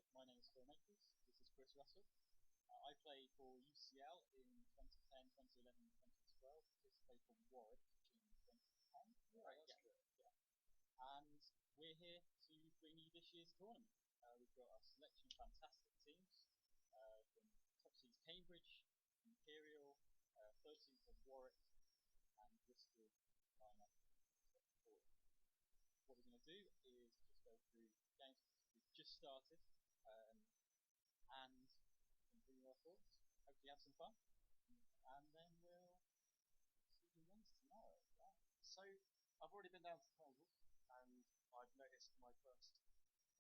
Championship. My name is Phil Makepeace. This is Chris Russell. I played for UCL in 2010, 2011, 2012. Participated for Warwick in 2010. Yeah, that's good. Yeah. And we're here to bring you this year's tournament. We've got a selection of fantastic teams from top seeds Cambridge, Imperial, third seeds of Warwick, and Bristol line up forward. What we're going to do is just go through games we've just started and bring you our thoughts. Hopefully have some fun, and then we'll see who wins tomorrow. Yeah. So I've already been down to the table, and I've noticed my first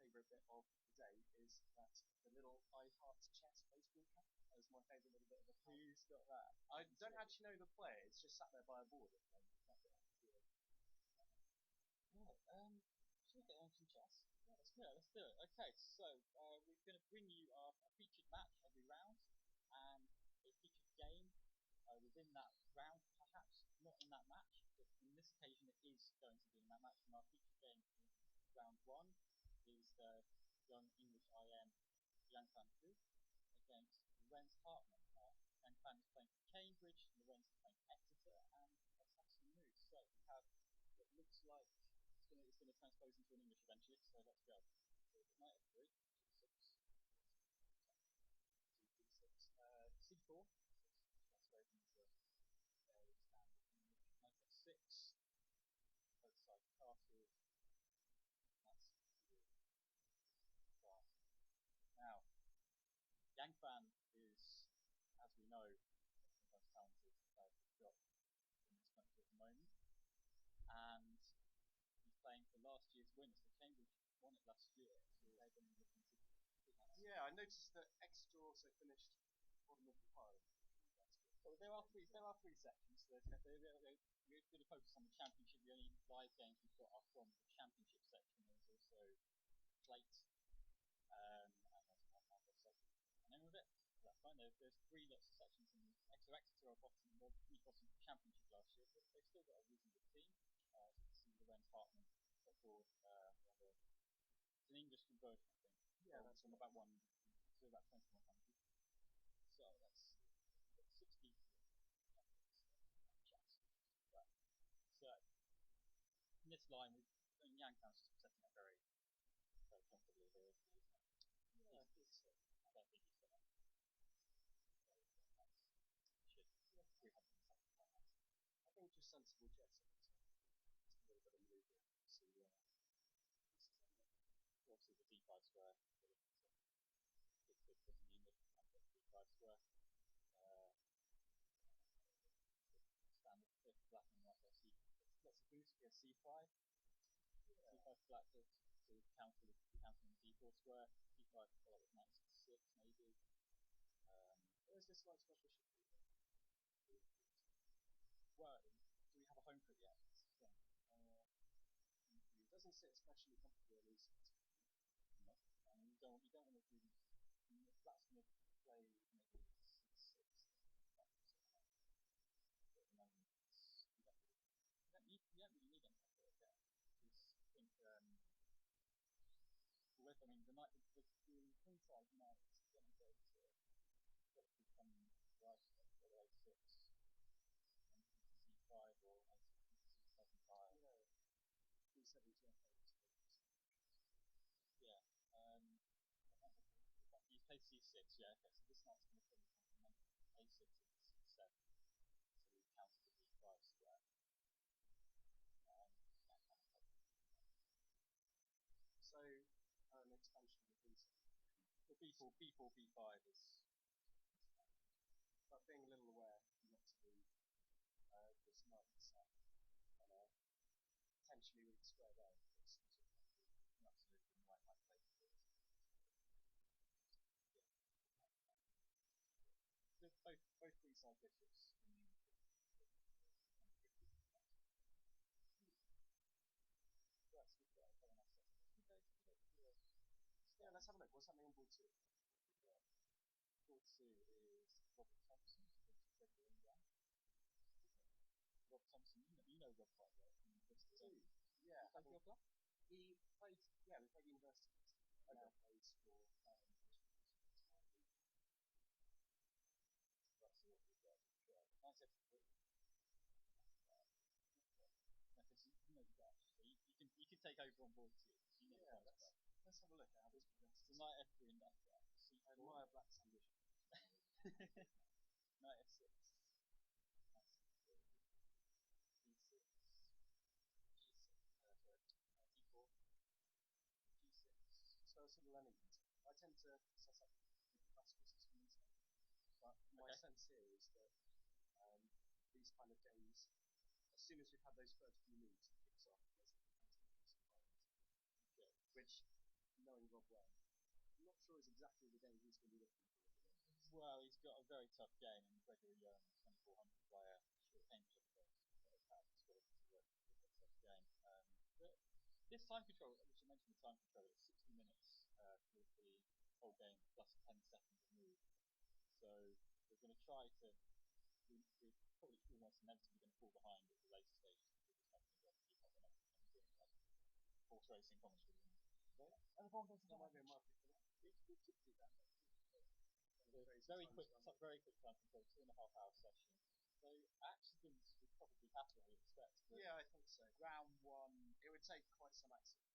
favourite bit of the day is that the little I Heart Chess baseball cap is my favourite little bit of the card. Who's got that? I don't actually know the player, it's just sat there by a board at the moment. Right, should we get on some chess? Yeah, let's do it. Okay, so we're going to bring you a featured match every round, and a featured game within that round, perhaps not in that match, but in this occasion it is going to be in that match. And our featured game in round one is the young English IM Yang Fu against Lorenz Hartman. Yang Fan is playing for Cambridge, Lorenz is playing for Exeter, and let's have some moves. So we have what looks like it's going to transpose into an English eventually, so let's go. So knight f3, g6, g6, c4, transposed into a very standard English. Knight f6, both sides castle, that's fine. Now, Yang Fan is, as we know, the most talented player we've got in this country at the moment, and he's playing for last year's winners. So Cambridge won it last year, so they're going to be looking to pick that. Yeah, I noticed that Exeter also finished bottom of the pile. So there are three sections. We're going to focus on the championship. The only live games we've got are from the championship section. There's also plate, and there's another section. The name of it. So that's fine. There's three lots of sections, and Exeter are bottom of the championship last year, but they've still got a reasonable team. As you can see, Lorenz Hartman put forward it's an English conversion, I think. Yeah, that's from about 2100. So let's see. 60 chance. Right. So in this line, Yang Fan's just setting up very comfortably here, isn't he? Yeah, I think so. I don't think he's going to. Should 375. I think just sensible chess. Just a little bit of movement. So obviously the d5 square. It's in English and the d5 square. Standard pick black and white. Lots of boost. We have c5. Yeah. C5 flat to counter the d4 square. d5 follow with knight c6 maybe. Where's this knight square bishop? Well, do we have a home for it yet? It doesn't sit especially comfortably on these sides. No. And you don't want to do. That's going to play maybe c6. At the moment, you don't really need anything for it yet. Because I think the knight, the queenside knight is going to go to become right for a6 and c5 or c7 file. Yeah. d7 to f8. Yeah. You play c6, yeah, okay, so this knight's going to probably complement a6 and c7. So we counter the d5 square. So, an expansion of the queenside. The b4, b5 is. But being a little aware not to leave this knight set on a potentially weak square there. Absolutely right, my place. Yeah. Both queenside bishops. That's good. Yeah, let's have a look. What's happening on board 2? Board 2 is Robert Thompson, who's Gregory Young. Rob Thompson, you know Rob quite well from Bristol. Yeah. He played your club? We played university. I got plays for Let's see what we've got. Nice F3. Because you know the dash, so you can take over on board too. So you know yeah, let's have a look at how this progresses. So knight F3 and left there. I admire Black's ambition. Knight F6. Knight C3. D6. G6. D4. G6. So sort of learning things. I tend to set up the classical system instead. But my sense here is that these kind of games, as soon as we've had those first few moves, it kicks off. Which, knowing Rob well, I'm not sure is exactly the game he's going to be looking for. Well, he's got a very tough game, and Gregory Young, 2400 player, came to the scored a tough game. But this time control, which I mentioned, the time control, it's 60 minutes for the whole game, plus 10 seconds of move. So we're going to try to. We're probably almost inevitably going to fall behind at the later stages because we're just not going to be able to keep up enough and doing like horse racing commentary. And the ball goes There might be a market for that. We could do that. Very quick time control, 2.5 hour session. So accidents would probably happen, I would expect. Yeah, I think so. Round one, it would take quite some accident.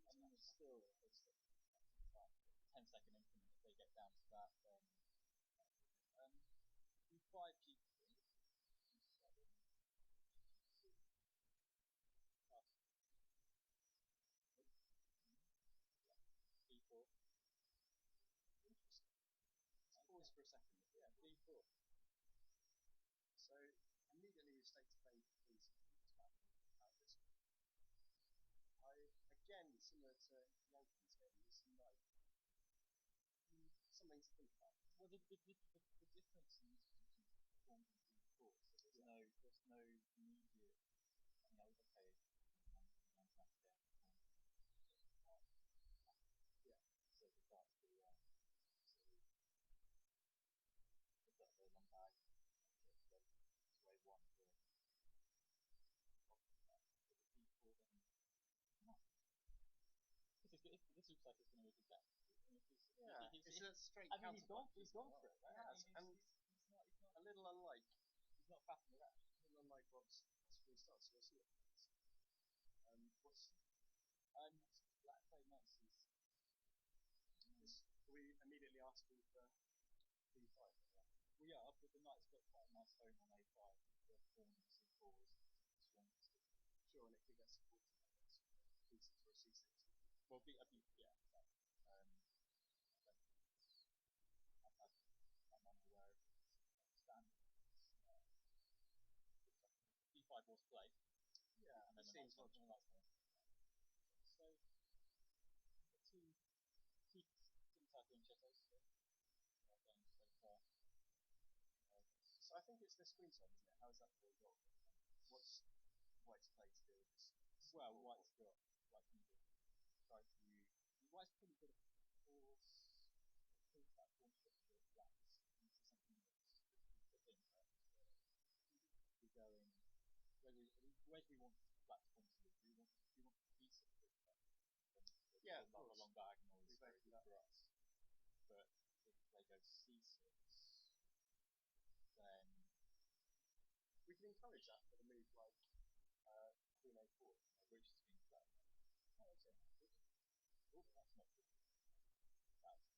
I mean, it's still 10-second increment. If they get down to that, then D5, G3, G7, G2, D4. Interesting. Pause for a second. Yeah, D4. So immediately we start to play these out this way. Again, similar to Yankees games, like something to think about. Well, the difference in these positions is performed in D4, so there's no immediate. I mean, okay, one chance game. Yeah. So we've got the long bag. It's way one for the D4 then. This looks like it's going to be a good game. It's a straight. I mean, he's gone for it, right? Yeah, he's not a little unlike. He's not faffing around. A little unlike Rob's three starts. So we'll see what happens. What's Black play knights is. Are we immediately asking for D5? We are, but the knight's got quite a nice home on A5. The pawn in C4 is strongest. Sure, and it could get supported by this. B6 or C6. Well, yeah. I'm unaware of the standard. D5 was played. Yeah, and then it seems logical. So, two type in chess games so far. So I think it's this queen side, isn't it? How is that for a goal? What's White's play to do with this? Well, White's got like either try to White's pretty good at force that pawn structure of blacks into something that's put in, right? We're going where do we want black's pawn to move? We want D6 to yeah, the long diagonal is very good for us. But if they go C6, then we can encourage that for the move like Queen A4, which has been played. Oh, okay. Oh, that's not good. That's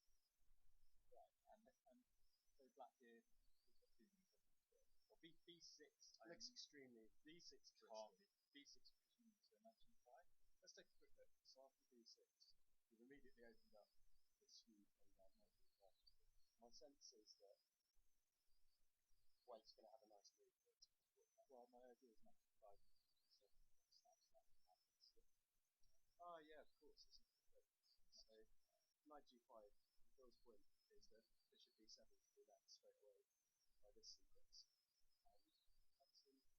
right. And so black here, we've got two moves. Well, B6 looks extremely. B6 can't be. B6 moves to knight G5. Let's take a quick look. So after B6, we've immediately opened up this huge on knight G5. My sense is that White's going to have a nice move for it. Well, my idea is knight G5 so oh yeah, of course. It's so knight G5. Phil's point is that bishop B7 can be left straight away by this sequence.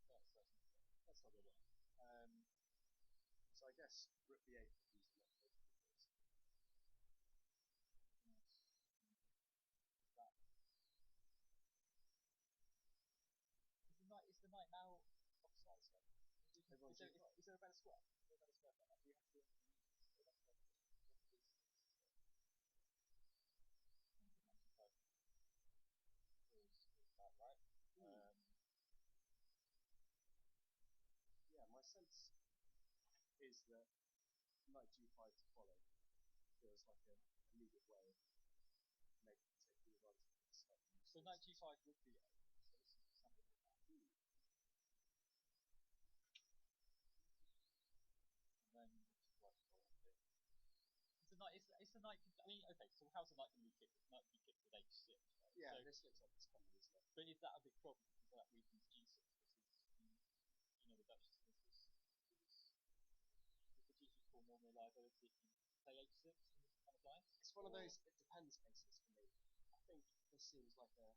And that's not good one. So I guess rook B8 could use the next move. Is the knight now offside? Is there a better square? Do we have to do anything? sense is that knight g5 to follow feels like an immediate way of taking advantage of this stuff. So knight g5 would be a. So this is something like that. And then right forward here. It's a knight. It's a knight. I mean, okay. So how's the knight going to be kicked? The knight will be kicked with h6. Right? Yeah, so, this looks like it's coming, isn't it? But is that a big problem? Because that weakens g6? Because the Dutch is the g6 pawn more reliability if you play h6 in this kind of line? It's one of those it depends cases for me. I think this seems like an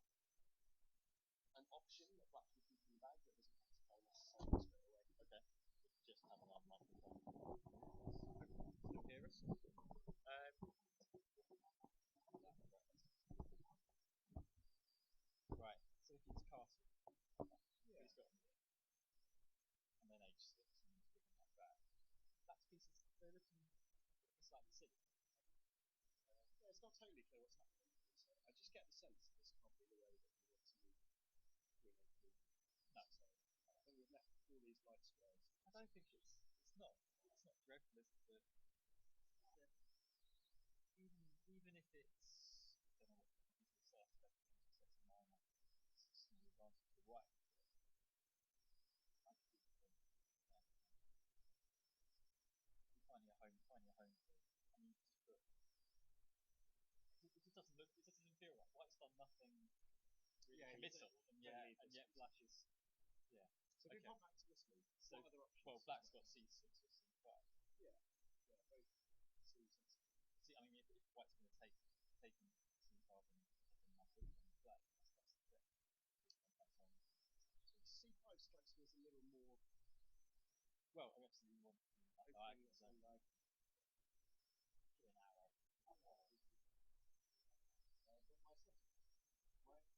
option that black can keep in the bag that doesn't have to play necessarily straight away. Okay. Just have an microphone. Still hear us? Right. So if it's castle, he's got me here. And then h6, and he's bringing that back. Black's pieces, they're looking slightly silly. Yeah, it's not totally clear what's happening. So I just get the sense that this can't be the way that you want to move queen a3. No. So I think we've left all these light squares. I don't think it's not dreadful, is it? But even if it's, I don't know what these will say, set a minor small advantage to the white. I think finding a home for. I mean, just put. It just doesn't feel right. White's done nothing really committal, and yet black is. Yeah. So if we come back to this move, what other options? Well, black's got c6 or c5. Yeah, both seem sensible. See, I mean, if white's going to take c5 and have which one to play, that's the trick. So c5 strikes me as a little more. Well, obviously you want diagonals, an arrow. But my sense is that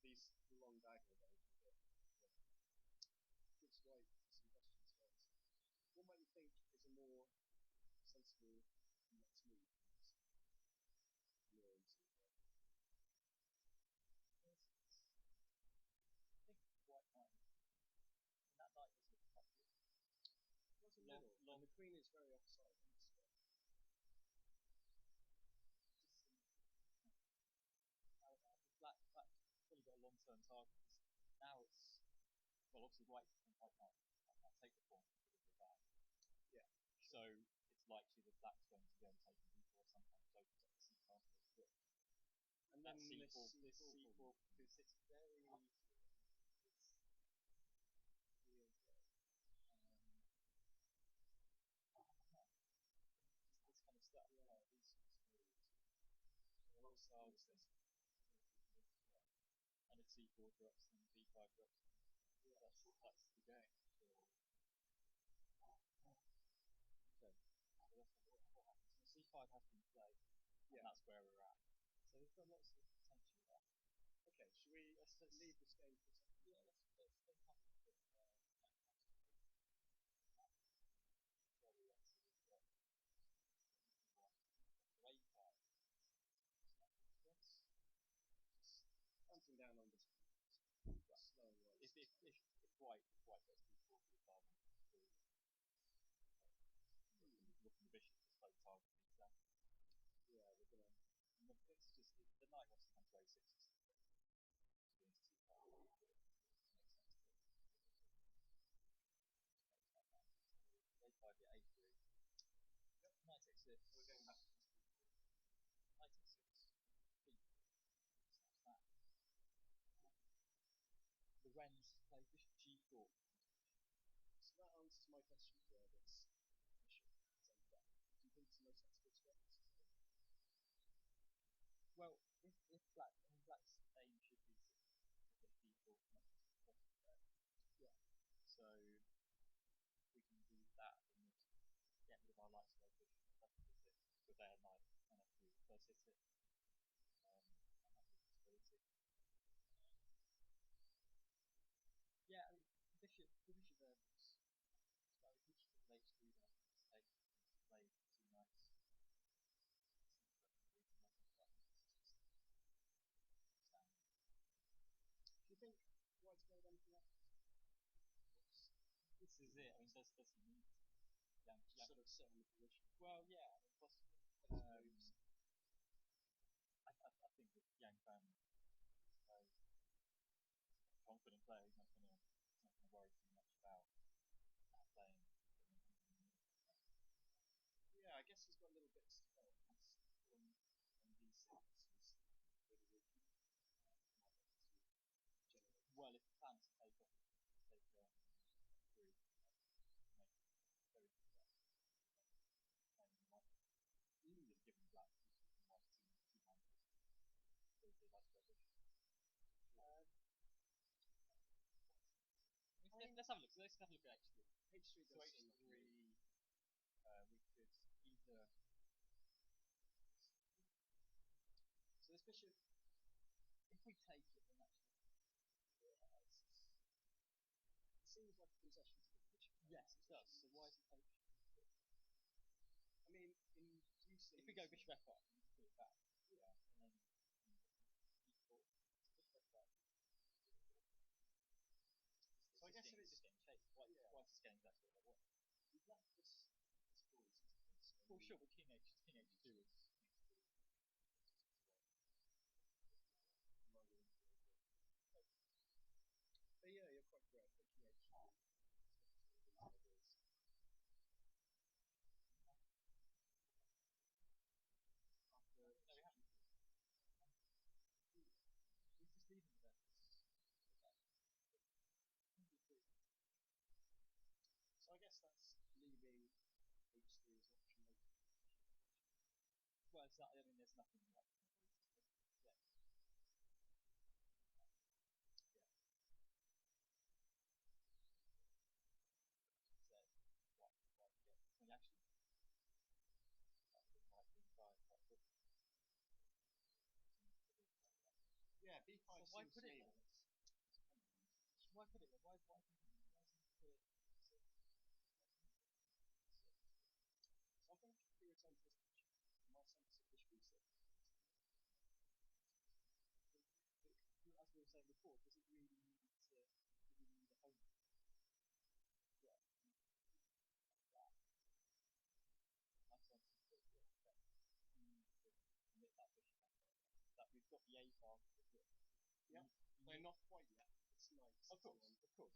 these long diagonal games gives white some questions to answer. What might you think is a more sensible next move? More into I think white might. And that knight was looking quite good. What's a little? And the queen is very offside on this one. Black's probably got a long-term target. Now it's obviously white can't take the pawn because of the bag. Yeah. So it's likely that black's going to go and take the b4 sometimes opens up the c castle as well. And then this c4 because it's very this kind of stuff. Yeah, these moves. And if c4 drops, then b5 drops. Yeah, that's the game. So, okay. So that's what happens. And c5 has been played, and that's where we're at. So we've got lots of potential there. Okay, should we leave this game for a second? Yeah, let's have a look at Bouncing down on this one. Slow and white. If white goes b4 for the target, looking the bishop just like target the exam. Yeah, we're gonna. It's just the knight wants to come to a6. Makes sense to a5 to a3. Yep. Knight takes 6. So we're going back to this. Knight takes 6. That's that. The Wrens play bishop g4. So that answers my question of where this bishop has ended up. Do you think it's the most sensible strategy? Well, if black's aim should be to play b4, not just possible there. Yeah. So we can do that and get rid of our light square bishop. That's it. With their knight and f3 first hit it. And that's the possibility. Yeah, I mean, the bishop there looks like if we just put h3 there, it's take play 2 knights. Do you think white's going anything does he need young? Sort of sit on the position. Well, yeah, I mean, possibly. I think with Yang Fan, confident player, he's not going to worry too much about playing. Yeah, I guess he's got little bits to go on D6. He's really rookie. Well, if the plans to take off, take through, make very good stuff. Just given black, white, two handles. So they like rubbish. Let's have a look. So let's have a look at H3. H3 So H3, we could either. So this bishop, if we take it, then actually. It seems like a concession to the bishop. Yes, it does. So why is it taken? I mean, in using. If we go bishop f5, we can put it back. Yeah. And then e4. Bishop f5. So I guess if it's just getting chased, why is this getting exactly what I want? We've left this board as it is. Well, sure, but king h2 is. But yeah, you're quite correct. But king h2 is. No, we haven't. We're just leaving it there. So I guess that's leaving h3 as an option later. Well, it's not, I mean, there's nothing like yeah. So, yeah. I mean, actually, might be quite good. Yeah, b5 so why seems put to it me. Why put it? Why does he put it? So I think if we return to this picture, my sense of bishop b6. As we were saying before, does it really need to? Do we need a home? Yeah. My sense is that we need to commit that bishop. That we've got the a file. Yeah. No, not quite yet. It's knight. Of course, but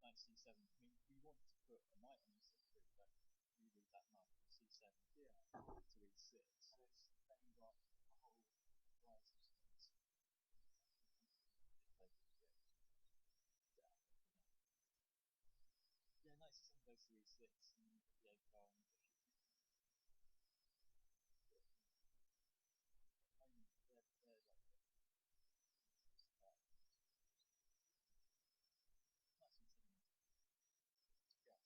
knight c7. I mean, we want to put a knight on e6, but we read that knight c7 to e6. And it's then got a whole variety of things. Yeah, knight c7 goes to e6 and the a file and bishop. I mean, they're like knight c7. Yeah.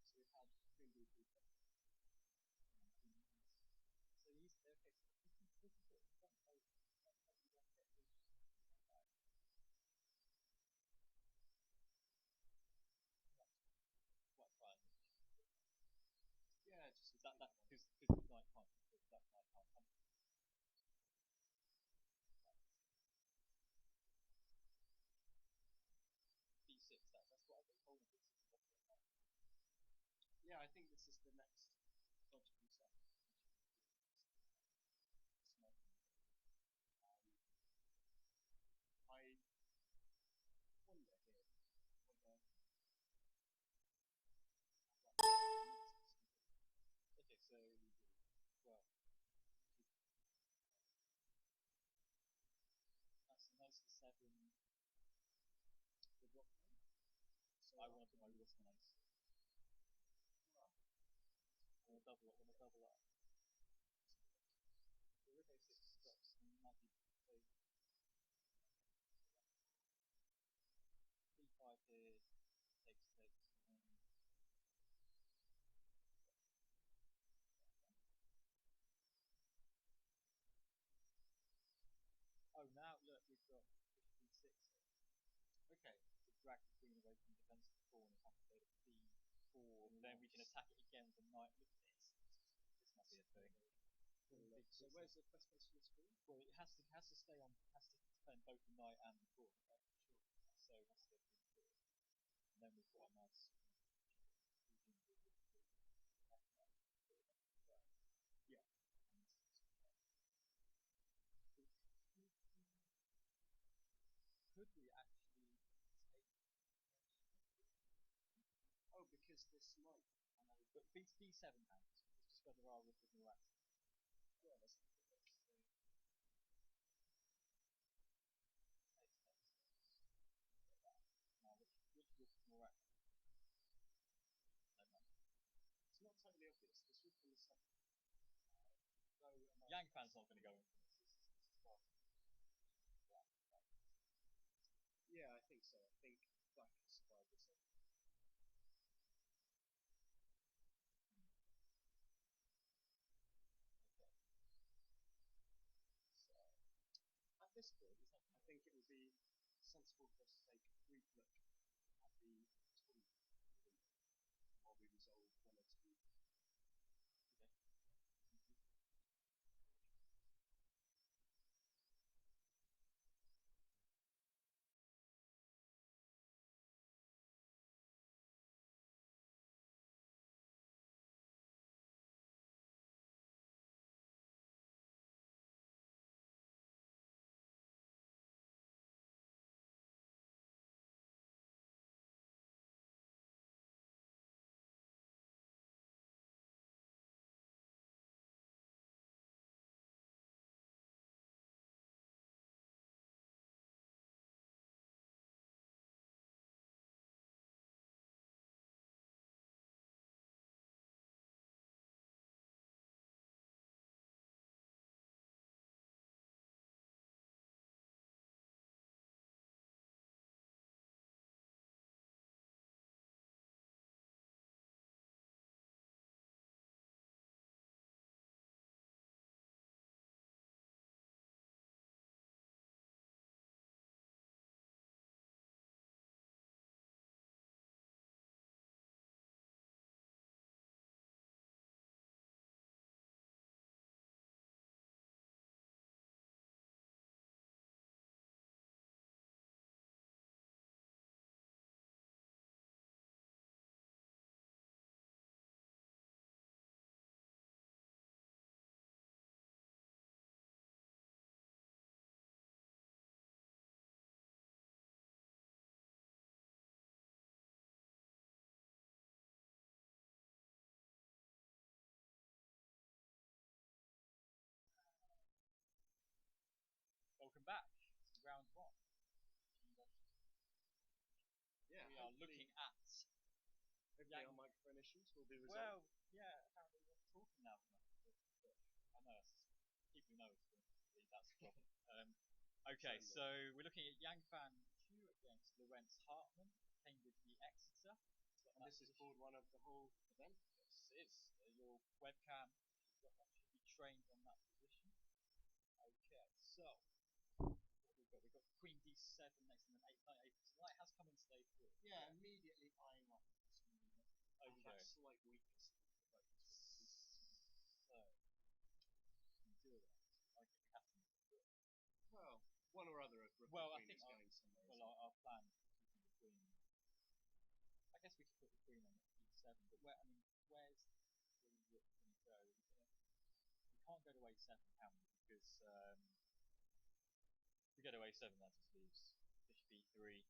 So we've had queen b3. So these, okay, so this is it. Don't hope you don't get the quite fine. Yeah, just that because the knight can't that knight can't come. D6, that's what I think holding D6 is like. Yeah, I think this is the next logical step. I wonder here whether. Okay, so well, that's a nice 7. The rock. So I want to put my rook on ace. I want to double up. The rook a6 stops and might be so d5 here takes and oh, now look, we've got bishop e6 here. Okay. To drag the queen away from the defensive pawn and have to go to b4, and then we can attack it again with a knight. Look at this. This might be a thing. So where's the first place for this queen? Well, it has to stay on. Has to defend both the knight and the pawn. Right? Sure. So it has to go to b4. And then we've got a nice But B7 hands. It's just whether I would with more action. Yeah, let's have a look. Now, which rook is more action? No. It's not totally obvious. This rook on the 7. Yang Fan's not going to go in for this. This is starting. Yeah, I think so. I think Black has survived this. Okay. So, at this point, I think it would be sensible for us to take a brief look at the toilet while we resolve one or two. Okay. Welcome back to round 1. Yeah, we are looking at. Hopefully, our microphone issues will be resolved. Well, yeah, apparently we're talking now. I know people know it's that's the problem. Okay, so we're looking at Yang Fan 2 against Lorenz Hartmann, Cambridge Exeter. And this is board 1 of the whole event? This is. Your webcam should be trained on that position. Okay, so what we've got Queen D7 next and then 8 knight 8. So the knight has come into day 3. Yeah, immediately eyeing off this movement. Okay. And that slight weakness in the focus. So, you do it. Okay, we have to move the rook. Well, one or other of rook I queen think is going somewhere. Well, our plan is keeping the queen. I guess we could put the queen on E7, but where's the rook going to go? We can't go to A7, can we? Because if we go to A7, that just leaves bishop E3.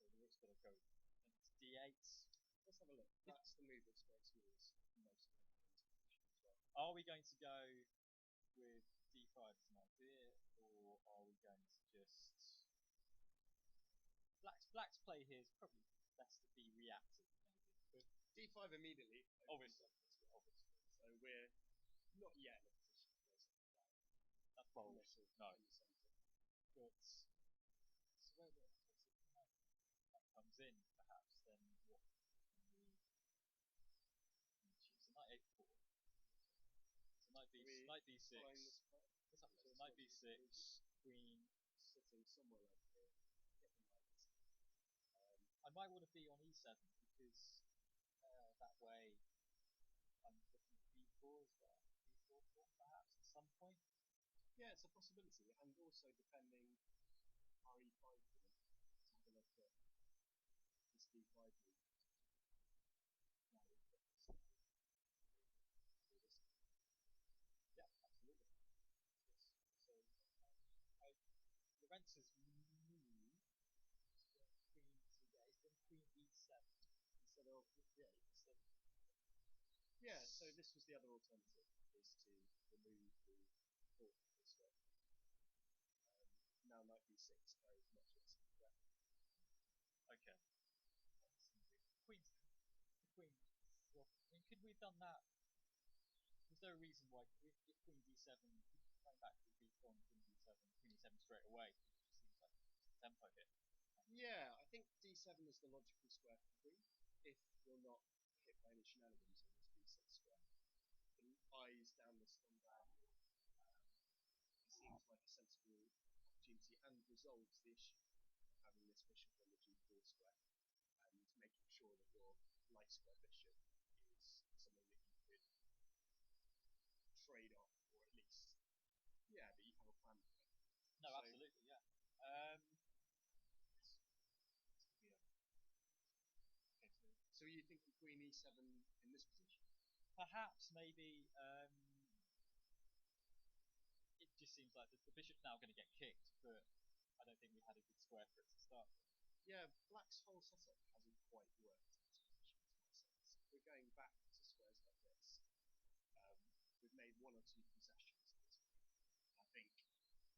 So the rook's got to go into D8. Let's have a look. That's the move that strikes me as most likely in this position as well. Are we going to go with D5 as an idea, or are we going to just... Black's play here is probably best to be reactive, maybe. But D5 immediately. Obviously. So we're not yet in a position to play something like that. That's bold. No. But so where that comes in, perhaps, then what can we choose? So knight A4. So knight B6. So knight B6, queen. Sitting somewhere like here. Get the knight. I might want to be on E7 because that way I'm looking at B4 as well. B4 perhaps at some point. Yeah, it's a possibility, and also depending our E5 point to have a look at this D5 move. Now we've got this. Yeah, absolutely. Yes. So Lorenz's move is going queen to he's going queen E7 instead of Yeah, you can still. Yeah, so this was the other alternative, is to remove the fourth nickel square. Now knight b6 carries much less threat. Okay. Queen's the queen. Well, I mean, could we have done that? Was there a reason why if queen d7, going back to the b4 and queen e7 straight away? It just seems like it's a tempo hit. Yeah, I think d7 is the logical square for the queen, if you're not hit by any shenanigans on this b6 square. It eyes down this long diagonal. It seems like a sensible opportunity and resolves the issue of having this bishop on the g4 square and making sure that your light square bishop is something that you could trade off, or at least, yeah, that you have a plan for it. No, So- absolutely, yeah. Okay, So are you thinking queen e7 in this position? perhaps maybe it just seems like the bishop's now going to get kicked, but I don't think we had a good square for it to start with. Yeah, black's whole setup hasn't quite worked in this position, to my sense. We're going back to squares like this. We've made one or two concessions at this point. I think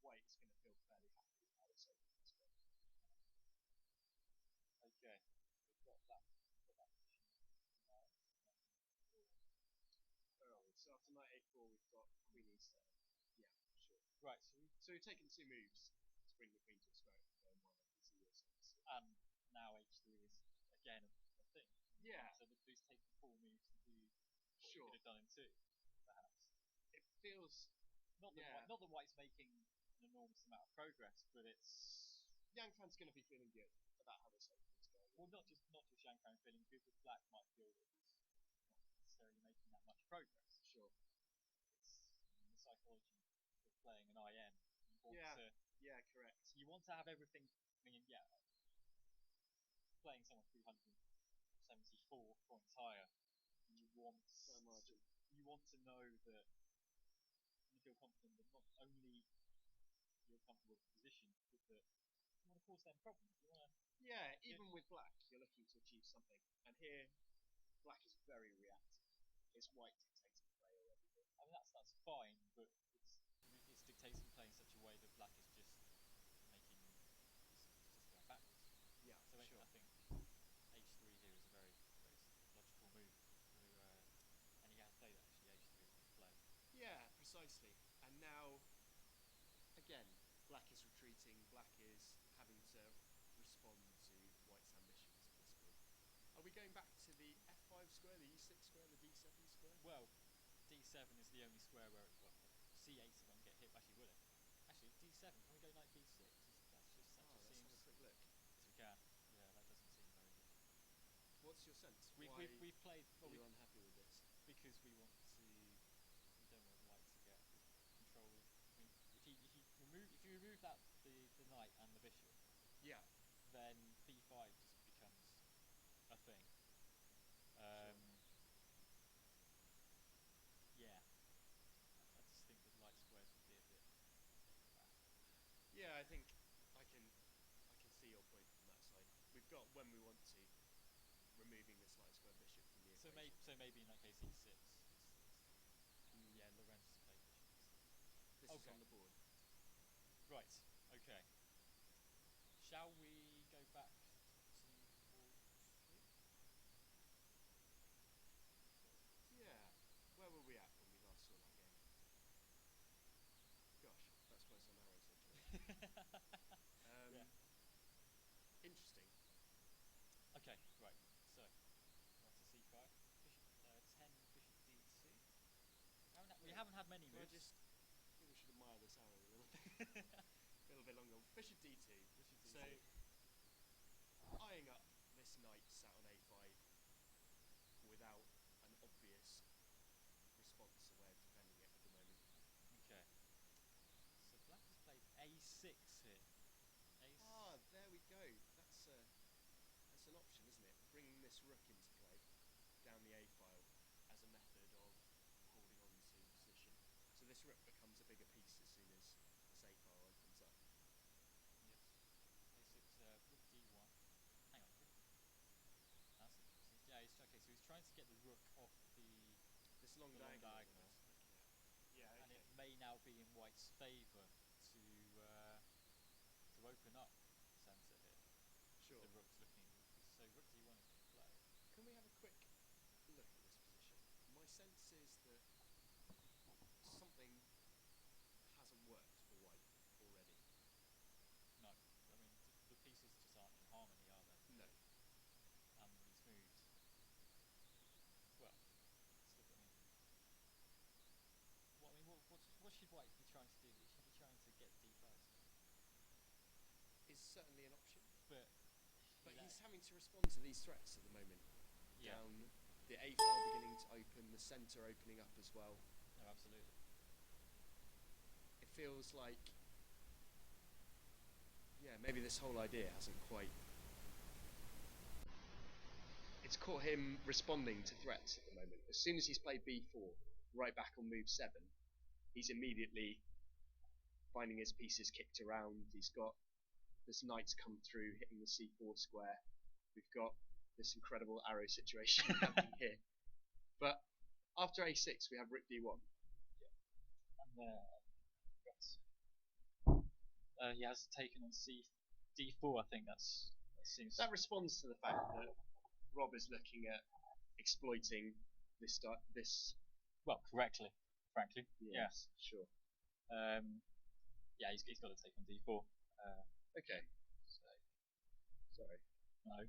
white is going to feel fairly happy with how it's opened this way. Okay, we've got that position. Where are we? So after knight a4, we've got queen e7. Yeah, sure. Right, So we've taken two moves to bring the queen to a square for game one. I can see your sense. and now h3 is again a thing. Yeah. So the blues taking 4 moves to do what Sure. we could have done in 2, perhaps. It feels Not that white's making an enormous amount of progress, but it's Yang Fan's going to be feeling good about how this opening's going. well, not just Yang Fan feeling good, but black might feel that he's not necessarily making that much progress. Sure. It's the psychology of playing an IM. You want Yeah, correct. You want to have everything. I mean, yeah, playing someone 374 points higher, you want you want to know that you feel confident that not only you're comfortable with the position, but that you want to cause them problems. You want to. Yeah, even with black, you're looking to achieve something, and here, black is very reactive. It's white dictating play already. I mean, that's fine, but it's dictating play in such a way that black is just making just going backwards. Yeah, So sure. I think h3 here is a very, very logical move. And you have to say that actually h3 is a good play. Yeah, precisely. And now, again, black is retreating. Black is having to respond to white's ambitions at this point. Are we going back to the f5 square, the e6 square, the d7 square? Well, d7 is the only square where c8 is going to get hit. Actually, will it? Actually, d7. Can we go knight b6? Let's have a quick look. Yes, we can. Yeah, that doesn't seem very good. What's your sense? We've played. Are you unhappy with this? Because we don't want white to get control. I mean, if you remove that the knight and the bishop, yeah, then b5 just becomes a thing. Sure. Yeah, I just think that light squares would be a bit. Yeah, I think I can see your point from that side. We've got when we want to, removing this light square bishop from the equation. So maybe in that case e6. Yeah, Lorenz played bishop. This is on the board. Right. Okay. Shall we go back to board 2? Yeah. Where were we at when we last saw that game? Gosh, that's where some arrows are drawn. Yeah. Interesting. Okay, right. So, to c5, bishop 10, bishop d2. We haven't had many moves. I think we should admire this arrow a little bit. A little bit longer. Bishop d2. So, eyeing up this knight sat on a5 without an obvious response or way of defending it at the moment. Okay. So black has played a6 here. There we go. That's an option, isn't it? Bringing this rook into play down the a file as a method of holding on to position. So this rook becomes a bigger piece as soon as this a file opens up. Yes. a6, rook d1. Hang on. That's interesting. Yeah, okay, so he's long the long diagonal. diagonals. Yeah, okay. And it may now be in White's favour to open up centre here. Sure. The rook's looking. So rook d1 is going to play. Can we have a quick look at this position? My sense is that something hasn't worked for White already. No, I mean the pieces just aren't in harmony, are they? No. And these moves. Well, let's look at what should White be trying to do? Should he be trying to get d5? Is certainly an option. But he's having to respond to these threats at the moment. Yeah. Down the A file beginning to open, the centre opening up as well. No, absolutely. It feels like, yeah, maybe this whole idea hasn't quite. It's caught him responding to threats at the moment. As soon as he's played b4, right back on move 7, he's immediately finding his pieces kicked around. He's got this knight's come through, hitting the c4 square. We've got this incredible arrow situation happening here. But after a6, we have rook d1. And he has taken on d4. I think that seems. That responds to the fact that Rob is looking at exploiting this. Well, correctly, frankly. Yes, sure. Yeah, he's got to take on d4. Okay. Sorry. No.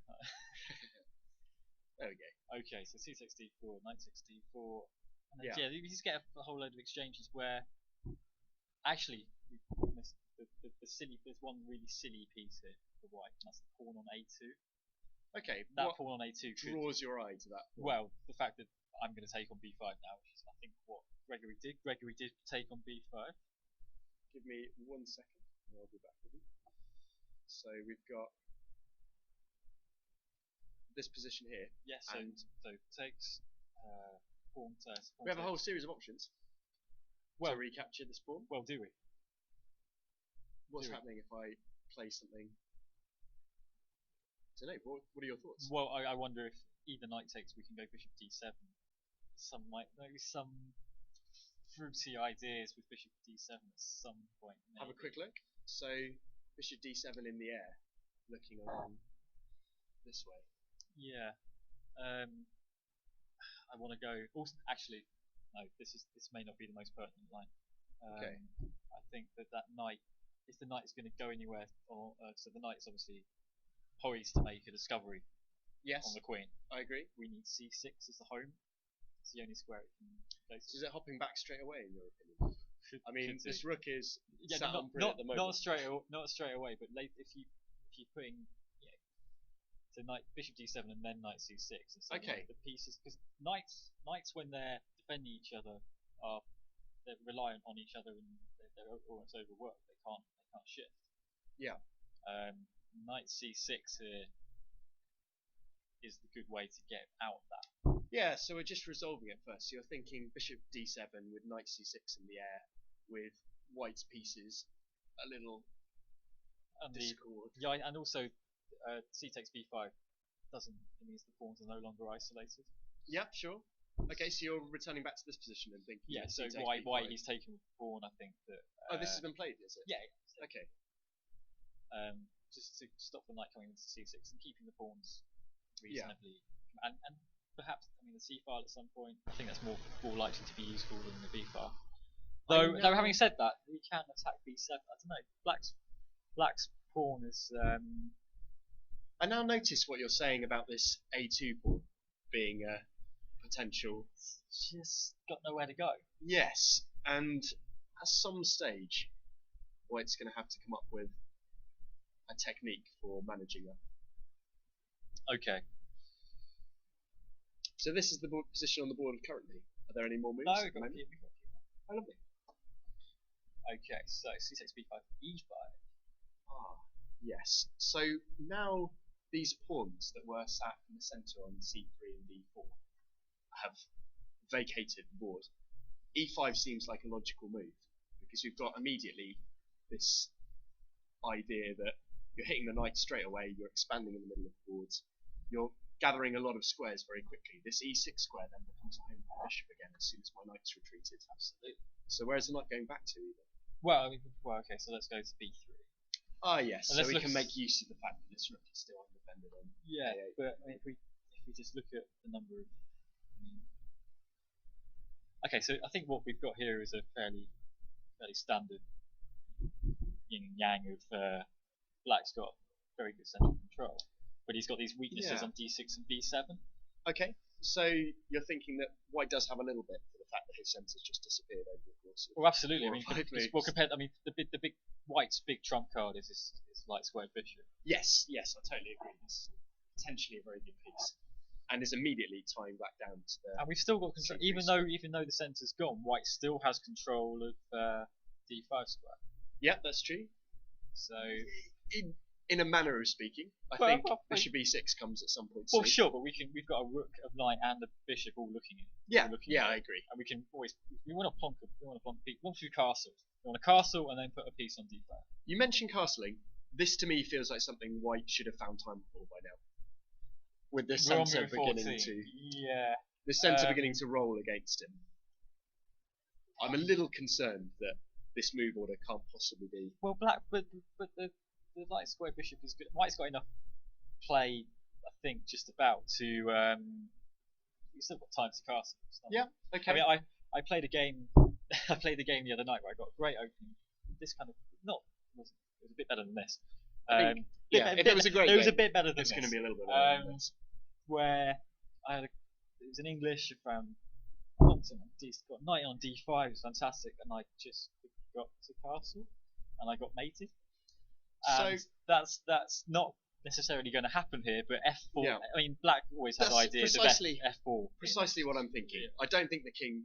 There we go. Okay, so c6 d4, knight 6 d4. And then, Yeah. you just get a whole load of exchanges where actually the silly. There's one really silly piece here for White, and that's the pawn on a2. Okay. That pawn on a2 draws your eye to that point? Well, the fact that I'm going to take on b5 now, which is I think what Gregory did. Gregory did take on b5. Give me 1 second, and I'll be back with you. So we've got this position here. Yes. And so takes pawn to. We have a whole series of options to recapture this pawn. Well, do we? What's happening if I play something? I don't know. What are your thoughts? Well, I wonder if either knight takes, we can go bishop d7. Maybe some fruity ideas with bishop d7 at some point. Maybe. Have a quick look. So bishop d7 in the air, looking along this way. Yeah. I want to go. Also, actually, no. This may not be the most pertinent line. Okay. I think that knight, if the knight is going to go anywhere, so the knight is obviously poised to make a discovery. Yes. On the queen. I agree. We need c6 as the home. It's the only square it can go to. So is it hopping back straight away in your opinion? I mean, this rook is sat on at the moment. Not straight away, but late if you're putting so knight bishop d7 and then knight c6. And so okay. The pieces, because knights when they're defending each other they're reliant on each other and they're almost overworked. They can't shift. Yeah. Knight c6 here is the good way to get out of that. Yeah, so we're just resolving it first. So you're thinking bishop d7 with knight c6 in the air, with White's pieces a little discord. Yeah, and also c takes b5 it means the pawns are no longer isolated. Yeah, sure. Okay, so you're returning back to this position and thinking. Yeah, so why he's taken with the pawn, I think that. This has been played, is it? Yeah. Okay. Just to stop the knight coming into c6 and keeping the pawns reasonably, and perhaps the c file at some point. I think that's more likely to be useful than the b file. Though having said that, we can attack b7. I don't know. Black's pawn is. I now notice what you're saying about this a2 pawn being a potential. It's just got nowhere to go. Yes, and at some stage, White's going to have to come up with a technique for managing that. Okay. So this is the position on the board currently. Are there any more moves? No, we've got a few. Oh, lovely. Okay, so c6, b5, e5. Ah, yes. So now these pawns that were sat in the centre on c3 and d4 have vacated the board. e5 seems like a logical move because we've got immediately this idea that you're hitting the knight straight away, you're expanding in the middle of the board, you're gathering a lot of squares very quickly. This e6 square then becomes a home for the bishop again as soon as my knight's retreated. Absolutely. So where's the knight going back to either? Well, okay, so let's go to b3. Ah, yes. And So let's we look can make use of the fact that this rook is still independent on. Yeah, a8. but I mean, if we just look at the number of. Okay, so I think what we've got here is a fairly standard yin and yang of black's got very good central control, but he's got these weaknesses Yeah. on d6 and b7. Okay, so you're thinking that white does have a little bit for the fact that his centre's just disappeared over the course of Well, absolutely. I 4 or mean, 5 moves. well, compared, I mean, the big white's big trump card is his light square bishop. Yes, I totally agree. This is potentially a very good piece, and is immediately tying back down to the. And we've still got control, even though the centre's gone, white still has control of d5 square. Yeah, that's true. So, In a manner of speaking, I think bishop e6 comes at some point. well, soon. sure, but we've got a rook, a knight, and a bishop all looking at. Yeah, I agree. And we can always we want to plonk a piece. Once we've castled, we want a castle and then put a piece on d5. You mentioned castling. This to me feels like something white should have found time for by now. With the We're on centre move beginning 14. to Yeah. the centre beginning to roll against him. I'm a little concerned that this move order can't possibly be. Well, black, but the light square bishop is good. White's got enough play, I think, just about to. You've still got time to castle. Yeah. Okay. I mean, I played a game. I played the game the other night where I got a great opening. This kind of it was a bit better than this. I think, if it was a great it was a game, bit better than it's this. going to be a little bit better than this. Where I had it was in English from Compton. Got knight on d5. It was fantastic, and I just got to castle, and I got mated. And So that's not necessarily going to happen here, but f4. Yeah. I mean, black always has That's ideas precisely- of f4. precisely what I'm thinking. I don't think the king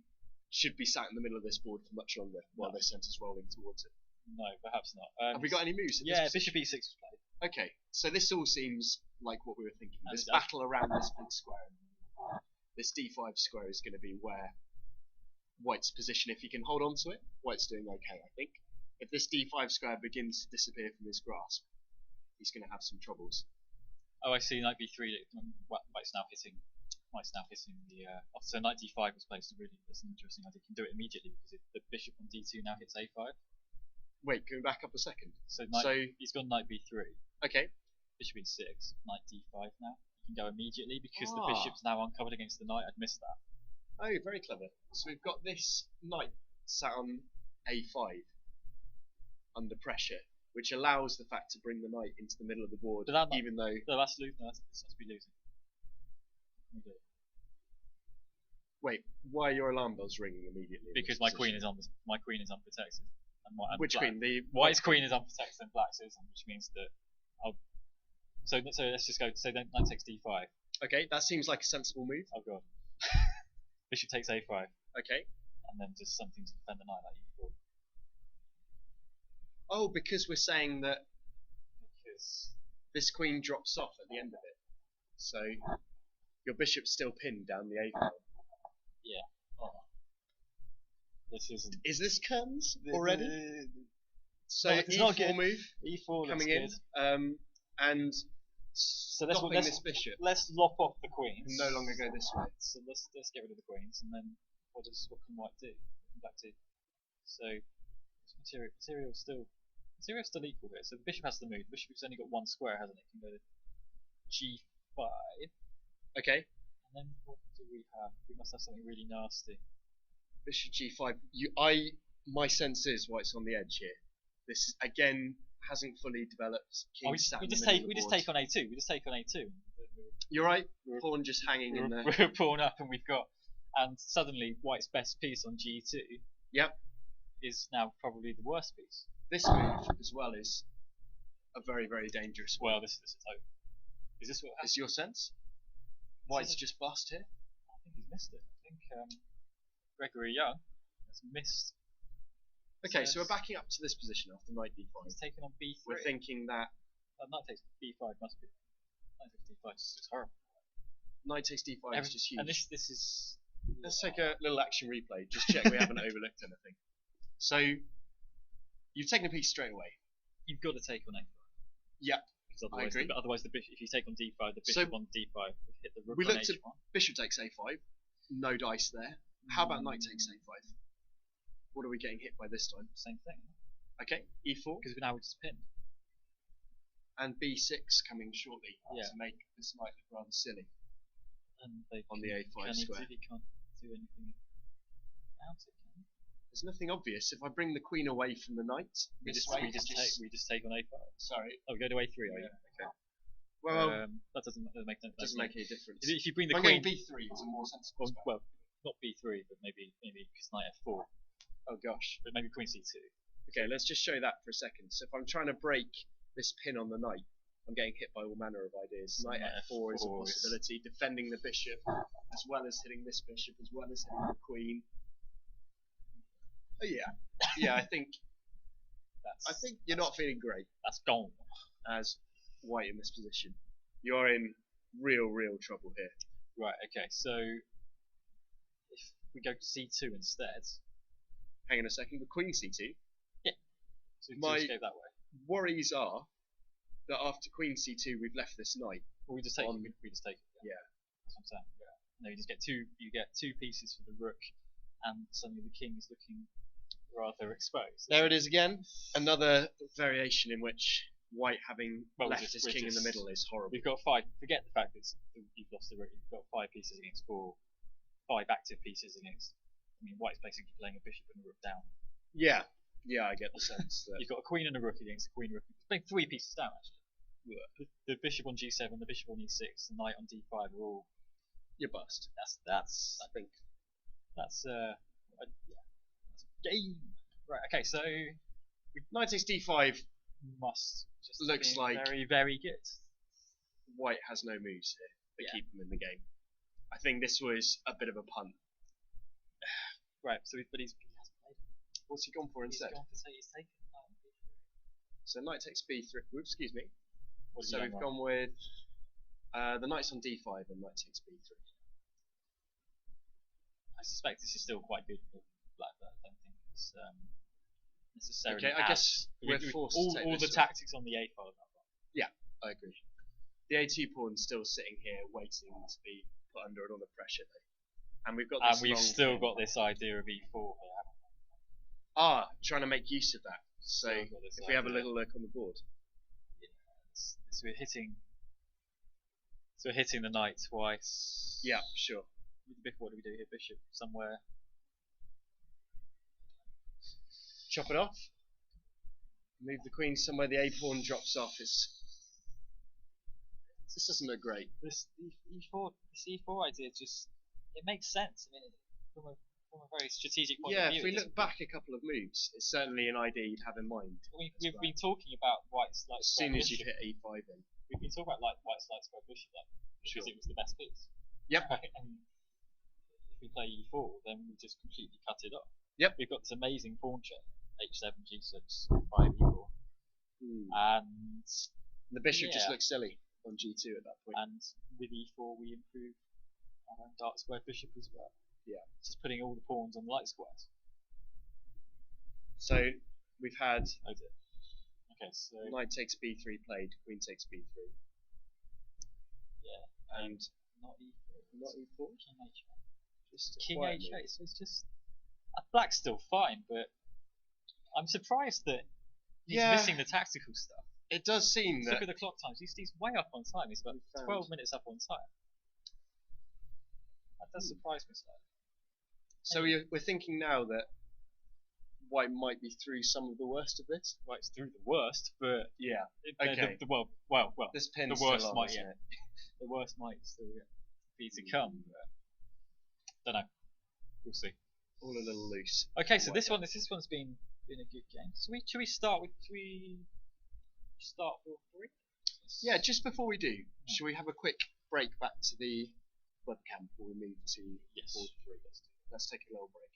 should be sat in the middle of this board for much longer while No. the centre's rolling towards it. No, perhaps not. Have we got any moves? At Yeah, this bishop e6 was played. Okay, so this all seems like what we were thinking. And This it does. battle around this big square, this d5 square is going to be where white's position, if he can hold on to it, white's doing okay, I think. If this d5 square begins to disappear from his grasp, he's going to have some troubles. Oh, I see. Knight b3. White's now hitting. White's now hitting the. So knight d5 was played. So really, that's an interesting idea. You can do it immediately because if the bishop on d2 now hits a5. Wait, can we back up a second? So he's gone knight b3. Okay, Bishop e6. Knight d5 now. You can go immediately because the Ah. bishop's now uncovered against the knight. I'd missed that. oh, very clever. So we've got this knight sat on a5 under pressure, which allows the fact to bring the knight into the middle of the board, But that might- even though. No, that's losing. That's to be losing. Okay. Wait, why are your alarm bells ringing immediately? in Because this my queen position? is unprotected. And Which black- queen? The White's queen is unprotected and black's isn't, which means that. So let's just go. So then knight takes d5. Okay, that seems like a sensible move. Oh god. Bishop takes a5, Okay. and then just something to defend the knight like e4. Oh, because we're saying that Because this queen drops off at the end of it, so your bishop's still pinned down the a file. this isn't Is this curtains already? So No, it's not e4 good. move e4 coming looks in, good. and So let's stopping this bishop let's lop off the queens. can no longer go this way. So let's get rid of the queens, and then what can white do? What can black do? So material's still equal here. So the bishop has to move. The bishop's only got one square, hasn't it? It can go to g5, Okay, and then what do we have? We must have something really nasty. bishop g5. My sense is white's on the edge here. This again hasn't fully developed. Oh, King sat we in the just middle of the take board. on a2. We just take on a2. You're right. We're- Pawn just hanging in there. We're pawn up, and and suddenly white's best piece on g2. Yep. Is now probably the worst piece. This move as well is a very, very dangerous one. Well, this is over. Is this what happened? Is your sense? White's just bust here. I think he's missed it. I think Gregory Young has missed. Okay, so we're it's- backing up to this position after knight d5. He's taken on b3. We're thinking that Knight takes b5 must be. Knight takes d5 is horrible. knight takes d5 is just huge. And this is. Let's take a little action replay. Just check we haven't overlooked anything. So you've taken a piece straight away. You've got to take on a5. Yep. because I agree. otherwise the bishop, if you take on d5, the So- bishop on d5 would hit the rook We on looked at h1. bishop takes a5, no dice there. How about knight takes a5? What are we getting hit by this time? Same thing, Okay, e4 because now we're just pinned. and b6 coming shortly Yeah. to make this knight look rather silly. And they On the A5 square. He can't do anything about it, can he? There's nothing obvious. If I bring the queen away from the knight, We this just, way, we just take on a5. Sorry. Oh, we go to a3, are you? Okay. Well, That doesn't make sense. doesn't make any difference. If you bring the I'm queen, going b3 is a more sensible spot. well, not b3, but maybe because knight f4, Oh gosh. but maybe queen c2. Okay, let's just show that for a second. So if I'm trying to break this pin on the knight, I'm getting hit by all manner of ideas. So Knight knight f4 is a F4 is- possibility, defending the bishop, as well as hitting this bishop, as well as hitting the queen. Oh, yeah, I think you're not feeling great That's gone. as white in this position. You're in real trouble here. Right. Okay. So if we go to c2 instead, Hang on a second, the queen c2. so we My- just go that way. Worries are that after queen c2 we've left this knight. Or we just take. on- We just take it. Yeah. That's what I'm saying. Yeah. No, you just get two. You get two pieces for the rook, and suddenly the king is looking rather exposed. There it is again. Another variation in which white having Well, left his king in the middle is horrible. We've got five. Forget the fact that you've lost the rook. You've got 5 pieces against 4, 5 active pieces against. I mean, white's basically playing a bishop and a rook down. Yeah, I get the sense that You've got a queen and a rook against a queen rook. You're playing 3 pieces down actually. The bishop on g7, the bishop on e6, the knight on d5 are all. you're bust. That's I think. that's game. Right. Okay. So Knight takes d5. must just Looks be like- very good. White has no moves here that Yeah. keep him in the game. I think this was a bit of a punt. Right. So but he hasn't played. What's he gone for He's instead? gone for he's taken knight on b3. So knight takes b3. Oops, excuse me. What have So you we've done gone with the knight's on d5 and knight takes b3. I suspect this is still quite good for black, but I don't think it's necessarily. Okay, I as- guess we're forced to all take all this the one. tactics on the a file. I agree. The a2 pawn's still sitting here waiting to be put under another pressure though. And we've got this And we've long still pin. got this idea of e4 here. Trying to make use of that. So Still got this if we have a idea. little look on the board. So we're hitting. So we're hitting the knight twice. Yeah, sure. What do we do here? Bishop somewhere. Chop it off. Move the queen somewhere the a pawn drops off. This doesn't look great. This e4 idea just it makes sense. I mean, from a very strategic point Yeah, of view. if we it look back a couple of moves, it's certainly an idea you'd have in mind. We've That's been talking about white's light As square soon as you bishop. hit e5 in. We've been talking about white's light square bishop because Sure. it was the best piece. Yep. Right? And if we play e4, then we just completely cut it off. Yep. We've got this amazing pawn chain: h7, g6, 5 e4, and The bishop just Yeah. looks silly on g2 at that point. and with e4 we improve our dark square bishop as well. Yeah. Just putting all the pawns on the light squares. So we've had Oh dear. Okay, so knight takes b3 played, queen takes b3, yeah, and not e4. not e4. King h8. Just a King quiet h8. move. So it's just black's still fine, but I'm surprised that he's Yeah. missing the tactical stuff. It does seem Look that at the clock times. He's way up on time. He's about We found- 12 minutes up on time. That does surprise me slightly. so we're thinking now that white might be through some of the worst of this. Well, it's through the worst, but Yeah. the- Okay. well, This pin's the worst still on, might isn't yeah, it? the worst might still be to come. Don't know. We'll see. All a little loose. Okay, so White this there. one's been a good game. So should we start with start for 3? Yeah, just before we do, shall we have a quick break back to the webcam before we move to Yes. board 3? Let's take a little break.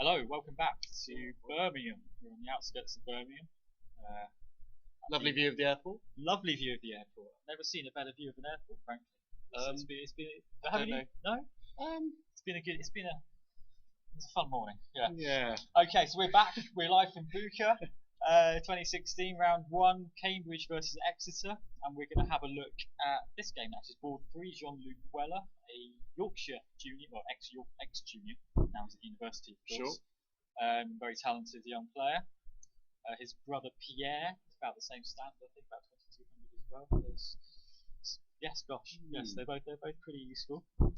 Hello, welcome back to Birmingham. We're on the outskirts of Birmingham. Lovely view of the airport. Lovely view of the airport. I've never seen a better view of an airport, frankly. It's been don't know. No? It's a fun morning. Yeah. Yeah. Okay, so we're back. We're live from BUCA, 2016 round 1, Cambridge versus Exeter, and we're going to have a look at this game. That's board 3. Jean-Luc Weller, a Yorkshire junior, well ex-junior, now he's at university, of course. Sure. Very talented young player. His brother Pierre is about the same standard, I think, about 2200 as well. Yes, they're both pretty useful. And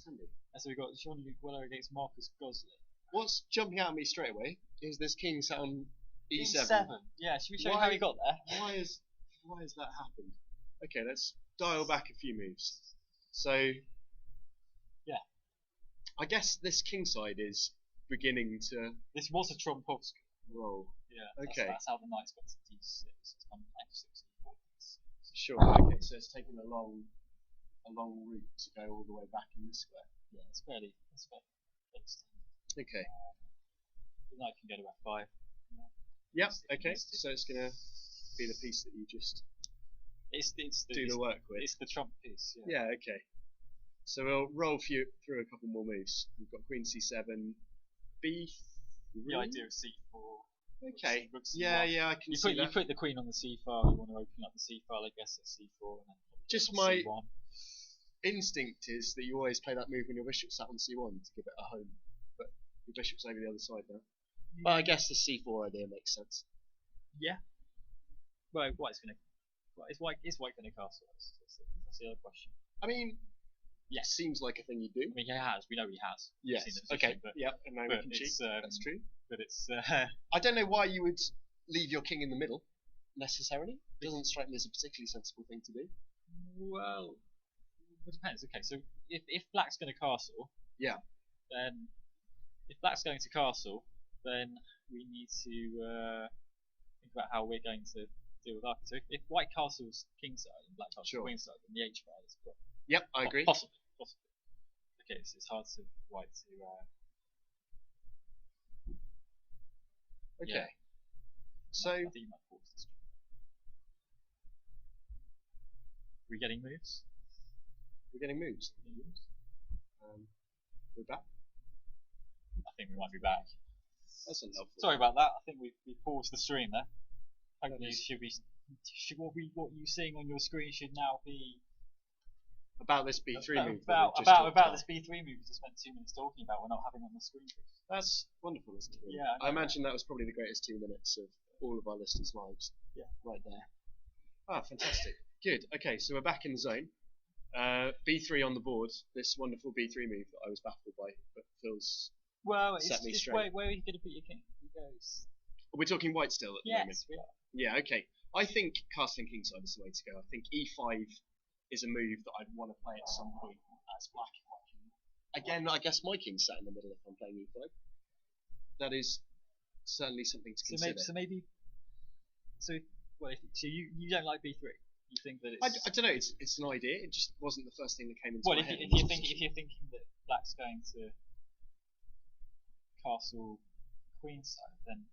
so we've got Jean-Luc Weller against Marcus Gosley. What's jumping out at me straight away is this king sat on e7. Yeah, should we show you how he got there? Why has that happened? Okay, let's dial back a few moves. So, yeah, I guess this king side is beginning to. This was a Trompowski. Roll. Yeah. Okay. That's how the knight's got to d6. It's on f6. Sure. Okay, so it's taken a long route to go all the way back in this square. Yeah, it's fairly fixed. Okay. The knight can go to f5. Yep. Okay. So it's gonna be the piece that you just do the work with. It's the trump piece. Yeah. Okay. So we'll roll through a couple more moves. We've got Queen C7, B3. The idea of C4. Okay. Rook C1. Yeah. I can see that. You put the queen on the C file. You want to open up the C file, I guess, at C4. And then just my C1. instinct is that you always play that move when your bishop sat on C1 to give it a home, but your bishop's over the other side now. Yeah. But I guess the C4 idea makes sense. Yeah. Well, is white going to castle? That's the other question. I mean, yes, seems like a thing you do. I mean, he has. We know he has. Yes. Okay. Yeah. And now we can cheat. That's true. But it's. I don't know why you would leave your king in the middle necessarily. Doesn't strike me as a particularly sensible thing to do. Well, it depends. Okay, so if black's going to castle, yeah, then if black's going to castle, then we need to think about how we're going to deal with that. So if white castles kingside and black castles queenside, then the H file is correct. Yep, I agree. Possibly. Okay, so it's hard to white to. Okay. Yeah. So. I think you might force this. We're getting moves. We're getting moves. We're back. I think we might be back. That's unhelpful. Sorry about that. I think we paused the stream there. Hopefully, what you're seeing on your screen should now be about this B3 move. About this B3 move we just spent 2 minutes talking about. We're not having on the screen. That's wonderful, isn't it? Yeah. I imagine that was probably the greatest 2 minutes of all of our listeners' lives. Yeah. Right there. Ah, fantastic. Good. Okay, so we're back in the zone. B3 on the board. This wonderful B3 move that I was baffled by, but feels set me straight. Where are you going to put your king? He goes. We're talking white still at the moment. Yes, we are. Yeah. Okay. I think castling kingside is the way to go. I think E5 is a move that I'd want to play at some point as black and white. Again, I guess my king's sat in the middle if I'm playing E5. That is certainly something to consider. So you don't like B3? You think that it's... I don't know. It's an idea. It just wasn't the first thing that came into my head. If you're thinking that black's going to castle queenside, then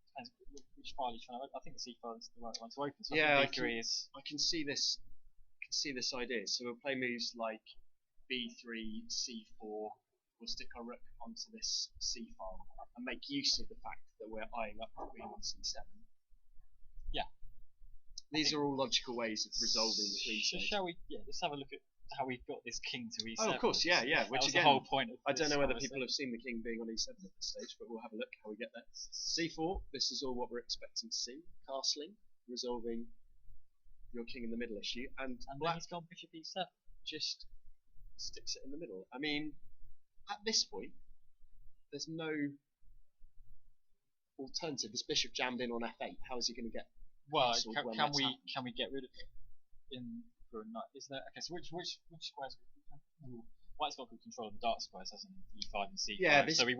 depends which file you're trying to open. I think the C file is the right one to open. So yeah, I can see this. This idea. So we'll play moves like B3, C4. We'll stick our rook onto this C file and make use of the fact that we're eyeing up the queen on C7. Yeah. These are all logical ways of resolving the queen stage. Shall we? Yeah, let's have a look at how we've got this king to E7. Oh, of course, yeah. Which was again, the whole point of I don't know whether people have seen the king being on E7 at this stage, but we'll have a look how we get there. C4. This is all what we're expecting to see. Castling, resolving your king in the middle issue, and black has gone bishop E7. Just sticks it in the middle. I mean, at this point, there's no alternative. This bishop jammed in on F8. How is he going to get? Well, can we get rid of it in for a knight? Is there okay? So which squares? White's got good control of the dark squares, hasn't he? E5 and C5. Yeah, so we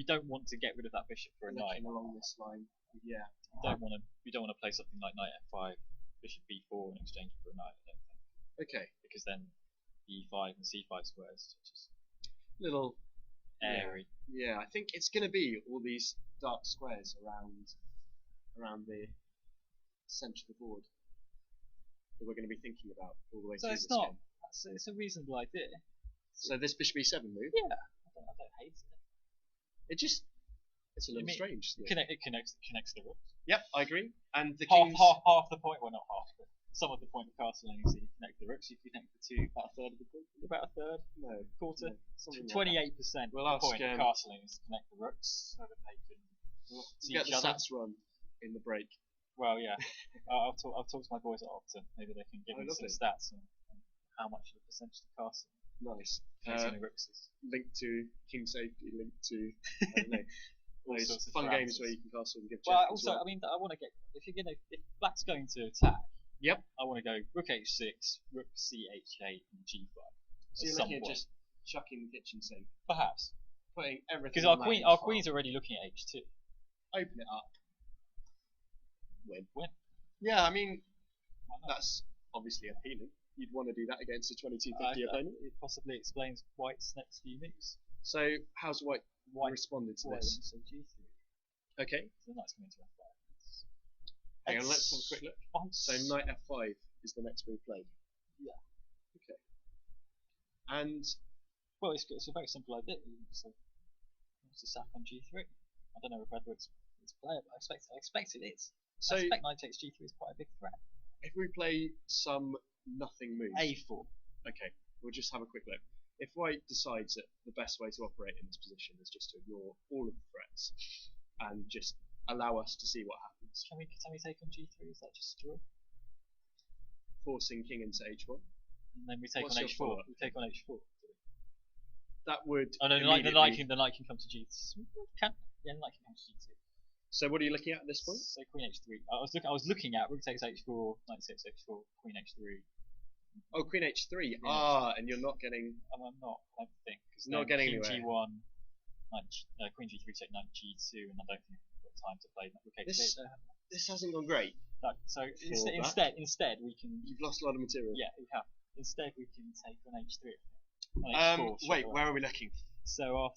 don't want to get rid of that bishop for a knight. Along this line, yeah. We don't want to play something like knight F5, bishop B4 in exchange for a knight. I don't think. Okay. Because then E5 and C5 squares just little airy. Yeah, I think it's going to be all these dark squares around the centre of the board that we're going to be thinking about all the way So through it's this not. game. It's a reasonable idea. So this bishop e7 move, Yeah, I don't hate it. it's a little strange. Isn't it? It connects the rooks. Yep, I agree. And the Half, king's half the point. Well, not half, but some of the point of castling is that you connect the rooks. If you connect the two, about a third of the point. About a third, no quarter. no, something like 28% We'll of the ask, point of castling is to connect the rooks so that they can see get each the other. stats run in the break. Well, yeah. I'll talk to my boys at Opton. Maybe they can give me some Lovely. stats and how much of the percentage of castling Nice. connecting the rooks is. Linked to king safety, linked to I don't know. All Those sorts of fun games parameters. where you can castle and give Well, check as also, well. I mean, I want to get if black's going to attack. Yep. I want to go rook h6, rook ch8, and g5. So you're looking at just chucking the kitchen sink, perhaps putting everything. because our queen's already looking at h2. Open it up. Win. Win. Yeah, I mean Why not? that's obviously appealing. You'd want to do that against a 2250 opponent. It possibly explains White's next few moves. So how's White responded to White this? went to g3. Okay. So that's coming to f5. Hang on, let's have a quick look. So knight f5 is the next move played. Yeah. Okay. And Well, it's a very simple idea. It's a sack on g3. I don't know whether it's playable. I expect it is. so I expect knight takes g3 is quite a big threat. if we play some nothing move, a4. okay, we'll just have a quick look. If White decides that the best way to operate in this position is just to ignore all of the threats and just allow us to see what happens, Can we take on g3? Is that just a draw? forcing king into h1, And then we take What's on your h4. follow-up? We take on h4. that would Oh no, the immediately- knight can come to g2. The knight can come to g2. So what are you looking at this point? So queen h3. I was looking at rook takes h4, knight takes h4, queen h3. Oh, queen h3. Queen And you're not getting. I'm not. I don't think because Not getting king anywhere. g1, queen g3 take knight g2, and I don't think we've got time to play rook h8. This- This hasn't gone great. No, so that. instead we can. You've lost a lot of material. Yeah, we have. Instead we can take on h3. On h4, Wait, sure. where are we looking? So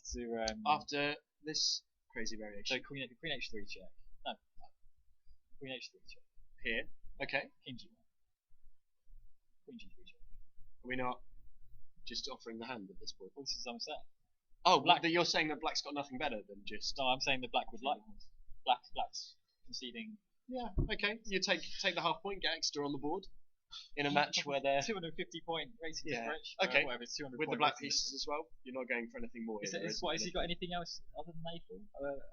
After this crazy variation. so queen h3 check. No. Queen h3 check. Here. Okay. King g1. Queen g3 check. Are we not just offering the hand at this point? Well, this is what I'm saying. Oh, Black- you're saying that black's got nothing better than just. No, I'm saying that black would like this. Black's conceding Yeah. Okay. You take the half point, get extra on the board, in a match where they're 250 point rating Yeah. differential. Okay. Whatever, it's 200 with the point black rating pieces as well. You're not going for anything more. Is here, has he got anything else other than a4?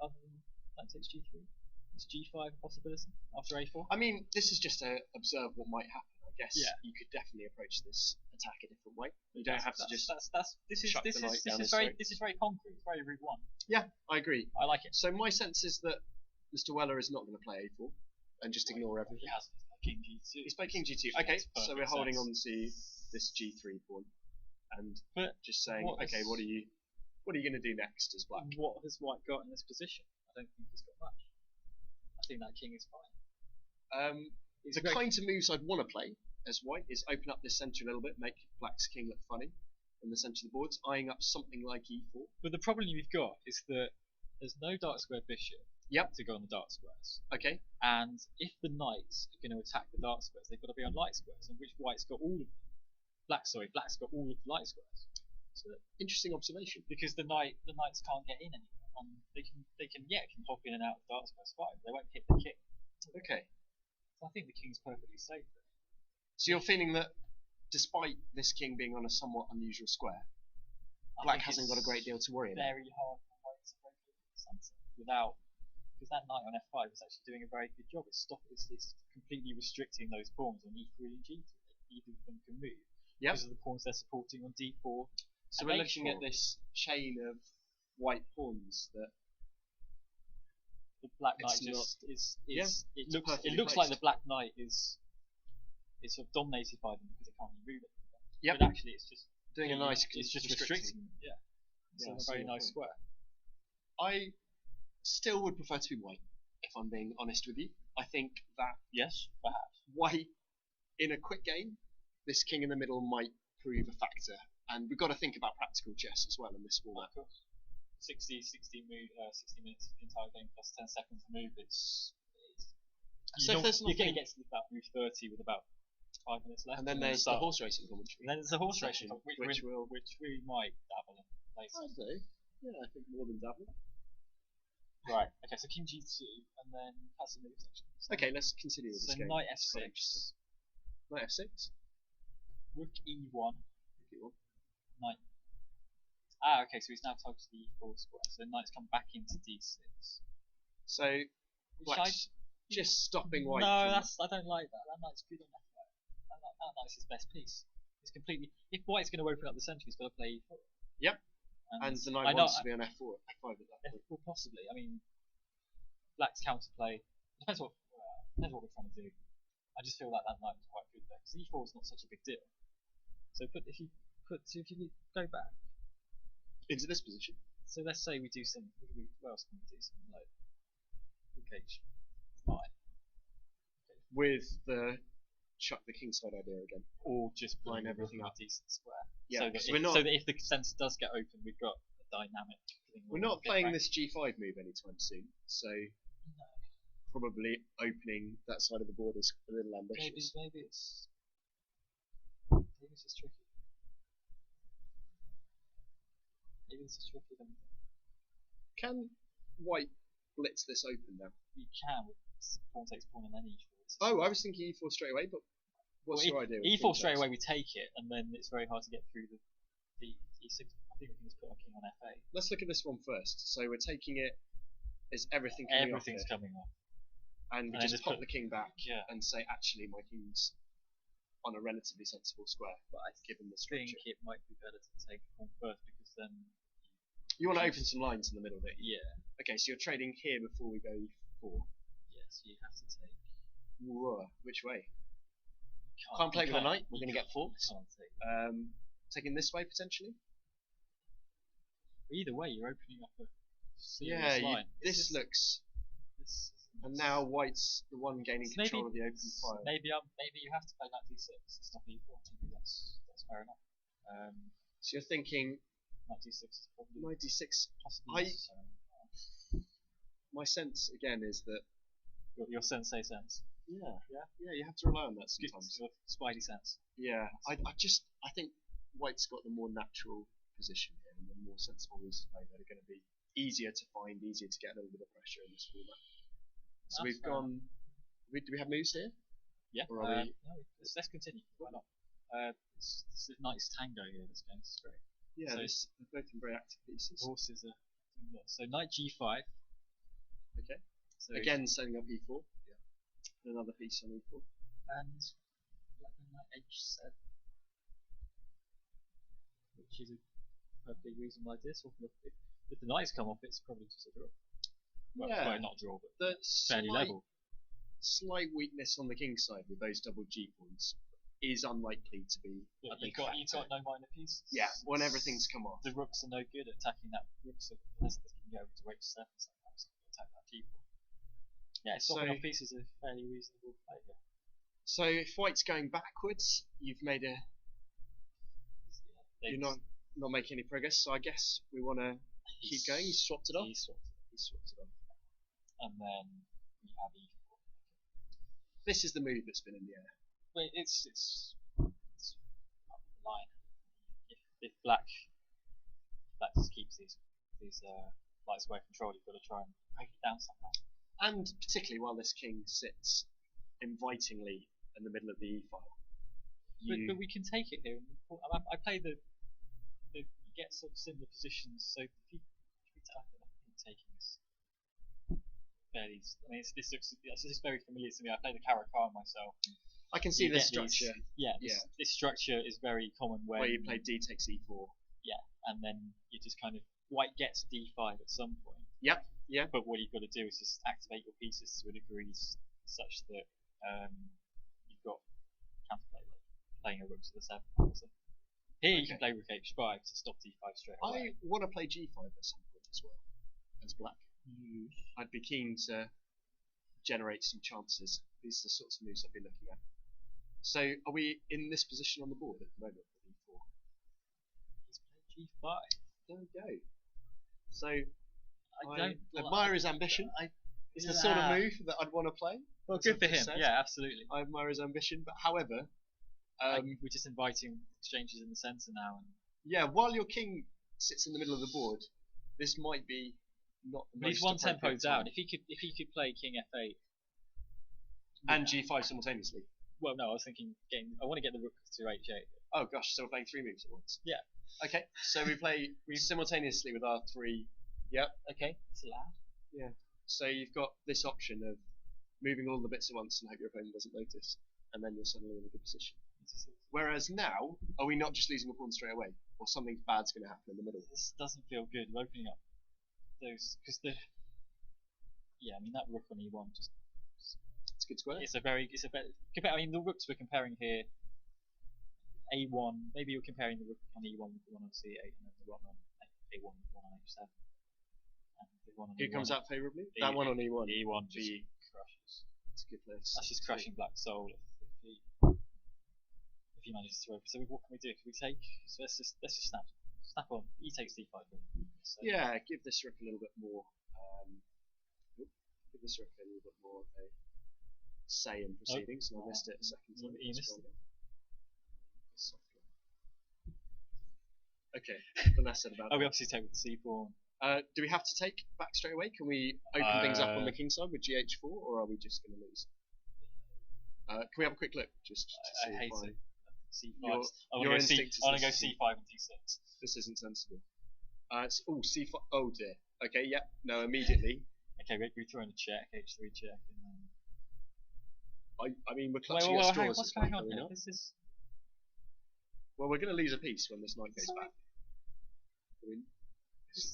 Other than knight takes g3? Is g5 a possibility after a4? I mean, this is just to observe what might happen. I guess Yeah. you could definitely approach this attack a different way. You don't have to just. This is chuck the knight down his very throat. this is very concrete. It's very route one. Yeah, I agree. I like it. So my sense is that Mr. Weller is not going to play a4 and just ignore He everything. has king g2. He's playing king g2. Yeah, Okay, makes so we're perfect holding sense. on to this g3 pawn and But just saying, what okay, is- what are you going to do next as black? what has White got in this position? I don't think he's got much. I think that king is fine. He's The very- kinds of moves I'd want to play as White is open up this centre a little bit, make black's king look funny in the centre of the boards, eyeing up something like e4. But the problem you've got is that there's no dark square bishop Yep. to go on the dark squares. Okay. And if the knights are going to attack the dark squares, they've got to be on light squares, and which White's got all of them. Black's got all of the light squares. So Interesting observation. because the knights can't get in anywhere. They can hop in and out of the dark squares fine. They won't hit the king. Okay. So I think the king's perfectly safe there. So you're feeling that despite this king being on a somewhat unusual square, I black think hasn't it's got a great deal to worry about. very hard for White to break the sunset without, because that knight on f5 is actually doing a very good job. It's completely restricting those pawns on e3 and g3. Either of them can move Yep. because of the pawns they're supporting on d4. So and we're looking h4. at this chain of white pawns that The black knight It's just is yeah, it it's looks perfectly like placed. the black knight is sort of dominated by them because it can't really move it. Yep. But actually it's just doing a nice it's just restricting. restricting them. Yeah. It's Yeah, I a see very your nice point. square. I still would prefer to be white, if I'm being honest with you. I think that Yes, perhaps. white, in a quick game, this king in the middle might prove a factor. And we've got to think about practical chess as well in this format. Of course. 60 move, 60 minutes of the entire game plus 10 seconds to move. So if there's you're going to nothing- get to about move 30 with about 5 minutes left. And then there's the horse racing commentary. And then there's the horse Session, racing, which we might dabble in later. I do. Yeah, I think more than double. Right. Okay. So King G2, and then that's the move section. Okay, let's continue with So this game. Knight It's quite F6, interesting. Knight F6. Rook E1, Okay, well, Knight. Okay. So he's now targeted the E4 square. So Knight's come back into D6. so Black's just stopping White. No, from- I don't like that. That Knight's good on F5. That Knight's his best piece. It's completely. If White's going to open up the centre, he's got to play E4. Yep. And the Knight I know- wants to be on F4, F5 at that point. Well, possibly. I mean, Black's counterplay depends what we're trying to do. I just feel like that Knight was quite good there because E4 is not such a big deal. So, if you go back. Into this position. So let's say we do some. What else can we do? Something like Rook H5, With the chuck the kingside idea again. or just Line putting everything everything up. up decent square. Yeah, So that, because we're not- so that if the centre does get open, we've got a dynamic thing. We're not playing this G5 move anytime soon, so probably opening that side of the board is a little ambitious. Maybe it's tricky. Maybe this is tricky than Can White blitz this open now? we can with pawn takes pawn and then E4. Oh, I was thinking E4 straight away, but what's your idea? with E4 king straight takes? away we take it, and then it's very hard to get through the E6. I think we can just put our king on F8. Let's look at this one first. So we're taking it. Is everything coming Everything's off here? coming off. And we and then just just pop put- the king back Yeah. and say, actually, my king's on a relatively sensible square, But I given the think structure. it might be better to take pawn first because then You want to open some lines in the middle, don't you? yeah, Okay, so you're trading here before we go E4. yes, you have to take. Whoa, which way? You Can't play you with a can't- knight, we're you gonna get can't- forks. you can't take. Taking this way potentially. Either way, you're opening up a serious Yeah, line. this looks. This And now White's the one gaining Maybe- control of the open file. Maybe you have to play knight d6 and stop e4. Maybe that's fair enough. So you're thinking Knight d6 is probably 96. possibly I- necessary. My sense again is that Your sensei sense. yeah, Yeah? you have to rely on that Excuse sometimes. your spidey sense. Yeah, I think White's got the more natural position here and the more sensible moves to play that are going to be easier to find, easier to get a little bit of pressure in this format. So That's we've fair gone. Do we have moves here? Yeah. Or are we- No, let's continue. Why not? It's Knight's tango here. This game is great. Yeah, So- they're both in very active pieces. Horses are doing lots. So knight g5. Okay. So Again, setting up E4. Yeah. And another piece on E4. and like a knight h7, which is a perfectly reasonable idea. So if the knights come off, it's probably just a draw. Well, Yeah. well, not draw, but The fairly level. slight weakness on the king side with those double G points is unlikely to be a But big you've factor. got no minor pieces. Yeah, when everything's come off. The rooks are no good at attacking that. Rooks are unless they can go to h7 sometimes to attack that g4. Yeah, So- stopping off pieces is a fairly reasonable play here. So if White's going backwards, you've made a. Yeah, You're not making any progress. So I guess we want to keep going. He swapped it off. He swapped it. He swapped it off. And then we have e4. This is the move that's been in the air. Wait, it's up the line. If black just keeps these lights away control, you've got to try and break it down somehow. And particularly while this king sits invitingly in the middle of the E file. But we can take it here. I play the you get sort of similar positions. So if you I think taking this fairly. I mean, this is very familiar to me. I play the Karakar myself. I can see You this get these- structure This structure is very common where you play D takes E4. and then you just kind of white gets d5 at some point. Yep. Yeah. But what you've got to do is just activate your pieces to a degree such that you've got counterplay, like playing a rook to the 7. Here you can play rook h5 to stop d5 straight away. I want to play G5 at some point as well, as black. I'd be keen to generate some chances. These are the sorts of moves I've been looking at. So, are we in this position on the board at the moment? With E4. He's played g5. There we go. So I I don't admire his ambition. It's the sort of move that I'd want to play. Well, as good I've for just him. said. Yeah, absolutely. I admire his ambition, but however, We're just inviting exchanges in the centre now, and yeah, while your king sits in the middle of the board, this might be not the but he's most one tempo appropriate down. time. If he could play King F8 And G5 simultaneously. well, no, I was thinking I want to get the rook to H8. Oh gosh, so we're playing 3 moves at once. Yeah. Okay, so we play simultaneously with our 3. Yep. Okay, it's allowed. Yeah. So you've got this option of moving all the bits at once and hope your opponent doesn't notice, and then you're suddenly in a good position. Whereas now, are we not just losing a pawn straight away, or something bad's going to happen in the middle? This doesn't feel good. We're opening up those because I mean that rook on E1 just It's a good square. it's a better. I mean the rooks we're comparing here. A1, maybe you're comparing the rook on E1 with the one on C8 and then the one on A1 with the one on H7. And the one on Who E1 comes out favourably? That one on E1. E1 for you. just crushes. It's a good place. That's just crushing Black Soul if he manages to open. So what can we do? Can we take? So let's just snap on. He takes D5. So Yeah, give this rook a little bit more. Give this rook a little bit more of a say in proceedings, and I missed it a second time. You missed it. Okay, the less said about we that. obviously take with the C pawn. Do we have to take back straight away? Can we open things up on the king side with GH4, or are we just going to lose? Can we have a quick look just to see I hate if it. C5. your instinct is I want to go this C5 and D6. this isn't sensible. C5. Oh dear. Okay, yep. No, immediately. Okay, we throw in a check, H3 check, and then. I mean, we're clutching at straws. What's at this going point, on are we here? not? This is. Well, we're going to lose a piece when this knight goes Sorry. back. I mean,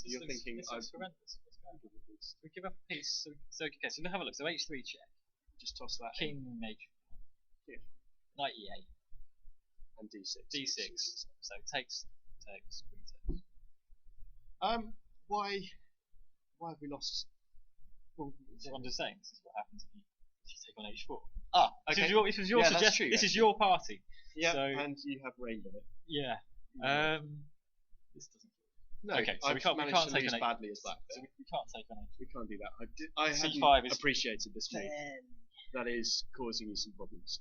you're thinking this looks horrendous. What's going on? We give up a piece. So okay, so have a look. So H3 check. just toss that King in. H. Yeah. Knight E8. And D6. D6. So takes. Queen takes. Why have we lost? Well, I'm just saying. This is what happens if you take on H4. Okay. This was your Yeah, that's suggestion. true, This is actually. your party. Yeah, So- and you have reigned on it. Yeah. Yeah. This doesn't. No, Okay, so I've we can't managed to take lose an badly as black. So we can't take on H4. We can't do that. I C5 hadn't is- appreciated this move. That is causing you some problems.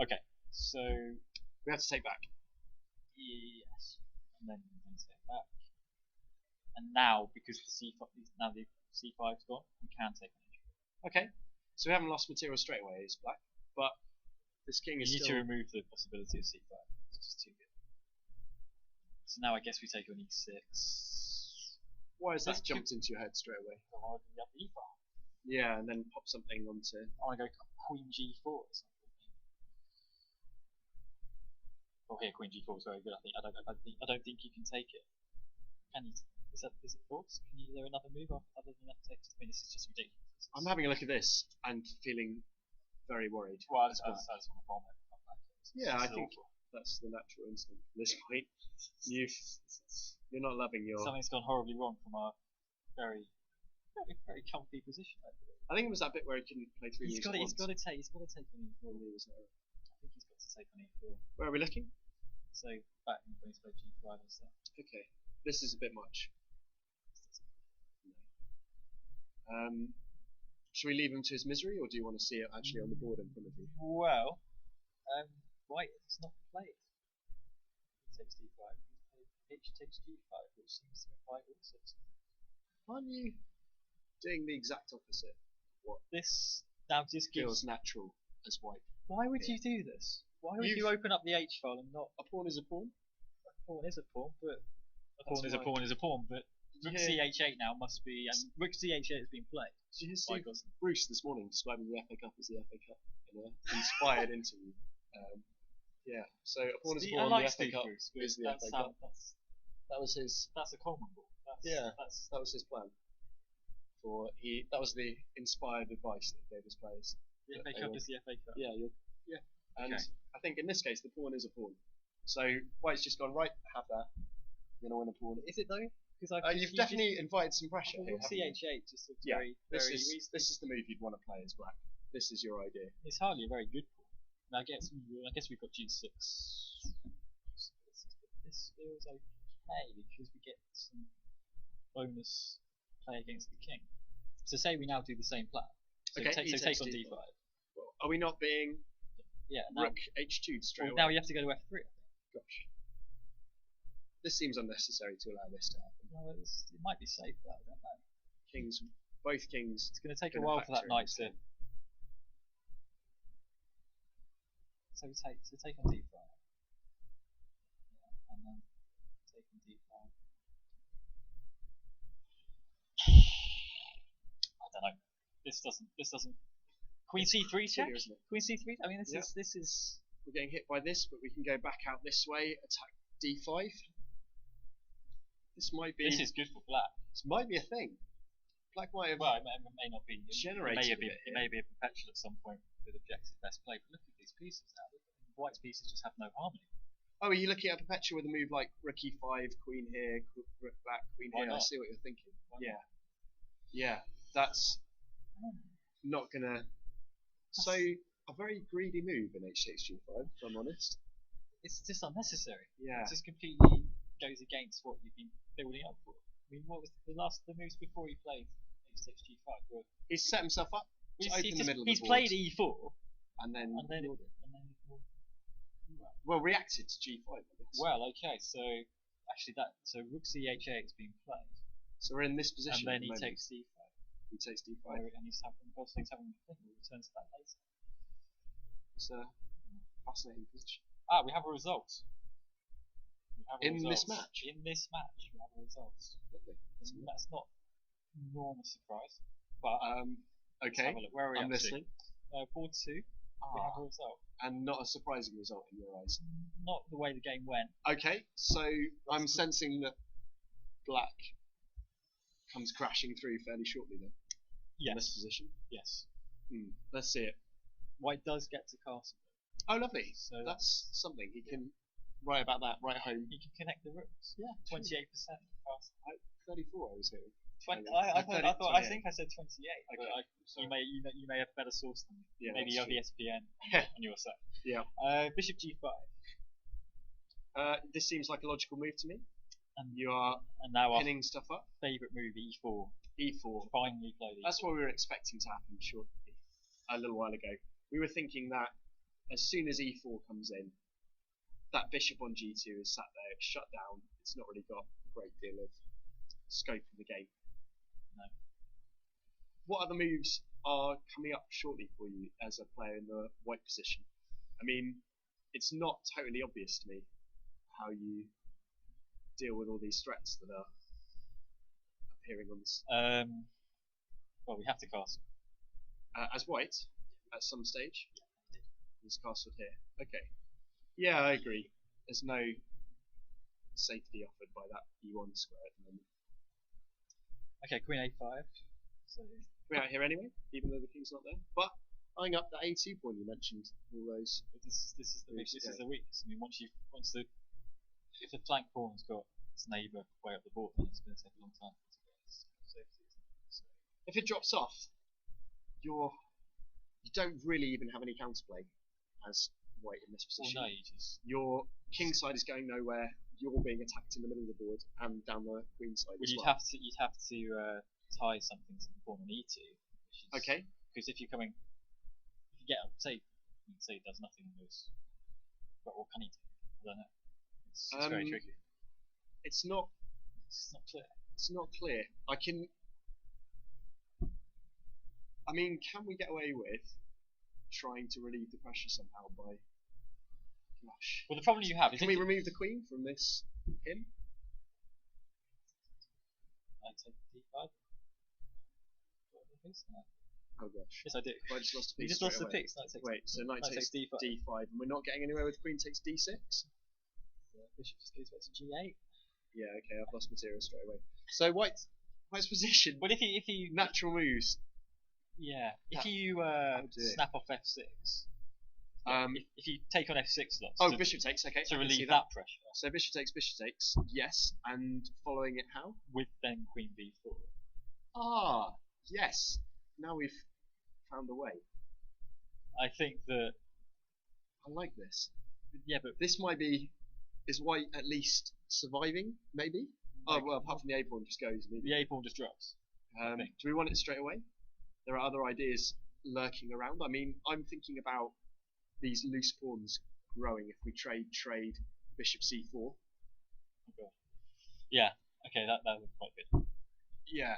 Okay. So We have to take back. yes, and then take back. And now, because the C5's gone, we can take on H4. Okay, so we haven't lost material straight away as black, but this king You is need still. to remove the possibility of C5. It's just too good. So now I guess we take on E6. Why has that This jumped into your head straight away? I want to bring up E5. Yeah, and then pop something onto. I want to go Queen G4 or something. Oh, here Queen G4 is very good. I don't think you can take it. Can you? Is it forced? Is there another move other than that text? I mean, this is just ridiculous. I'm having a look at this and feeling very worried. Well, I as just black. want to bomb it. Yeah, I think that's the natural instinct at this point. You're not loving your. Something's gone horribly wrong from our very comfy position. I think it was that bit where he couldn't play 3 moves at once. He's got to take on E4. I think he's got to take on E4. Where are we looking? So back when he's played G5 and stuff. Okay, this is a bit much. Should we leave him to his misery, or do you want to see it actually on the board in front of you? Well, White has not played. He takes D5. H takes G5, which seems to imply also. Aren't you doing the exact opposite? What This now just feels gives. natural as white? Why would you do this? Why would you open up the H file and not? A pawn is a pawn. A pawn is a pawn, but a That's pawn is a why- pawn is a pawn. But Rook Yeah. CH8 now must be, and Rook CH8 has been played. Did you hear By Steve Gosling. Bruce this morning describing the FA Cup as the FA Cup in an inspired interview? Yeah, so a pawn is a I pawn. like The FA Steve Cup Bruce, is the that's FA how, Cup. That was his. that's a common ball. Yeah. That's That was his plan. That was the inspired advice that he gave his players. the FA they Cup were- is the FA Cup. Yeah. And Okay. I think in this case the pawn is a pawn. So White's just gone right. Have that. You're gonna win a pawn. Is it though? Because You've definitely invited some pressure here. Rook haven't you? CH8 just looks Yeah, very This reasonable. is the move you'd want to play as black. This is your idea. It's hardly a very good pawn. And I guess we've got G6. This feels okay because we get some bonus play against the king. So say we now do the same plan. So Okay, take on d5. Well, are we not being Yeah. Now, rook h2 straight well, away? now you have to go to f3. Gosh. This seems unnecessary to allow this to happen. Well, it might be safe, though. I don't know. Kings, both kings. It's going to take a gonna while for that factor in knight this to. game. So take on d5. Yeah, and then take on d5. I don't know. This doesn't. Queen c3 check. Clear, isn't it? Queen c3. I mean, this Yeah. is. We're getting hit by this, but we can go back out this way, attack d5. This might be. This is good for black. This might be a thing. Black might have. Well, it may not be. Generated It may be a perpetual at some point with objective best play. But look at these pieces now. White's pieces just have no harmony. Oh, are you looking at a perpetual with a move like rook e5, queen here, rook back, queen Why here? I not? see what you're thinking. Why Yeah. Yeah, that's not gonna. So a very greedy move in h6g5, if I'm honest. It's just unnecessary. Yeah. It just completely goes against what you've been building up for. I mean, what was the moves before he played h6g5? Were, He's set himself up to open the middle of the he's board. played e4 and then well, reacted to g5. I guess. well, okay, so actually rook c8 has been played, So we're in this position. and then at the he moment. takes d5. He takes d5. And he's having both things having a thing. We'll return to that later. It's a fascinating position. Ah, we have a result. In this match? In this match, we have a result. Lovely. That's not an enormous surprise, but let's Okay. have a look. Where are we I'm up listening. to? Board 2. We have a result. And not a surprising result in your eyes. Not the way the game went. Okay, so I'm sensing that black comes crashing through fairly shortly then. In this Yes. position. Yes. Let's see it. White does get to castle. Oh, lovely. So That's something. He can write about that right home. he can connect the rooks. Yeah. 28% castle. 34 I was hearing. 20, Okay. I think I said 28. Okay. But you may have better source than me. Yeah, Maybe you that's have true. ESPN on your side. Yeah. Bishop g5. This seems like a logical move to me. And You are and now our pinning stuff up. favourite move e4. E4. Finally played e4. That's what we were expecting to happen shortly, a little while ago. We were thinking that as soon as e4 comes in, that bishop on g2 is sat there, it's shut down, it's not really got a great deal of scope in the game. No. What other moves are coming up shortly for you as a player in the white position? I mean, it's not totally obvious to me how you deal with all these threats that are appearing on this. Well, we have to castle. As white, at some stage, he's castled here. Okay. Yeah, I agree. There's no safety offered by that e1 square at the moment. Okay, queen a5. So We're out here anyway, even though the king's not there. But eyeing up the a2 pawn you mentioned, all those. this is the Moves this to is go. the weakness. I mean, if the flank pawn's got its neighbour way up the board, then it's going to take a long time to get its safety. So, If it drops off, you don't really even have any counterplay as white in this well, position. no, you just Your king side is going nowhere. You're being attacked in the middle of the board and down the queen side as you'd well. have to tie something to the pawn on e2. Okay. Because if you're coming, if you get say it does nothing and goes, but what can he do? I don't know. It's very tricky. It's not It's not clear. It's not clear. I mean, can we get away with trying to relieve the pressure somehow by? Gosh. Well, the problem you have is Can we remove the queen from this pin? I take d5. No. Oh gosh. Yes, I do. I just lost a You piece just lost straight the away. piece. Knight takes Wait, so knight takes d5. d5, and we're not getting anywhere with queen takes d6? Bishop just goes back to g8. Yeah, okay, I've lost material straight away. So white's position, But if you natural moves. yeah, if That- you dear. snap off f6, Um, if you take on f6 slots oh, to, bishop takes, okay. I to can see relieve that pressure So bishop takes, yes, and following it how? with then queen b4. Ah, yes. Now we've found a way. I think that I like this. yeah, but This might be. Is white at least surviving? Maybe. Oh well, apart from the A pawn just goes The immediately. A pawn just drops. Do we want it straight away? There are other ideas lurking around. I mean, I'm thinking about these loose pawns growing if we trade bishop c4. Oh god. Yeah. Okay, that would be quite good. Yeah.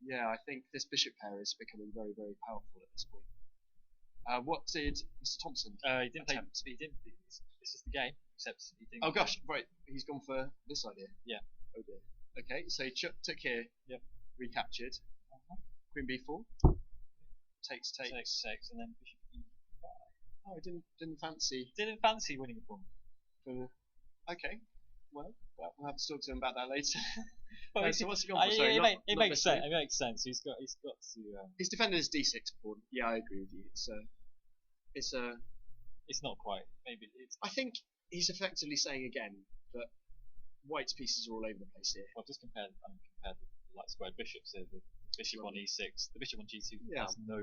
Yeah, I think this bishop pair is becoming very, very powerful at this point. What did Mr. Thompson He didn't play. attempt? He didn't. This is the game, except he didn't. Oh gosh, right, he's gone for this idea. Yeah. Oh dear. Okay, so he took here, Yep. recaptured. Queen b4. Takes, Takes, and then bishop e5. Oh, I didn't fancy. Didn't fancy winning a pawn. Okay, well, we'll have to talk to him about that later. Well, So what's he gone for? Sorry, it makes sense. It makes sense. He's got to. He's defended his d6 pawn. Yeah, I agree with you. It's It's not quite. Maybe it's. I think he's effectively saying again that White's pieces are all over the place here. Well, just compare the like squared bishops here. The bishop on e6, the bishop on g2 Yeah. has no.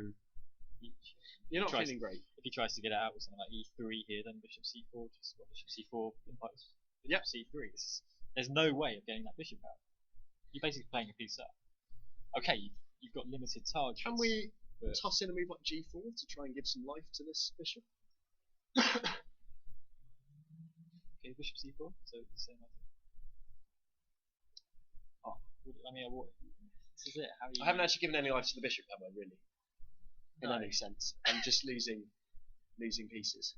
You're not tries- feeling great. If he tries to get it out with something like e3 here, then bishop c4, just bishop c4 implies Yep. c3. There's no way of getting that bishop out. You're basically playing a piece up. Okay, you've got limited targets. Can we but- toss in a move like g4 to try and give some life to this bishop? Okay, bishop c4. So the same. Oh, I mean, this is it. How you? I haven't actually given any life to the bishop, have I, really? In No. any sense. I'm just losing pieces.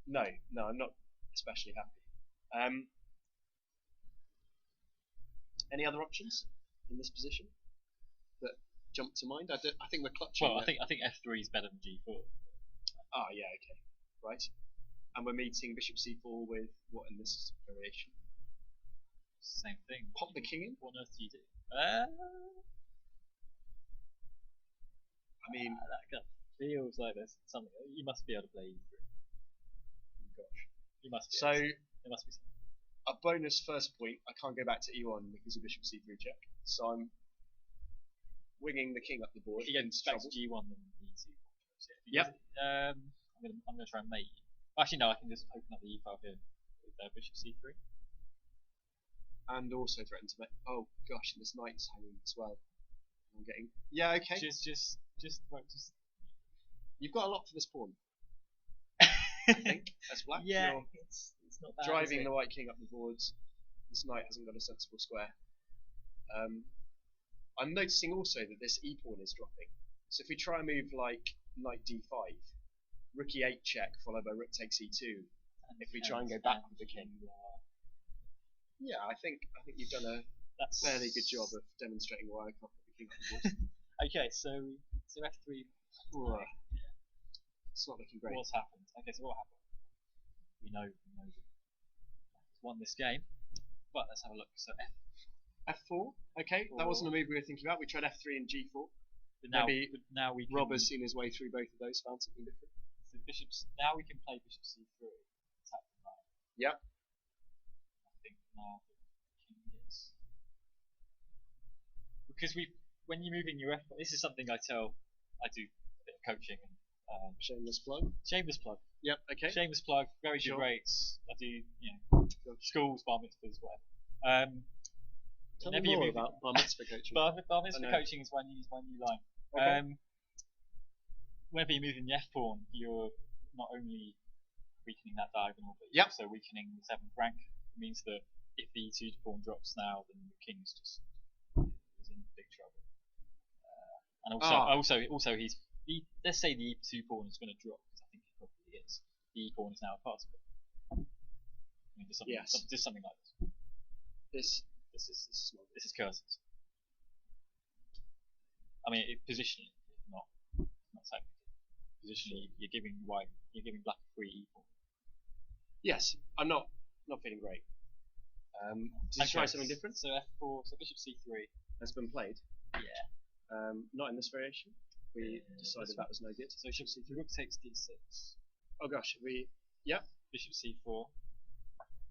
No, I'm not especially happy. Any other options in this position that jump to mind? I think we're clutching. Well, I think f3 is better than g4. Ah, yeah, okay, right. And we're meeting bishop c4 with what in this variation? Same thing. Pop the king in. What on earth do you do? I mean, That kind of feels like there's something. You must be able to play e3. gosh. You must be. So There must be something. a bonus first point. I can't go back to e1 because of bishop c3 check. So I'm winging the king up the board. If you get into back trouble. to g1, then e2. Yep. I'm gonna try and mate. Actually, no. I can just open up the e file here with bishop c3. And also threaten to make. Oh gosh, and this knight's hanging as well. I'm getting. Yeah, okay. Just. You've got a lot for this pawn. I think as black. Yeah, You're it's not bad. driving is the it? white king up the boards. This knight hasn't got a sensible square. I'm noticing also that this e pawn is dropping. So if we try and move like knight d5, rook e8 check followed by rook takes e2. If we try and go back with the king. Yeah, I think you've done a That's fairly good job of demonstrating why I can't put the king up the board. Okay, so f3. Ugh. It's not looking great. What's happened? Okay, so what happened? We know he's won this game, but let's have a look. So f4. Okay, that wasn't a move we were thinking about. We tried f3 and g4. but now, Maybe but now we can, Rob has seen his way through both of those, found something different. so bishops. Now we can play bishop c3. Attack the knight. Yep. I think now the king gets because when you're moving your f. This is something I do a bit of coaching and Shameless plug. shameless plug. Yep. Okay. Shameless plug. Very Sure. good rates. I do schools, bar mitzvahs, whatever. Tell whenever me you more move- about bar mitzvah coaching. Bar mitzvah I know. coaching is my new line. Okay. Whenever you're moving the f pawn, you're not only weakening that diagonal, but Yep. you're also weakening the 7th rank. It means that if the e2 pawn drops now, then the king is in big trouble. And also let's say the e2 pawn is going to drop, because I think it probably is. The e pawn is now a passable. I mean, just something like this. This This is curses. I mean, positionally, not technically. Positionally, you're giving black a free e pawn. Yes, I'm not feeling great. Did you try something different? So f4, so bishop c3. Has been played. Yeah. Not in this variation. We Yeah, decided this that was no good. So bishop c3, rook takes d6. Oh gosh, Bishop c4.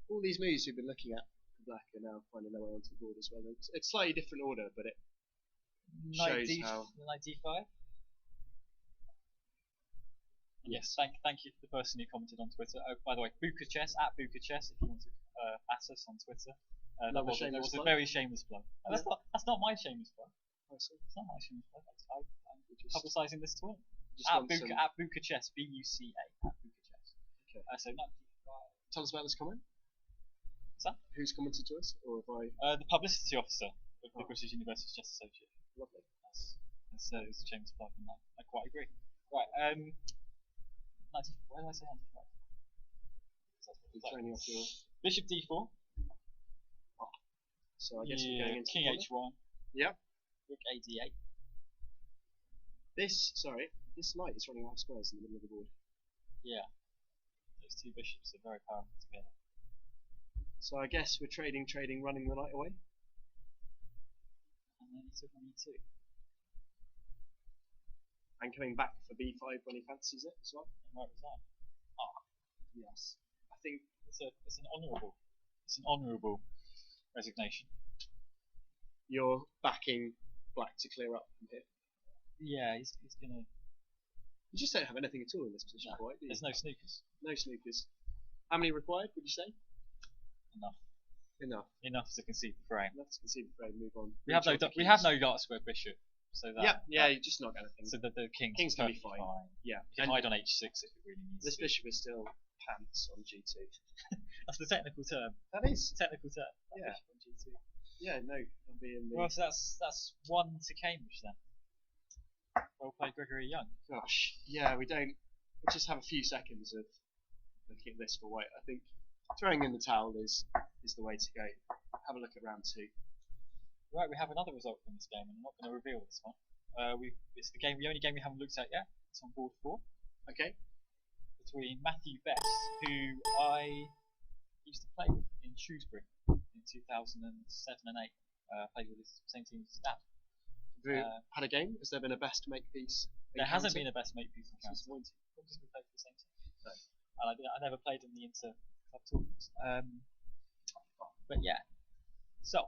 all these moves we've been looking at for black are now finding their way onto the board as well. It's slightly different order, but it Knight shows how. Knight d5. Yes, thank you to the person who commented on Twitter. Oh, by the way, BUCA Chess at BUCA Chess if you want to at us on Twitter. Not a That shameless was a plug? very shameless plug. That's not my shameless plug. I see. It's not my shameless plug. I'm publicising this tournament. Just At want BUCA, some- at BUCA Chess, BUCA, at BUCA Chess. Okay. So 95. Tell us about this comment. What's that? Who's commented to us, or have I? The publicity officer of the British University Chess Association. Lovely. That's it was a shameless plug, and I quite agree. Right. 90. Why did I say 95? You're training off your. Bishop D4. So I guess we're going into King the corner. H1. Yep. Rook AD8. This knight is running out of squares in the middle of the board. Yeah. Those two bishops are very powerful together. So I guess we're trading, running the knight away. And then he took on E2. And coming back for B5 when he fancies it as well. And where was that? Yes. I think It's an honourable resignation. you're backing black to clear up from here. Yeah, he's gonna. You just don't have anything at all in this position, No, quite, do you? There's no snookers. No snookers. How many required, would you say? Enough Enough. to concede the frame. Let's concede the frame, move on. We have no dark square bishop, so that you just not anything. so that the king's King's gonna be perfectly fine. Yeah. You can hide on H6 if it really needs This to. bishop is still pants on G2. That's the technical term. That is. Technical term. Yeah. Bishop on G2. Yeah, no, I'll be in the. Well, so that's 1 to Cambridge then. Well played, Gregory Young. Gosh, yeah, we'll just have a few seconds of looking at this for white. I think throwing in the towel is the way to go. Have a look at round 2. Right, we have another result from this game, and I'm not going to reveal this one. It's the only game we haven't looked at yet. It's on board 4 Okay. between Matthew Best, who I used to play with in Shrewsbury in 2007 and 8. Played with the same team as his dad. Have you had a game? Has there been a best Makepeace? There hasn't been a best Makepeace encounter. Disappointing. Because we played for the same team. So, and I never played in the inter club tournaments. But yeah. So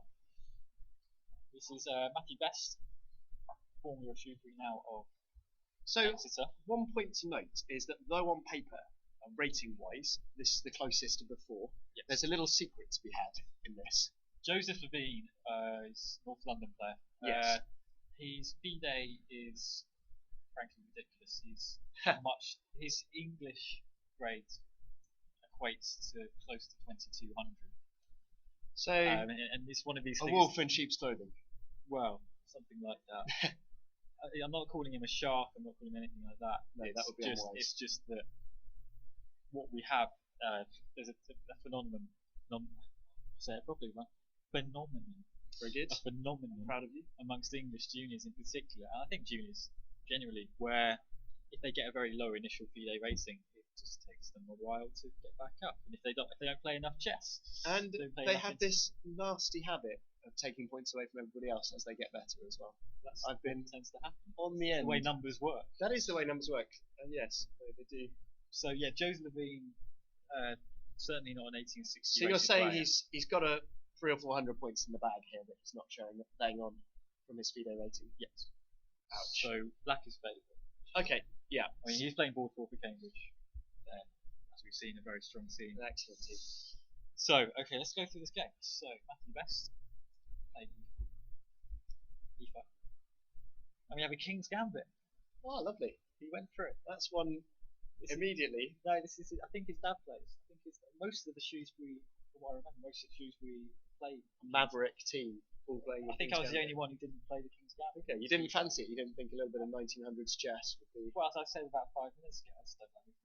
this is Matthew Best, formerly of Shrewsbury, now of So Exeter. one point to note is that though on paper, rating-wise, this is the closest of the 4. Yes. There's a little secret to be had in this. Joseph Levine is North London player. Yes. His B-Day is frankly ridiculous. His English grade equates to close to 2200. So And it's one of these a things. wolf in sheep's clothing. Well, something like that. I'm not calling him a shark. I'm not calling him anything like that. No, that would be just, unwise. It's just that what we have. There's a phenomenon. Say it properly, right? Phenomenon. Very good. A phenomenon Proud of you. amongst English juniors in particular, and I think juniors generally, where if they get a very low initial FIDE rating, it just takes them a while to get back up. And if they don't play enough chess, And don't play they enough have this nasty habit of taking points away from everybody else as they get better as well. that's I've been what tends to happen. on the end. The way numbers work. That is the way numbers work. And yes, they do. So yeah, Joseph Levine, certainly not an 1860. So you're rated saying player. he's got a 300 or 400 points in the bag here that he's not playing on from his FIDE rating. Yes. Ouch. So black is favourite. Okay, yeah. I mean, he's playing board 4 for Cambridge. As we've seen, a very strong team. An excellent team. So, okay, let's go through this game. So, Matthew Best played E5. And we have a King's Gambit. Oh, lovely. He went for it. That's one immediately. No, this is. I think his dad plays. I think most of the Shrewsbury, from what I remember, most of Shrewsbury played. Maverick team all playing. I think I was the only one who didn't play the King's Gambit. Okay, you didn't fancy it. You didn't think a little bit of 1900s chess would be. Well, as I said about 5 minutes ago, I just don't like it.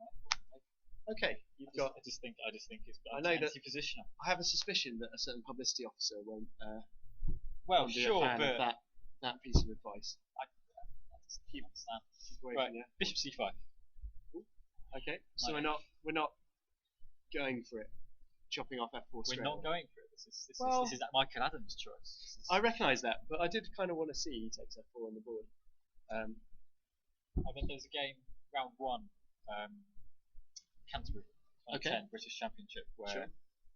Okay, you've got. I just think it's. I know that- positioner. I have a suspicion that a certain publicity officer won't. Well, won't be sure, a fan but of that piece of advice. I just keep understand. Keep away Right, from you. Bishop C5. Okay, so No. we're not going for it. Chopping off F4 We're straight not away. going for it. This Well- is Michael Adams' choice. This is- I recognise that, but I did kind of want to see he takes F4 on the board. I mean, there's a game, round 1, Canterbury, 2010 British Championship, where Sure.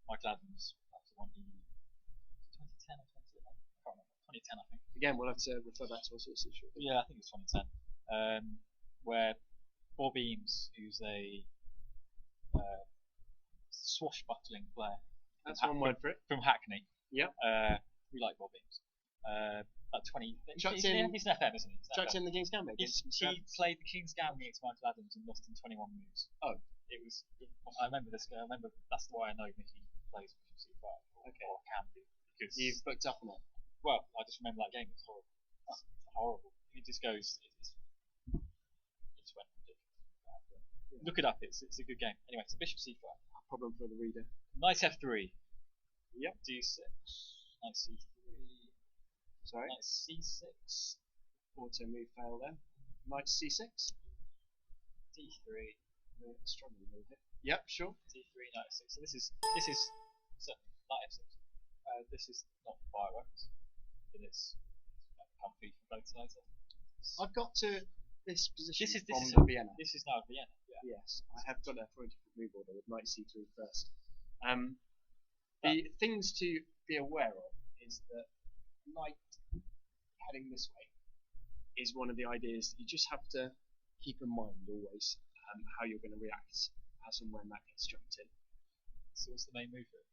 Michael Adams, after one, 2010 or 2011, I can't remember, 2010 I think. Again, we'll have to refer back to our sources shortly. Yeah, I think it was 2010, where Bob Eames, who's a swashbuckling player That's one word for it. From Hackney. Yep. We like bobbins. About 20. Chucked He's in- an FM, isn't he? Chucked in the King's Gambit. He played the King's Gambit against Michael Adams and lost in 21 moves. Oh. It was. I remember this. I remember that's why I know Mickey plays Bishop C5. Okay. Or can do. Because You've booked up on it. well, I just remember that game. It was horrible. It's horrible. It just goes. It's went ridiculous. Look it up. It's a good game. Anyway, so Bishop C5. Problem for the reader. Knight F3. Yep. D6. Knight C3. Sorry. Knight C6. Auto move fail there. Knight C6. D3. Struggling a little bit. Yep, sure. D3, Knight F6. So this is so Knight F6. This is not fireworks. It's comfy for both sides. I've got to this position This is from Vienna. This is now Vienna. Yeah. Yes, I have got a for a different move order with Knight C3 first. The things to be aware of is that Knight heading this way is one of the ideas that you just have to keep in mind always. How you're going to react as and when that gets jumped in. So what's the main move for it?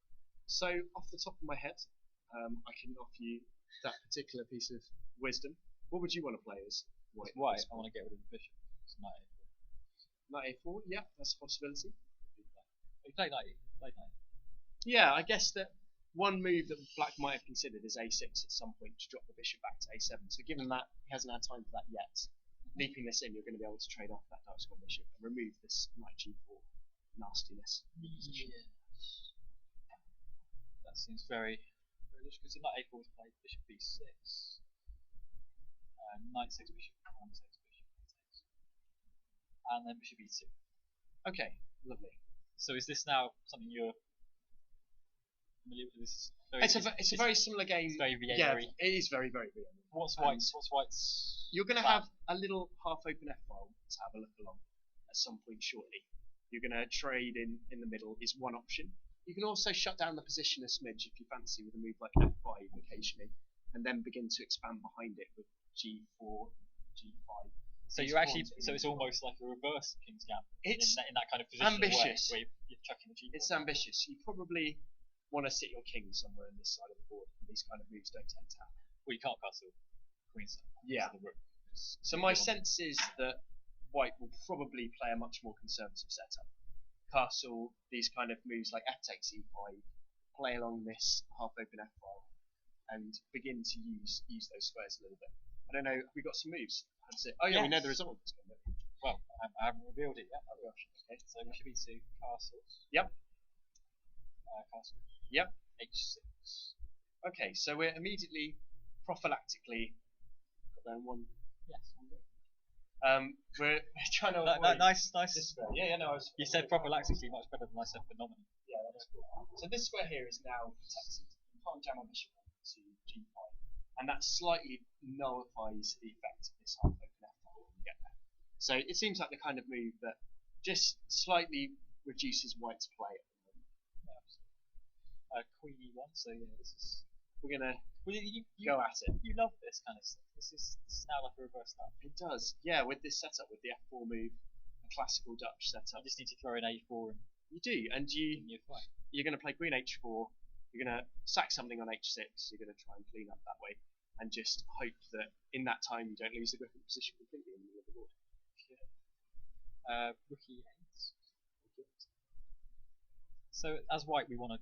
So off the top of my head, I can offer you that particular piece of wisdom. What would you want to play as white? White. I want to get rid of the bishop. It's Knight A4. Knight A4, yeah, that's a possibility. You play Knight. Yeah, I guess that one move that Black might have considered is A6 at some point to drop the bishop back to A7. So given that he hasn't had time for that yet, leaping this in, you're going to be able to trade off that dark square bishop and remove this Knight G4 nastiness. Yeah. That seems very logical. So Knight A4 is played, bishop B6, Knight 6 bishop, Pawn 6 bishop B6, and then bishop E2. Okay, lovely. So is this now something you're familiar with? This is very, It's a very similar game. It's very Yeah, Vienna-y. it is very, very Vienna. What's White's? You're going to plan? have a little half-open F-file to have a look along at some point shortly. You're going to trade in the middle is one option. You can also shut down the position a smidge if you fancy with a move like F5 occasionally, and then begin to expand behind it with G4, G5. So These you actually, pawns so it's almost like a reverse King's Gambit. It's in that kind of position ambitious. where you're chucking the G4. It's ambitious. You probably want to sit your king somewhere on this side of the board. These kind of moves don't tend to happen. Well, you can't castle Queen side. Yeah. The rook. So my sense is that White will probably play a much more conservative setup. Castle these kind of moves like F takes E5, play along this half-open F-file, and begin to use those squares a little bit. I don't know, have we got some moves? Oh yeah, we know the result of this game. Well, I haven't revealed it yet. Oh gosh. Okay, so bishop E2, castle. Yep. Castle. Yep. H6. Okay, so we're immediately prophylactically got down one. Yes. We're trying to avoid Nice. this square. Yeah, no, You said prophylactically much better than I said phenomenon. Yeah, that's cool. So this square here is now protected. You can't jam a bishop to G5, and that slightly nullifies the effect of this half-open F-file when you get there. So it seems like the kind of move that just slightly reduces White's play at the moment. Queen E1. So yeah, this is. We're gonna You go at it. You love this kind of stuff. This is now like a reverse stuff. It does, yeah. With this setup, with the F4 move, a classical Dutch setup. You just need to throw in A4 and You do, and you're fine. you're going to play Queen H4. You're going to sack something on H6. You're going to try and clean up that way, and just hope that in that time you don't lose the grip of the position completely in the middle of the board. Rook E8. So as White, we want to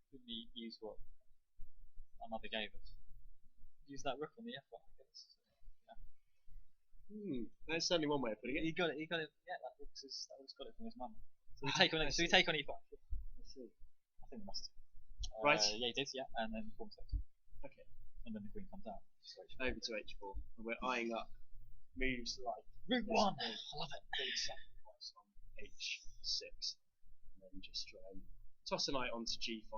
we use what our mother gave us. Use that rook on the F1, I guess. That's certainly one way of putting it. He got it. Yeah, that rook's got it from his mum. So we take on. So we take on E5. Let's see. I think we must. Right. Yeah, he did. Yeah, and then pawn takes. Okay. And then the queen comes out. So Over to H4, and we're eyeing up moves like rook 1. I love it. big sacrifice on H6, and then just try and toss a knight onto G5.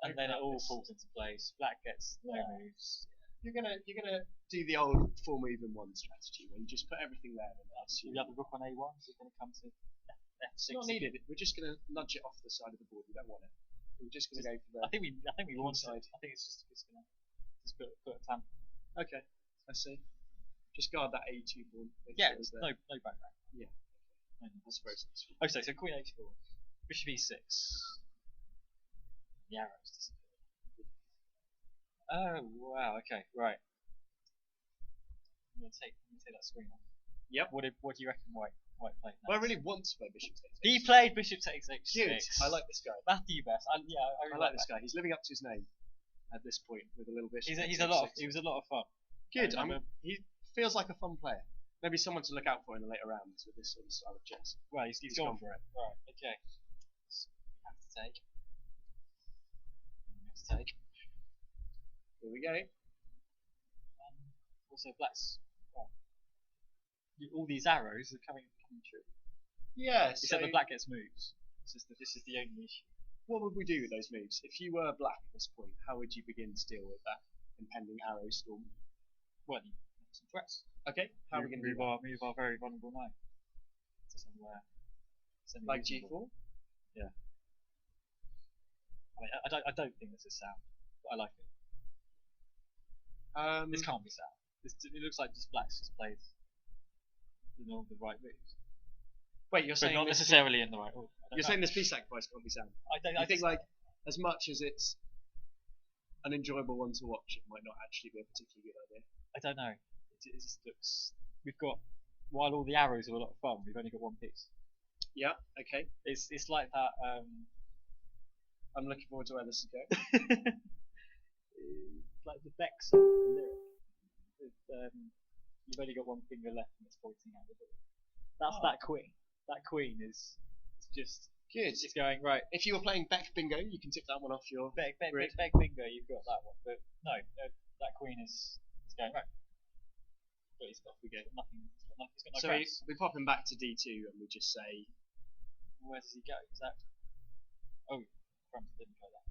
And then it all falls into place. Black gets no moves. You're gonna do the old 4 move in 1 strategy where you just put everything there and that's You have the rook on A1, so it's going to come to F6. It's not needed. We're just gonna nudge it off the side of the board. We don't want it. We're just gonna go for the. I think we want side. it. I think it's going to just put a clamp. Okay, I see. Just guard that A2 pawn. Yeah, no background. Yeah. No, That's very sensible. Oh, so Queen H4. Bishop e6. The arrows disappear. Oh wow. Okay. Right. I'm gonna take that screen off. Yep. What do you reckon White played next? Well, I really want to play bishop takes. He played bishop takes h6. Cute. I like this guy. Matthew best. I really I like this guy. He's living up to his name at this point with a little bishop. He was a lot of fun. Good. He feels like a fun player. Maybe someone to look out for in the later rounds with this sort of style of chess. Well, he's gone for it. Right. Okay. So we have to take. Here we go. Also, black's. Well, all these arrows are coming true. Yeah. Except the black gets moves. This is the only issue. What would we do with those moves? If you were black at this point, how would you begin to deal with that impending arrow storm? Well, you make some threats. Okay. How are we going to move our very vulnerable knight to somewhere. Like G4? Yeah. I mean, I don't think this is sound, but I like it. This can't be sound. It looks like just black's just played the right moves. Wait, you're saying not necessarily in the right order. You're saying this piece sacrifice can't be sound? I think like as much as it's an enjoyable one to watch, it might not actually be a particularly good idea. I don't know. It just looks. We've got, while all the arrows are a lot of fun, we've only got one piece. Yeah. Okay. It's like that. I'm looking forward to where this is going. Like the Bex lyric. You've only got one finger left and it's pointing out the door. That's that queen. That queen is just good. It's going right. If you were playing Beck Bingo, you can tick that one off your Beck grid. bingo. You've got that one, but no, that queen is going right. But he's got nothing. He's got no So cracks. we pop him back to D2 and we just say, where does he go? Is that? Oh, Crumbs didn't go there.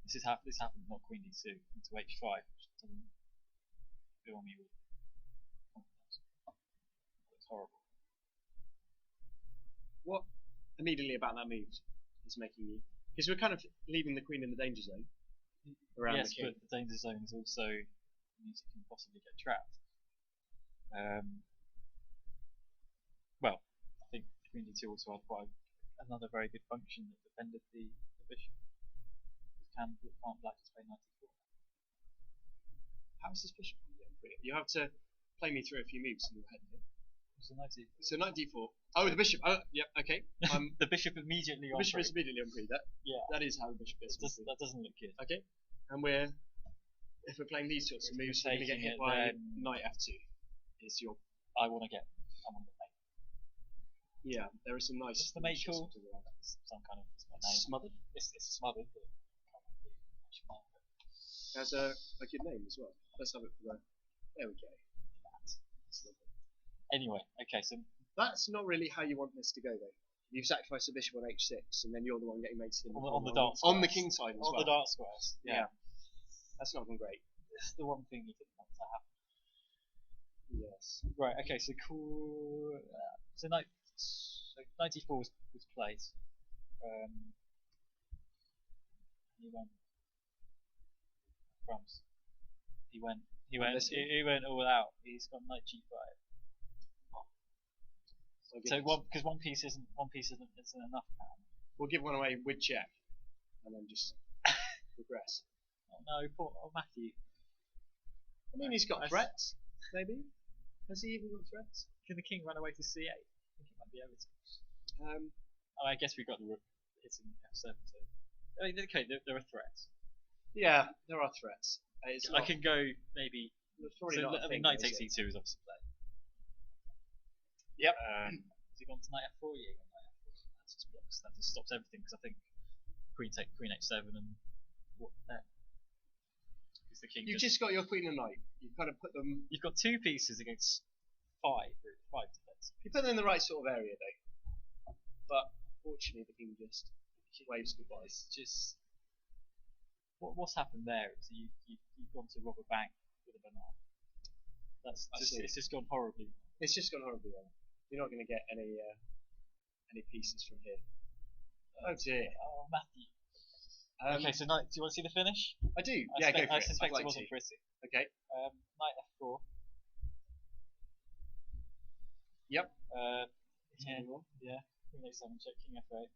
This happened not Queen D2 into H5, which doesn't fill me with confidence. It's horrible. What immediately about that move is making you? Because we're kind of leaving the queen in the danger zone around the king. Yes, but the danger zone is also means it can possibly get trapped. Well, I think Queen D2 also had another very good function that defended the bishop. Can't black just play 94? How is this bishop going to get free? You have to play me through a few moves in your head here. So knight d4. Oh, the bishop. Oh, yeah. Okay. The bishop immediately on. The bishop is immediately on free. That is how the bishop gets. That doesn't look good. Okay. And if we're playing these sorts of moves, we're going to get hit by knight f2. Is your? I want to get mate. Yeah, there is some nice. What's the mate called? Some kind of smothered. It's smothered. But it has a good name as well. Let's have it for the. There we go. Anyway, okay, so that's not really how you want this to go, though. You sacrifice a bishop on h6, and then you're the one getting mated on the dart on the king side as well. On the dart squares. Yeah. That's not been great. It's the one thing you didn't want to happen. Yes. Right. Okay. So cool. So 94 was played. He went. Crumbs. He went all out. He's got knight g5. So because one piece isn't enough. We'll give one away with check, and then just progress. Oh no, poor Matthew. I mean, he's got threats. Maybe has he even got threats? Can the king run away to c8? I think it might be able to. I guess we got the rook hitting f7. So I mean, okay, there are threats. Yeah, there are threats. I can go maybe. I mean, knight takes e2 is obviously played. Yep. Has he gone to knight f4? Yeah, knight f4. That just blocks. That just stops everything because I think queen h7 and what then? Because the king. You've just got your queen and knight. You've kind of put them. You've got two pieces against five defense. You put them in the right sort of area though. But unfortunately, the king just waves goodbye. It's just what's happened there is you've gone to rob a bank with a banana. It's just gone horribly. It's just gone horribly wrong. You're not going to get any pieces from here. Oh dear. Oh, Matthew. Okay, so do you want to see the finish? I do. I go for it. suspect it wasn't pretty. Okay. Knight f4. Yep. Yeah. Queen h7 check, king f8.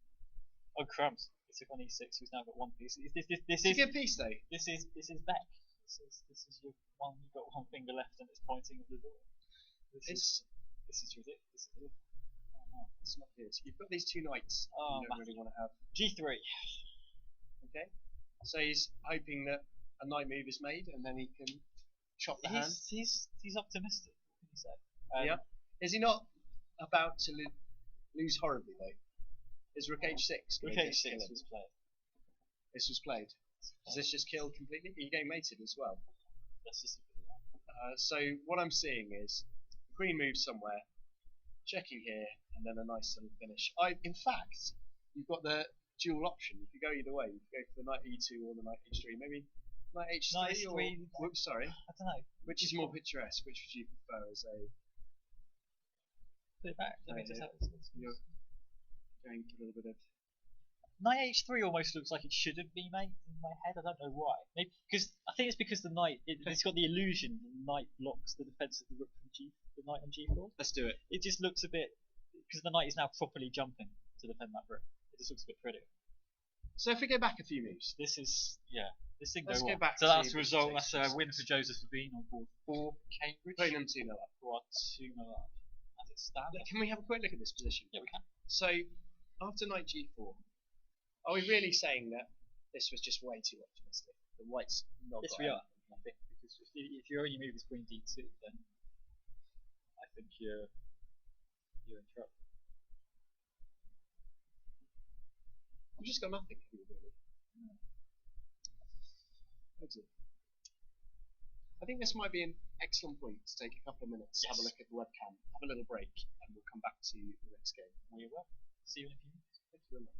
Oh crumbs! It took on e6. Who's now got one piece. This It's a good piece though. This is Beck. This is your one. You've got one finger left and it's pointing at the door. This is ridiculous. Oh, no. It's not good. You've got these two knights. Oh, you don't really want to have. G3. Okay. So he's hoping that a knight move is made and then he can chop the hand. He's optimistic. What can you say? Yeah. Is he not about to lose horribly though? Is Rook H6? Rook H6 was played. This was played. Does this just kill completely? Are you getting mated as well? Let's just look at that. So what I'm seeing is the queen moves somewhere, checking here, and then a nice little finish. In fact, you've got the dual option. You could go either way. You could go for the knight e2 or the knight h3. Maybe knight h3 or whoops, sorry. I don't know. Which is more picturesque? Which would you prefer as a? Put it back. Let me just have You're going for a little bit of. Knight h3 almost looks like it shouldn't be made in my head. I don't know why. Maybe because I think it's because the knight it's got the illusion that the knight blocks the defense of the rook from the knight on g4. Let's do it. It just looks a bit because the knight is now properly jumping to defend that rook. It just looks a bit prettier. So if we go back a few moves, This is This thing let's go go back. So that's a result. That's a win for Joseph Sabine on board 4 Cambridge. Putting them 2-0 up. Or 2-0 up. As it stands. Can we have a quick look at this position? Yeah, we can. So after knight g4, are we really saying that this was just way too optimistic? The white's not. Yes, we are. I think because if your only move is queen d2, then I think you're in trouble. We've just got nothing here, really. No. I think this might be an excellent point to take a couple of minutes, have a look at the webcam, have a little break, and we'll come back to the next game. We will. See you in a few minutes. Thank you very much.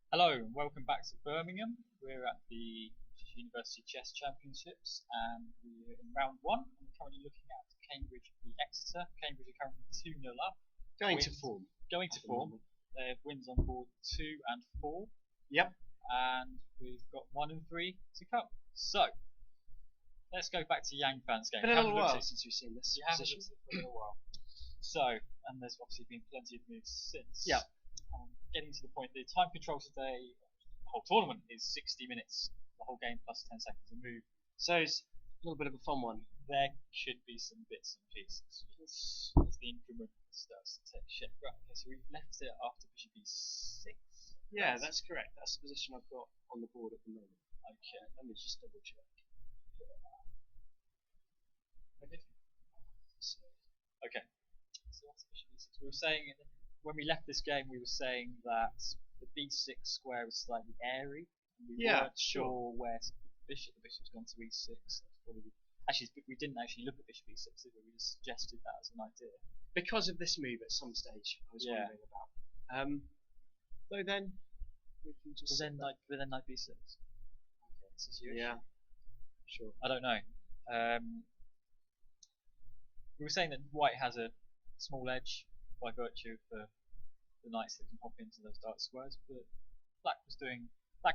Hello and welcome back to Birmingham. We're at the University Chess Championships and we're in round 1 and we're currently looking at Cambridge v Exeter. Cambridge are currently 2-0 up. Going to form. Going to form. They have wins on board 2 and 4. Yep. And we've got 1 and 3 to come. So, let's go back to Yang Fan's game. It's been a little while since we've seen this. You haven't looked at it for a little while. So, and there's obviously been plenty of moves since. Yeah. Getting to the point, the time control today, the whole tournament is 60 minutes, the whole game plus 10 seconds to move. So it's a little bit of a fun one. There should be some bits and pieces as the increment starts to take shape. Right, okay, so we've left it after bishop e6. Yeah, that's correct. That's the position I've got on the board at the moment. Okay, Let me just double check. Okay, so after bishop e6, we were saying when we left this game, we were saying that the b6 square was slightly airy. And we weren't sure where the bishop's gone to e6. Actually, we didn't actually look at bishop e6, did we? We just suggested that as an idea. Because of this move at some stage, I was wondering about. So then, we can just. But then knight b6. Okay, this is your issue. Sure. I don't know. We were saying that white has a small edge by virtue of the knights that can hop into those dark squares, but black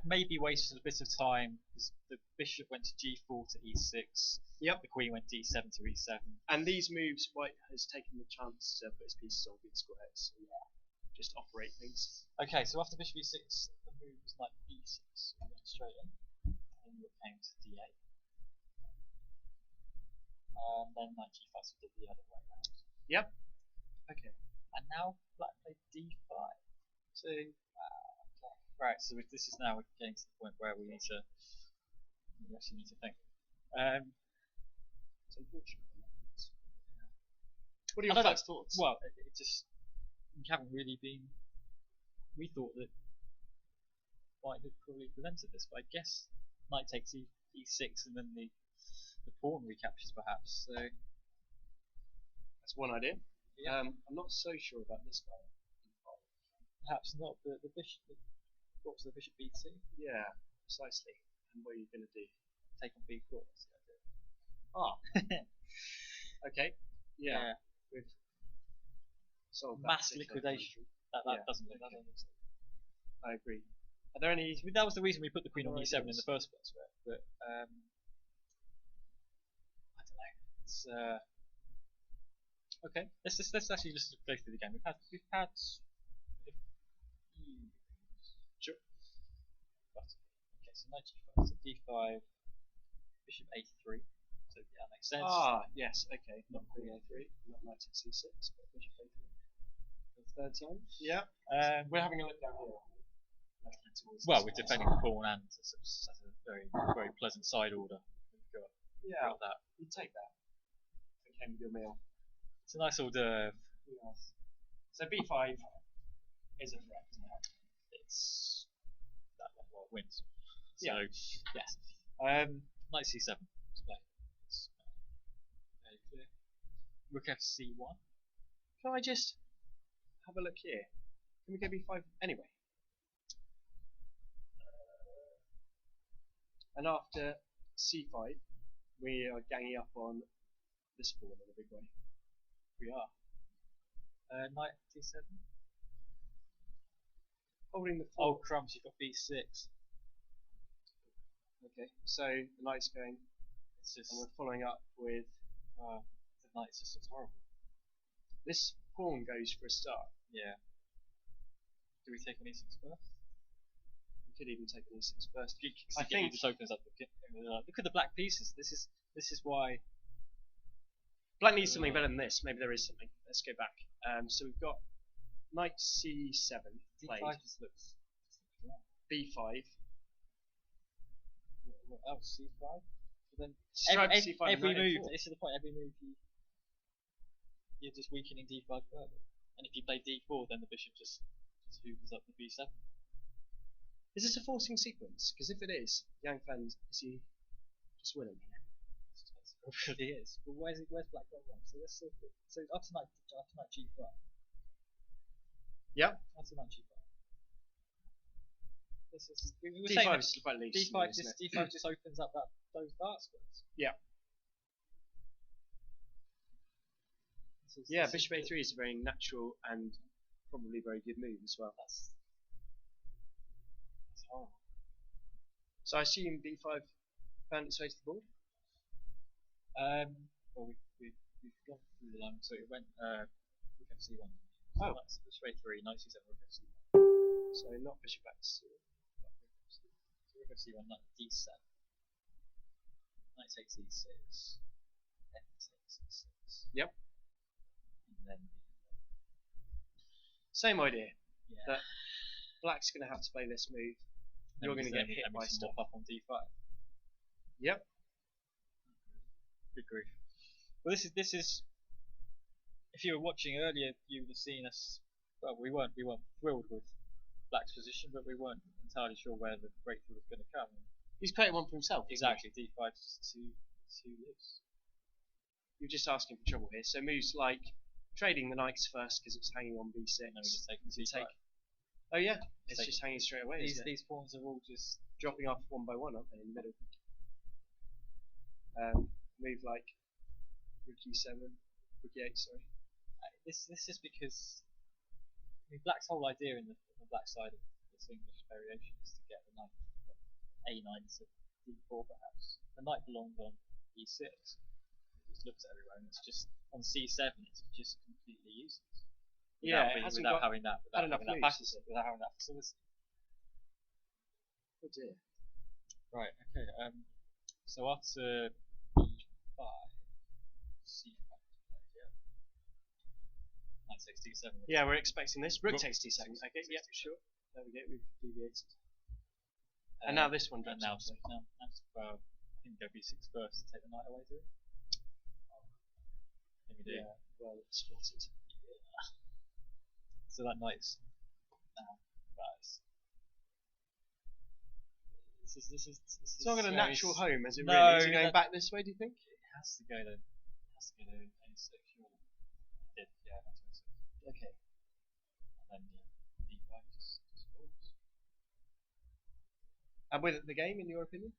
maybe wasted a bit of time because the bishop went to g4 to e6. Yep. The queen went d7 to e7. And these moves, white has taken the chance to put his pieces on good squares. So just operate things. Okay, so after bishop e6, the move was knight b6. So we went straight in, and we came to d8. Then knight g5, so we did the other way around. Yep. Okay. And now black played d5. So, right, so this is now we're getting to the point where we actually need to think. It's unfortunate. What are your first thoughts? Well, it just we haven't really been. We thought that white had probably prevented this, but I guess knight takes e6 and then the pawn recaptures perhaps. So that's one idea. Yeah. I'm not so sure about this guy. Perhaps not, but the bishop. What was the bishop b2? Yeah, precisely. And what are you going to do? Take on b4. That's the idea. Ah. Okay. Yeah. We've solved mass liquidation. That doesn't look. I agree. Are there any? That was the reason we put the queen on e7 in the first place, right? But I don't know. It's okay. Let's actually just go through the game. We've had sure. Okay, so knight g5, so d5, bishop a3. So yeah, that makes sense. Ah, yes. Okay, not queen a3, not knight to c6, but bishop a3. The third time. Yeah. We're having a look down here. Well, we're defending the pawn and it's a very very pleasant side order. We've got that. You take that. It came with your meal. It's a nice hors d'oeuvre. Yes. So b5 is a threat now. It's that one wins. So Yeah. yes. Knight c7. It's very clear. Rook f c1. Can I just have a look here? Can we go b5 anyway? And after c5, we are ganging up on this pawn in a big way. We are. Knight d7. Holding the Oh crumbs! You've got b6. Okay, so the knight's going, It's just and we're following up with the knight just looks horrible. this pawn goes for a start. Yeah. Do we take an e6 first? We could even take an e6 first. I think it just opens up the look at the black pieces. This is why Black needs something better than this. Maybe there is something. Let's go back. So we've got knight c7 played. d5 just looks wrong. b5. What else? c5. But then Strike c5 and every knight move. a4. This is the point. Every move you're just weakening d5 further. And if you play d4, then the bishop just hoovers up the b7. Is this a forcing sequence? Because if it is, Yang Fan, is he just winning here? It really is. But where's black got wrong? So let's so up to knight g5. Yep. Up to knight g5. This is we were saying D5 that is quite loose. D5 isn't just it? D5 just opens up those dark squares. Yeah. Yeah, bishop a3 is a very natural and probably very good move as well. That's horrible. So I assume b5 found its way to the board? Well, we've gone through the line, so it went rook f1. Oh. That's bishop a3, knight c7, rook f7. So not bishop x2. So rook f1, knight d7. Knight takes e6. F takes e6. Yep. And then Same idea. yeah. That black's going to have to play this move. You're going to get hit by stuff. Up on d5. Yep. Good grief. Well, this is. If you were watching earlier, you would have seen us. Well, we weren't thrilled with black's position, but we weren't entirely sure where the breakthrough was going to come. He's created one for himself. Exactly, d5 is just too loose. You're just asking for trouble here. So moves like trading the knights first because it's hanging on b6. And then we just take d5. Oh yeah, it's Take just hanging straight away. These pawns are all just Dropping off one by one, aren't they, in the middle? Move like rook e7, rook e8, sorry. this is because I mean black's whole idea in the black side of this English variation is to get the knight a9 to d4 perhaps. The knight belonged on e6. It just looks everywhere and it's just on c7 it's just completely useless. Without having that facility. Oh dear. Right, okay. So after b5, c5 yeah. Knight takes d7. Yeah, we're expecting this. Rook takes d7. takes Okay, yeah, d7. sure. There we go, we've deviated. And now this one and drops. now well, I think go b6 first to take the knight away, do we? I think we do. Yeah, well, it's spotted. So that knight's now rise. It's not got a natural home, as it No, really? Is it going back this way, do you think? It has to go to a6, surely. It did, yeah, that's what it Okay. And then d5 just falls. And with the game, in your opinion?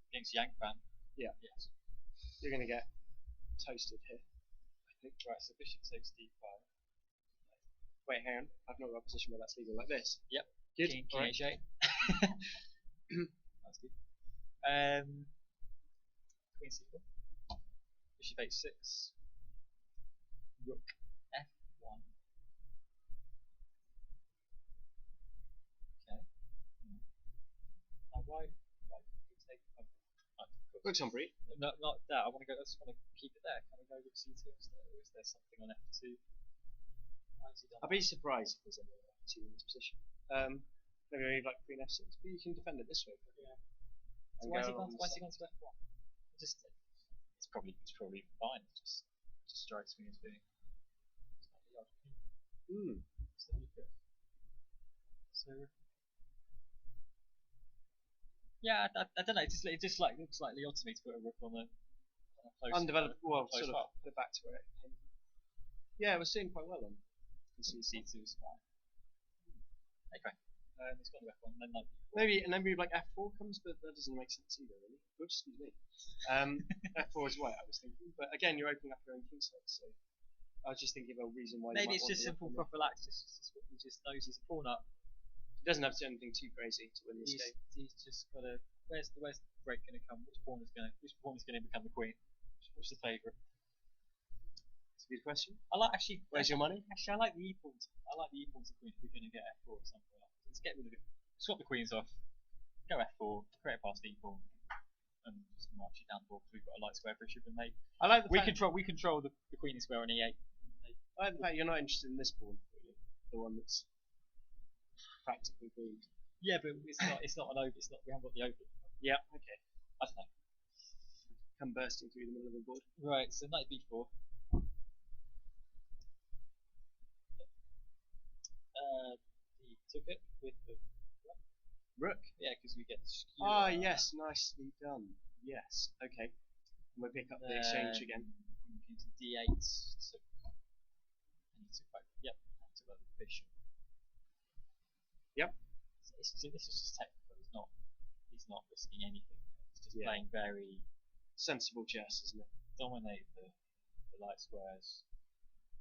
Against Yankban. Yeah. Yes. You're going to get toasted here. I think, right, so bishop takes d5. Wait, hang on. I've not got a position where that's legal like this. Yep. Good. King All right. h8. That's good. Queen c4. Bishop h6. Rook f1. Okay. Now why we take Rook's on breed. not that. I just want to keep it there. Can we go rook c2 instead, or is there something on f2? Why has he done I'd be surprised if there's any f2 in this position. Maybe move like queen f6, but you can defend it this way. Yeah. And So why has go he along gone the to f1? It's probably fine. It just strikes me as being slightly odd. Hmm. So look at yeah, I don't know. It just like looks slightly odd to me to put a rook on a close Undeveloped, well, close sort file. of put it back to where it came. Yeah, it was doing quite well then. C2 is fine. Okay. It's gone to f1 and then knight b4. Maybe, and then move like f4 comes, but that doesn't make sense either, really. Oops, excuse me. F4 is white, I was thinking. But again, you're opening up your own king side, so I was just thinking of a reason why Maybe you it's might just want to simple work on prophylaxis. He just knows he's a pawn up. it. He doesn't have to do anything too crazy to win this game. He's just got to. Where's the break going to come? Which pawn is going to become the queen? Which is the favourite? It's a good question. I like actually. Where's your money? Actually, I like the e pawn. I like the e pawn to queen. If we're going to get f4 at some point. Let's get rid of it. Swap the queens off. Go f4. Create a past e pawn. And just march it down the board because we've got a light square bishop and mate. I like the We fact, control the queenie square on e8. I like the fact you're not interested in this pawn, really. The one that's practically green. Yeah, but it's not an over. It's not. We haven't got the over. Yeah, okay. I don't know. Come bursting through the middle of the board. Right. So knight b4. He took it with the Rook. yeah, because we get the skew. Ah, yes, nicely done. Yes, okay. And we'll pick up the exchange again. Into d8. Took, and he took back. Yep. And took back the bishop. Yep. this is just technical. He's not risking anything. He's just Yeah. playing very Sensible chess, isn't it? dominate the light squares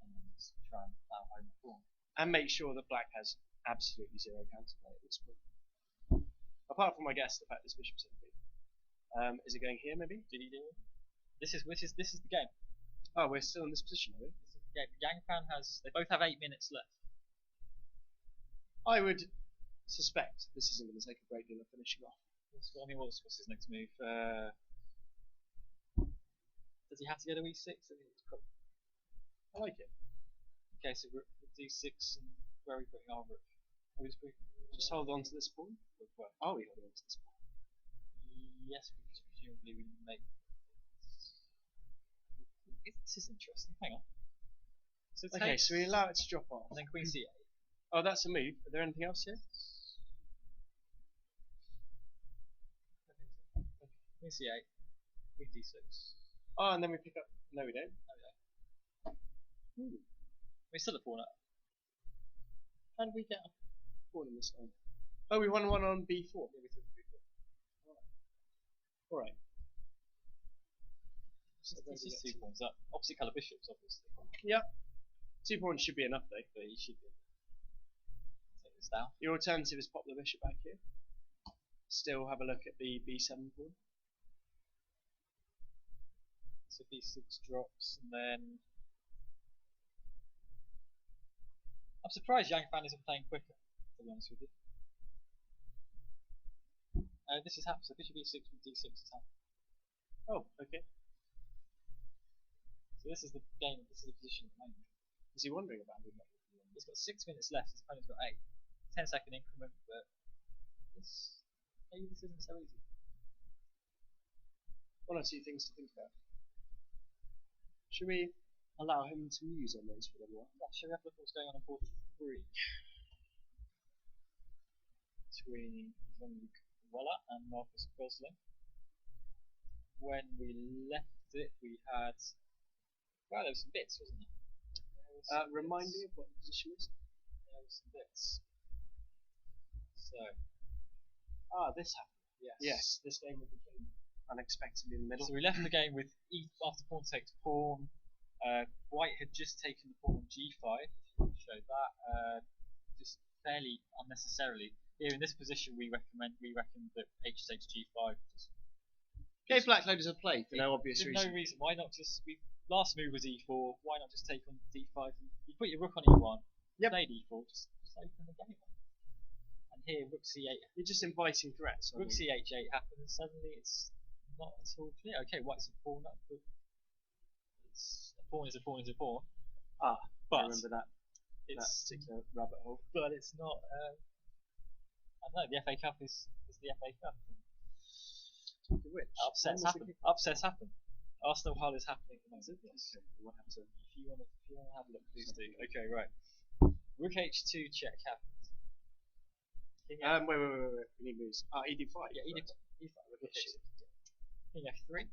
and just try and plow home the pawn. And make sure that black has absolutely zero counterplay at this point. Apart from, I guess, the fact this bishop's in B. Is it going here, maybe? Did he do it? This is the game. Oh, we're still in this position, are we? This is the game. Yang Fan they both have 8 minutes left. I would suspect this isn't going to take a great deal of finishing off. What's his next move? Does he have to go to E6? I like it. Okay, so rook D6, and where are we putting our rook? Just hold on to this pawn. Are we holding on to this pawn? Yes, because presumably we make. This is interesting. Hang on. So Okay, so we allow it to drop off. And then Queen C8. Oh, that's a move. Are there anything else here? Queen C8. Queen D6. Oh, and then we pick up. No, we don't. We still have pawn up. How did we get a Pawn on this side. Oh, we won one on B4. Yeah, we took B4. Alright. This is 2 pawns up. Opposite colour bishops, obviously. Yep. 2 pawns should be enough, though. But he should be able to take this down. Your alternative is pop the bishop back here. Still have a look at the B7 pawn. So B6 drops, and then I'm surprised Yang Fan isn't playing quicker, to be honest with you. This is happening, so bishop E6 with D6 attack. Oh, okay. So this is the game, this is the position at the moment. Is he wondering about it? He's got 6 minutes left, his opponent's got 8. 10-second increment, but maybe this isn't so easy. One or two things to think about. Should we allow him to muse on those for a little while? Yeah, shall we have a look at what's going on board 3? Between Jean-Luc Voila and Marcus Gosling. When we left it, we had. Well, there were some bits, wasn't there? Remind me of what the position was. There were some bits. So. This happened. Yes. Yes, this game became unexpectedly in the middle. So we left the game with after pawn takes pawn. White had just taken the pawn on G5. If you want to show that, just fairly unnecessarily. Here in this position, we reckon that H takes G5. Gave black loads of play for no obvious There's reason. no reason. Why not just last move was E4. Why not just take on D5? And you put your rook on E1. Yep. Played E4. Just open the game. And here rook C8. You're just inviting threats. Rook CH8 happens. Suddenly it's not at all clear. Okay, white's a pawn up, but a pawn is a pawn is a pawn. But I remember that It's particular rabbit hole. but it's not. I don't know. The FA Cup is the FA Cup. Talking of which, Upsets happen. Upsets happen. Arsenal Hull is happening at the moment. Okay, we'll have to. If you want to have a look, please do. Okay, right. Rook H2 check happened. King F- Wait. We need moves. ED5. yeah, right. E5. Rook H2. King F3.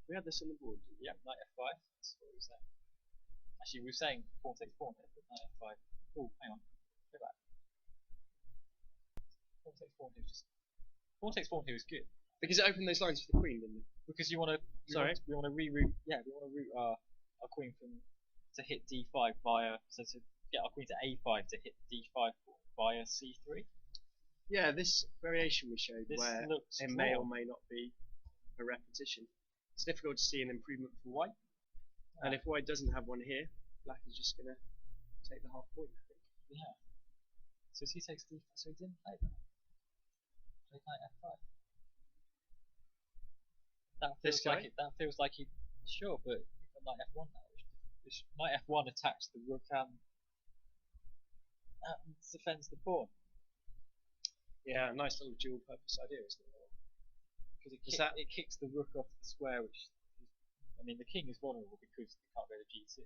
We had this on the board. Didn't we? Yeah, knight F5. That's what we were saying. Actually, we were saying pawn takes pawn here, but knight F5. Oh, hang on. Go back. Pawn takes pawn here is just. Pawn takes pawn here is good. Because it opened those lines for the queen, didn't it? Because you want to. We want to reroute. Yeah, we want to route our queen to hit D5 via. So to get our queen to A5 to hit D5 via C3. Yeah, this variation we showed This where looks it may or drawn. may not be a repetition. It's difficult to see an improvement for white. And if white doesn't have one here, black is just going to take the half point, I think. Yeah. So he takes D5. So he didn't play that. Played knight F5. That This feels like guy? it. That feels like he. Sure, but you've got knight F1 now. Which knight F1 attacks the rook and defends the pawn. Yeah, nice little dual purpose idea, isn't it? Because it kicks the rook off the square, which I mean the king is vulnerable because he can't go to G2.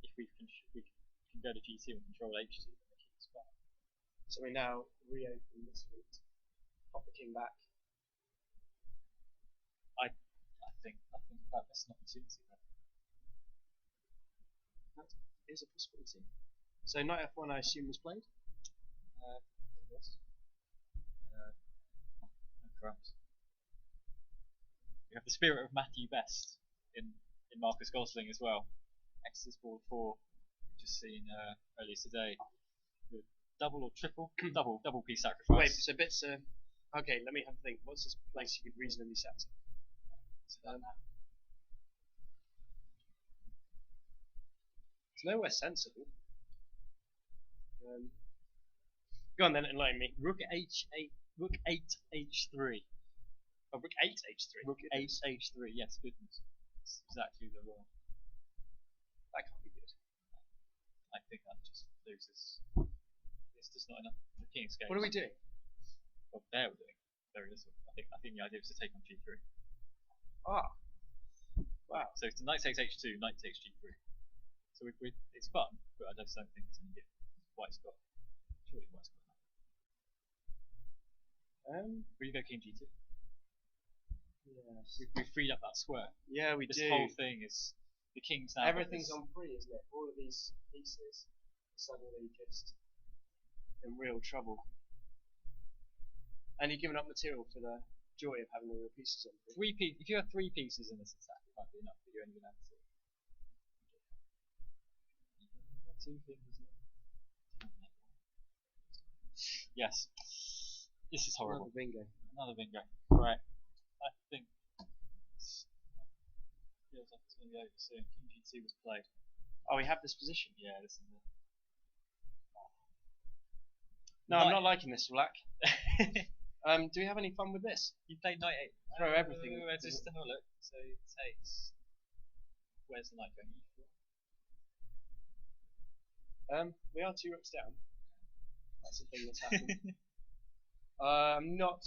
If we can go to G2 and control H2, then the king's fine. So we now reopen this route, pop the king back. I think that missed an opportunity there. That is a possibility. So knight F1 I assume was played. It was. perhaps. We have the spirit of Matthew Best in Marcus Gosling as well. Exodus Board 4, we've just seen earlier today. The double or triple? double piece sacrifice. Wait, so bits. Okay, let me have a think. What's this place you could reasonably set? It's nowhere sensible. Go on then, enlighten me. Rook H8, Rook 8 H3. Oh, Rook 8 H3. Rook 8 H3. Yes, goodness. That's exactly the wrong. That can't be good. I think that just loses. It's just not enough. The king's game. What are we doing? Well, there we're doing very little. I think the idea was to take on G3. Ah. Wow. So it's knight takes H2, knight takes G3. So it's fun, but I just don't think it's any good. White's got. Surely White's got enough. Will you go King G2? Yes. We freed up that square. Yeah, we This do. whole thing is the king's now. Everything's on free, isn't it? All of these pieces are suddenly just in real trouble. And you're giving up material for the joy of having all your pieces on free. If you have 3 pieces in this attack, it might be enough, but you're only going to have 2. Two things. Yes. This is horrible. Another bingo. Another bingo. Right. I think feels like it's going to be over soon. King G2 was played. Oh, we have this position. Yeah, this is it. No, I'm not liking this, Black. Do we have any fun with this? You played knight 8. Throw everything. Just have a look. So it takes. Where's the knight going? We are 2 rooks down. That's the thing that's happened. I'm not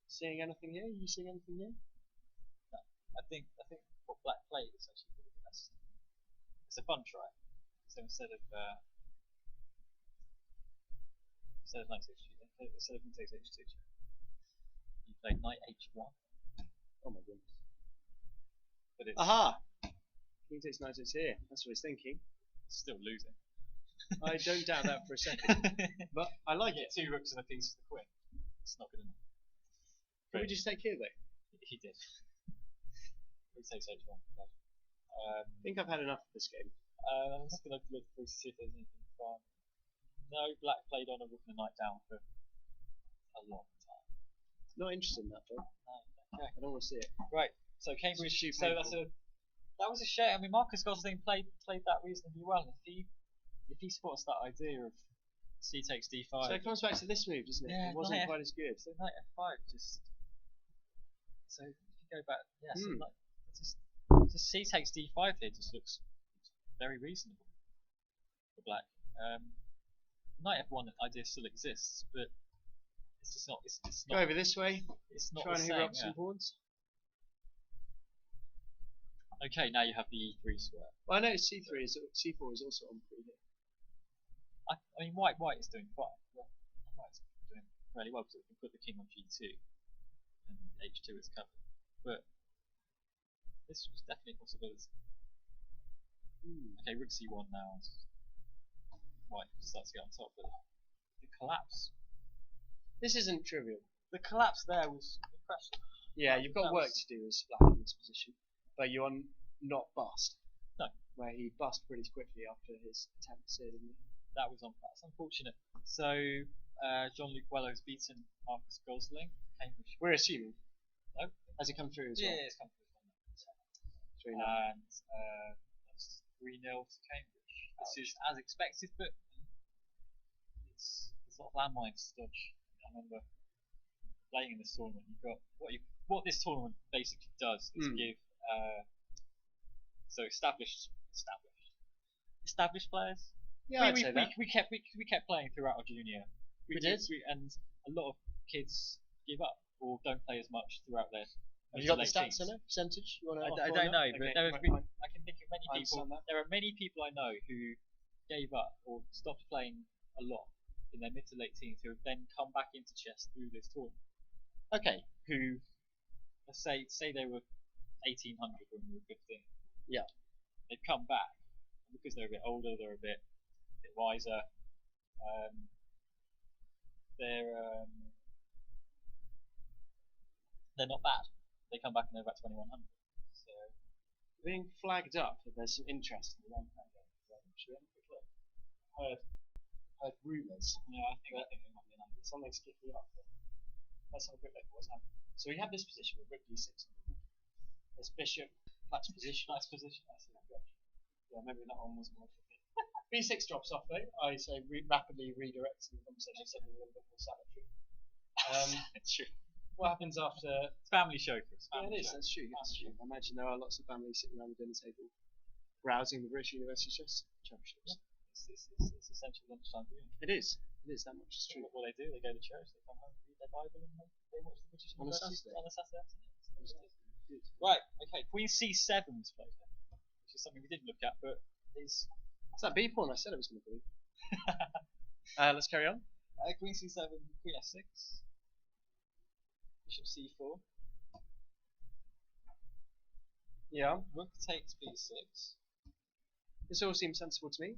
seeing anything here. Are you seeing anything here? No. I think what Black played is actually probably the best. It's a fun try. So instead of knight takes H2, instead of king takes H2, you played knight H1. Oh my goodness. But it's Aha! King takes knight is here. That's what he's thinking. still losing. I don't doubt that for a second. But I like it. 2 rooks and a piece for the queen. It's not good enough. Can we just take here though? He did. Rook takes H1. I think I've had enough of this game. I'm just going to look through to see if there's anything fun. No, Black played on a rook and a knight down for a long time. Not interested in that though. No, okay. I don't want to see it. Right, so Cambridge. It's So that was a shame. I mean, Marcus Gosling played that reasonably well. If he spots that idea of C takes D5. So it comes back to this move, doesn't it? Yeah, It wasn't quite as good. So knight F5 just. So if you go back, yeah, so just C takes D5 here just looks very reasonable for Black. Knight F1 idea still exists, but it's just not. It's not. Go over this way. It's not Try the and same. hoover up some pawns. Okay, now you have the E3 square. Well, I know C4 is also on free here. I mean, White is doing fine. White's doing really well because it can put the king on G2 and H2 is covered. But this was definitely a possibility. Okay, Rook C1 now. White starts to get on top, but the collapse. This isn't trivial. The collapse there was impressive. Yeah, you've got work to do as Black in this position, but you're not bust. No. Where he bust pretty quickly after his attempts here, didn't he? That's unfortunate. So Jean-Luc Wello's beaten Marcus Gosling. Cambridge. We're assuming. No. Has it come through as yeah, well? Yeah, it's come through. 3-0. And that's 3-0 to Cambridge. This is as expected, but it's a lot of landmines to dodge. I remember playing in this tournament. You've got what this tournament basically does is give so established players. Yeah, I'd say that. We kept playing throughout our junior. We did, and a lot of kids give up or don't play as much throughout their. Have you got the stats in it? Percentage? You want to I don't know, but okay, I can think of many people. There are many people I know who gave up or stopped playing a lot in their mid to late teens who have then come back into chess through this tournament. Okay. Who, let's say they were 1800 when we were 15. Yeah. They've come back because they're a bit older, they're a bit wiser. they're not bad. They come back and they're about 2100. So Being flagged up that there's some interest in the Empire game. Should we have a quick look? Heard rumours. yeah, I think it might be nice. Something's kicking off. Let's have a quick look at what's happening. So we have this position with Rook D6. There's Bishop. That's position. Nice position. I see that. Gotcha. Yeah, maybe that one wasn't worth it. B6 drops off though. I say rapidly redirecting the conversation, something a little bit more sanitary. It's true. What happens after? Family show, Chris. Yeah, Family it is. show. That's true. That's true. I imagine there are lots of families sitting around the dinner table, browsing the British University Chess Championships. It's essentially lunchtime viewing. It is. It is. That much is true. What they do, they go to church, they come home, read their Bible, and they watch the British On a University Saturday. on a Saturday afternoon. Good. Right. Okay. Queen C7 was played there, which is something we didn't look at, but is What's that B pawn? I said it was going to be. Let's carry on. Queen C7, Queen F6, Bishop C4, Yeah. Rook takes B6. This all seems sensible to me.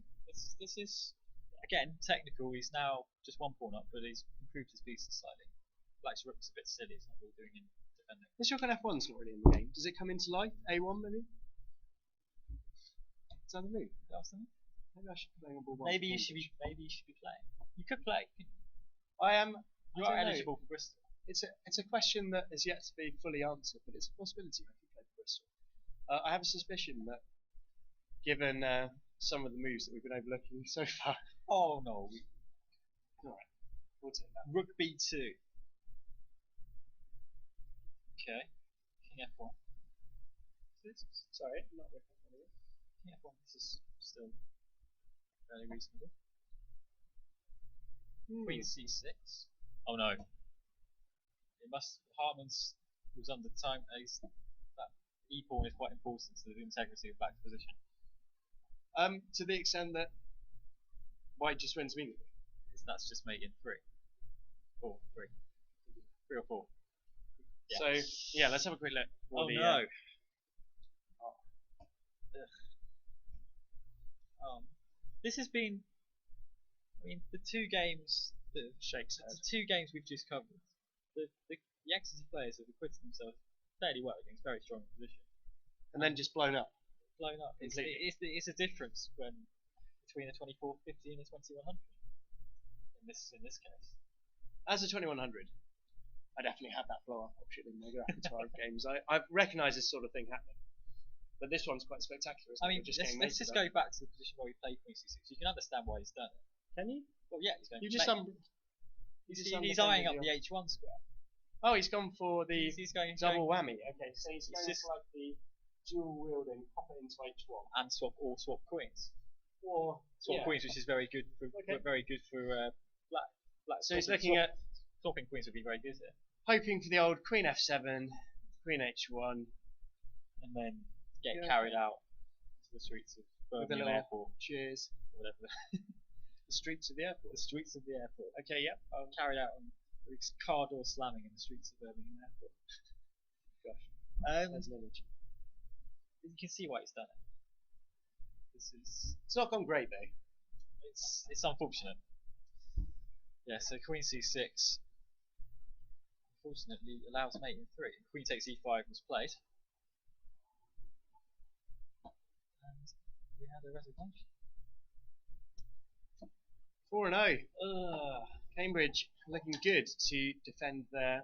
This is again technical. He's now just one pawn up, but he's improved his pieces slightly. Black's rook's a bit silly. It's not really doing in defending. This rook on F1's not really in the game. Does it come into life? A1 maybe? Is that the move? That's the move. Maybe I should be playing on board one. Maybe you should be playing. You could play. I am. You I are don't know. eligible for Bristol. It's a question that is yet to be fully answered, but it's a possibility I could play for Bristol. I have a suspicion that, given some of the moves that we've been overlooking so far. Oh no. Alright, we'll take that. Rook B2. Okay. King F1. Sorry, not Rook F1 again. King F1. This is still fairly reasonable. Queen C6. Oh no. It must. Hartmann's was under time. That E pawn is quite important to the integrity of Black's position. To the extent that White just wins immediately. That's just making 3. 4, 3. 3 or 4. Yeah. So yeah, let's have a quick look. Oh no. This has been. I mean, the two games that Shakes the two games we've just covered. The Exeter players have acquitted themselves fairly well against very strong opposition. and then just blown up. Blown up. It's a difference between a 2450 and a 2100. In this case. As a 2100, I definitely have that blow up option in my graphics 5 games. I've recognised this sort of thing happening. But this one's quite spectacular, isn't I mean, it? let's just go back to the position where we played Queen C6. You can understand why he's done it. Can you? Well, yeah, he's going. You to just he's eyeing up the H1 square. Oh, he's gone for the He's going double whammy. Okay, so he's going just for like the dual wielding, pop it into H1. and swap queens. Or Swap queens, which is very good for black. So he's looking at swapping queens would be very good here, hoping for the old Queen F7, Queen H1, and then get Yeah. carried out to the streets of with a Birmingham little Airport, cheers. or whatever. The streets of the airport. The streets of the airport. Okay, yep. Carried out on car door slamming in the streets of Birmingham Airport. Gosh, There's an image. You can see why he's done it. It's not gone great though. It's unfortunate. Yeah, so Queen C6 unfortunately allows mate in 3. Queen takes E5 was played. And we had a resignation. 4-0. Cambridge looking good to defend their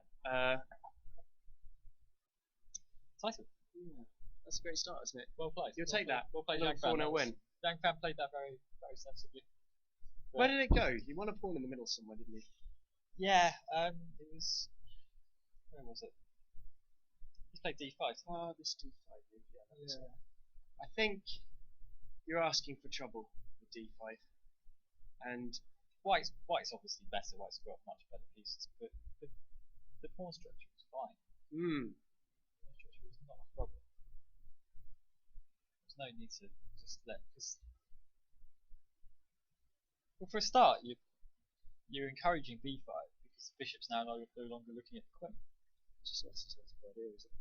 Title. yeah, that's a great start, isn't it? Well played. You'll take that. Well played, Little Yang Fan. 4-0 win. Yang Fan played that very, very sensibly. Where did it go? He won a pawn in the middle somewhere, didn't he? Yeah, it was. Where was it? He played D5. Oh, this D5 move, Yeah. I think you're asking for trouble with D5. And White's obviously better. White's got much better pieces, but the pawn structure was fine. The pawn structure was not a problem. There's no need to just let. Well, for a start, you're encouraging B5 because the bishop's now no longer looking at the queen. just not a sensible idea, is it?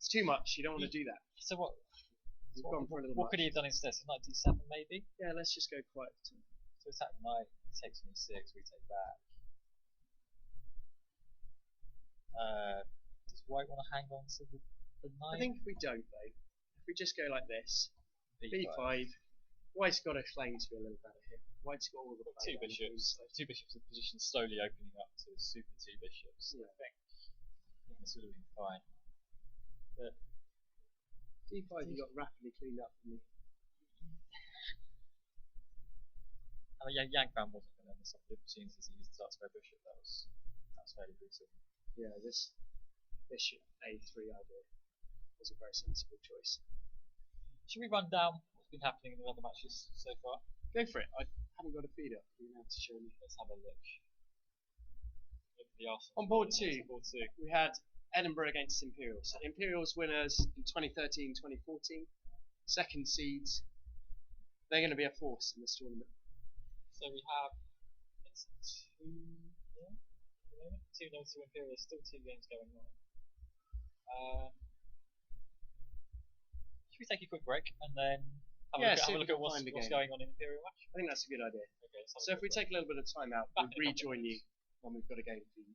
It's too much. You don't want to do that. So what? We've gone for a little What much. could he have done instead? So knight D7 maybe. Yeah, let's just go quiet. So attack the knight. He takes on E6. We take back. Does white want to hang on to the knight? I think if we don't though, if we just go like this, b5. b5, white's got a claim to be a little better here. White's got all the Two bishops. Two bishops in position, slowly opening up to super two bishops. Yeah. I think this would have been fine. But d5 you got rapidly cleaned up for me. I mean, Yankman wasn't going to miss up the opportunities to use the dark square bishop. That was fairly brutal. Yeah, this bishop a3 idea was a very sensible choice. Should we run down what's been happening in the other matches so far? Go for it. I haven't got a feed up. You're going to have to show me. Let's have a look. Look at the Arsenal. On board two, Board two. we had Edinburgh against Imperials. So Imperials winners in 2013, 2014. Second seeds. They're going to be a force in this tournament. So we have it's 2-0 at the moment. 2-0 to Imperials. Still 2 games going on. Should we take a quick break and then have a look at what's going on in Imperial match? I think that's a good idea. Okay, so if we take a little bit of time out, we'll rejoin you when we've got a game for you.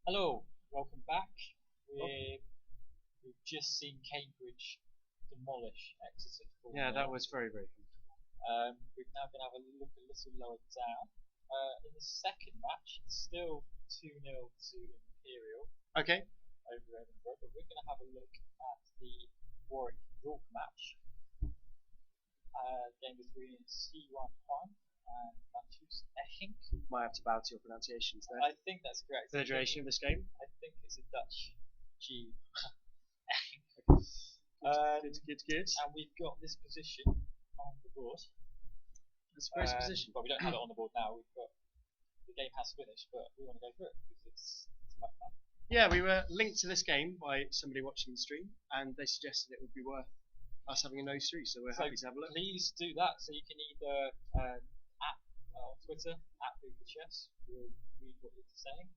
Hello, welcome back. We've just seen Cambridge demolish Exeter. Yeah, that was very, very comfortable. We're now going to have a look a little lower down. In the second match, it's still 2-0 to Imperial Okay. over Edinburgh, but we're going to have a look at the Warwick York match. Game between C1 Juan and Matthew Carr. Might have to bow to your pronunciations there. I think that's correct. For the duration of this game. I think it's a Dutch G. Good. And we've got this position on the board. That's a great position. But we don't have it on the board now. The game has finished, but we want to go through it because it's quite fun. Yeah, we were linked to this game by somebody watching the stream, and they suggested it would be worth us having a nose through, so we're happy to have a look. Please do that. So you can either on Twitter @BUCA, we'll read what you're saying,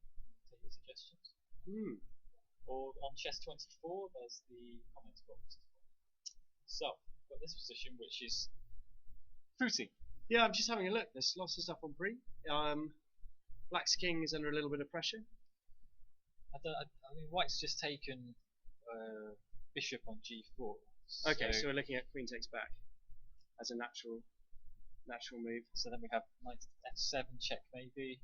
take your suggestions. Or on Chess24, there's the comments box. So, we've got this position, which is fruity. Yeah, I'm just having a look. There's lots of stuff on pre. Black's king is under a little bit of pressure. I mean, White's just taken bishop on g4. Okay, so we're looking at queen takes back as a natural move. So then we have knight f7 check maybe,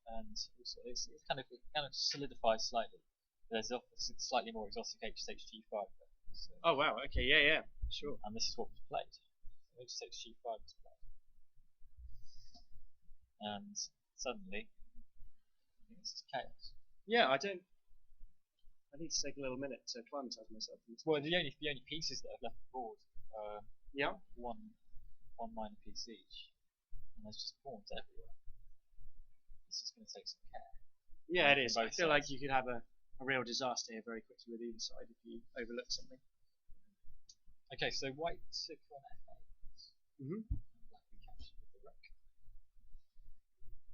and also it's kind of solidifies slightly. There's obviously slightly more exotic h takes g5. So. Oh wow, okay, yeah, sure. And this is what was played. So h takes g5 was played. And suddenly, I think this is chaos. Yeah, I need to take a little minute to acclimatise myself. Well, the only pieces that have left the board are one minor piece each, and there's just pawns everywhere. This is going to take some care. Yeah, it is. I feel like sides. you could have a real disaster here very quickly with either side if you overlook something. Okay, so white took on f8. And black recaptured with the rook.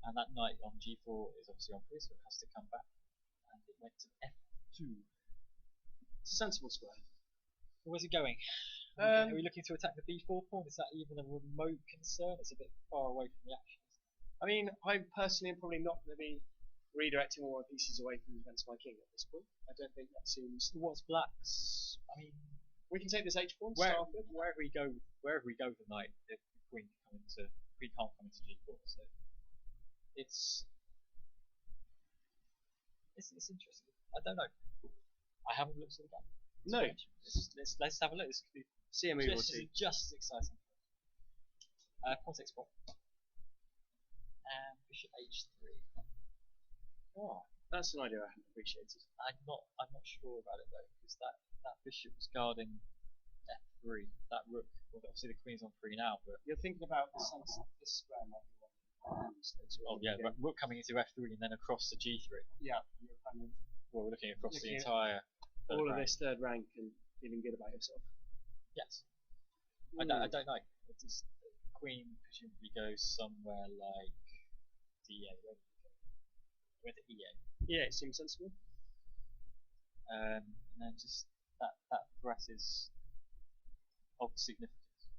And that knight on g4 is obviously on free, so it has to come back. And it went to f2. It's a sensible square. Where's it going? Are we looking to attack the b4 pawn? Is that even a remote concern? It's a bit far away from the action. I mean, I personally am probably not going to be redirecting all my pieces away from against my king at this point. I don't think that seems. What's black's? I mean, we can take this h pawn. Wherever we go with the knight, the queen can't come into g4. So it's interesting. I don't know. I haven't looked at the game. No. Let's have a look. This could be see a move or two. Just as exciting. Pawn takes pawn. And bishop h3. Oh, that's an idea I haven't appreciated. I'm not sure about it though, because that bishop was guarding f3. That rook. Well, obviously the queen's on 3 now, but you're thinking about the sense that this square might be one. Oh yeah, rook coming into f3 and then across to g3. Yeah, you're kind of. Well, we're looking across the entire. All of this third rank and feeling good about yourself. Yes. I don't know. It's just, queen presumably goes somewhere like d8. Where to e8. Yeah, it seems sensible. And then just that threat is of significance.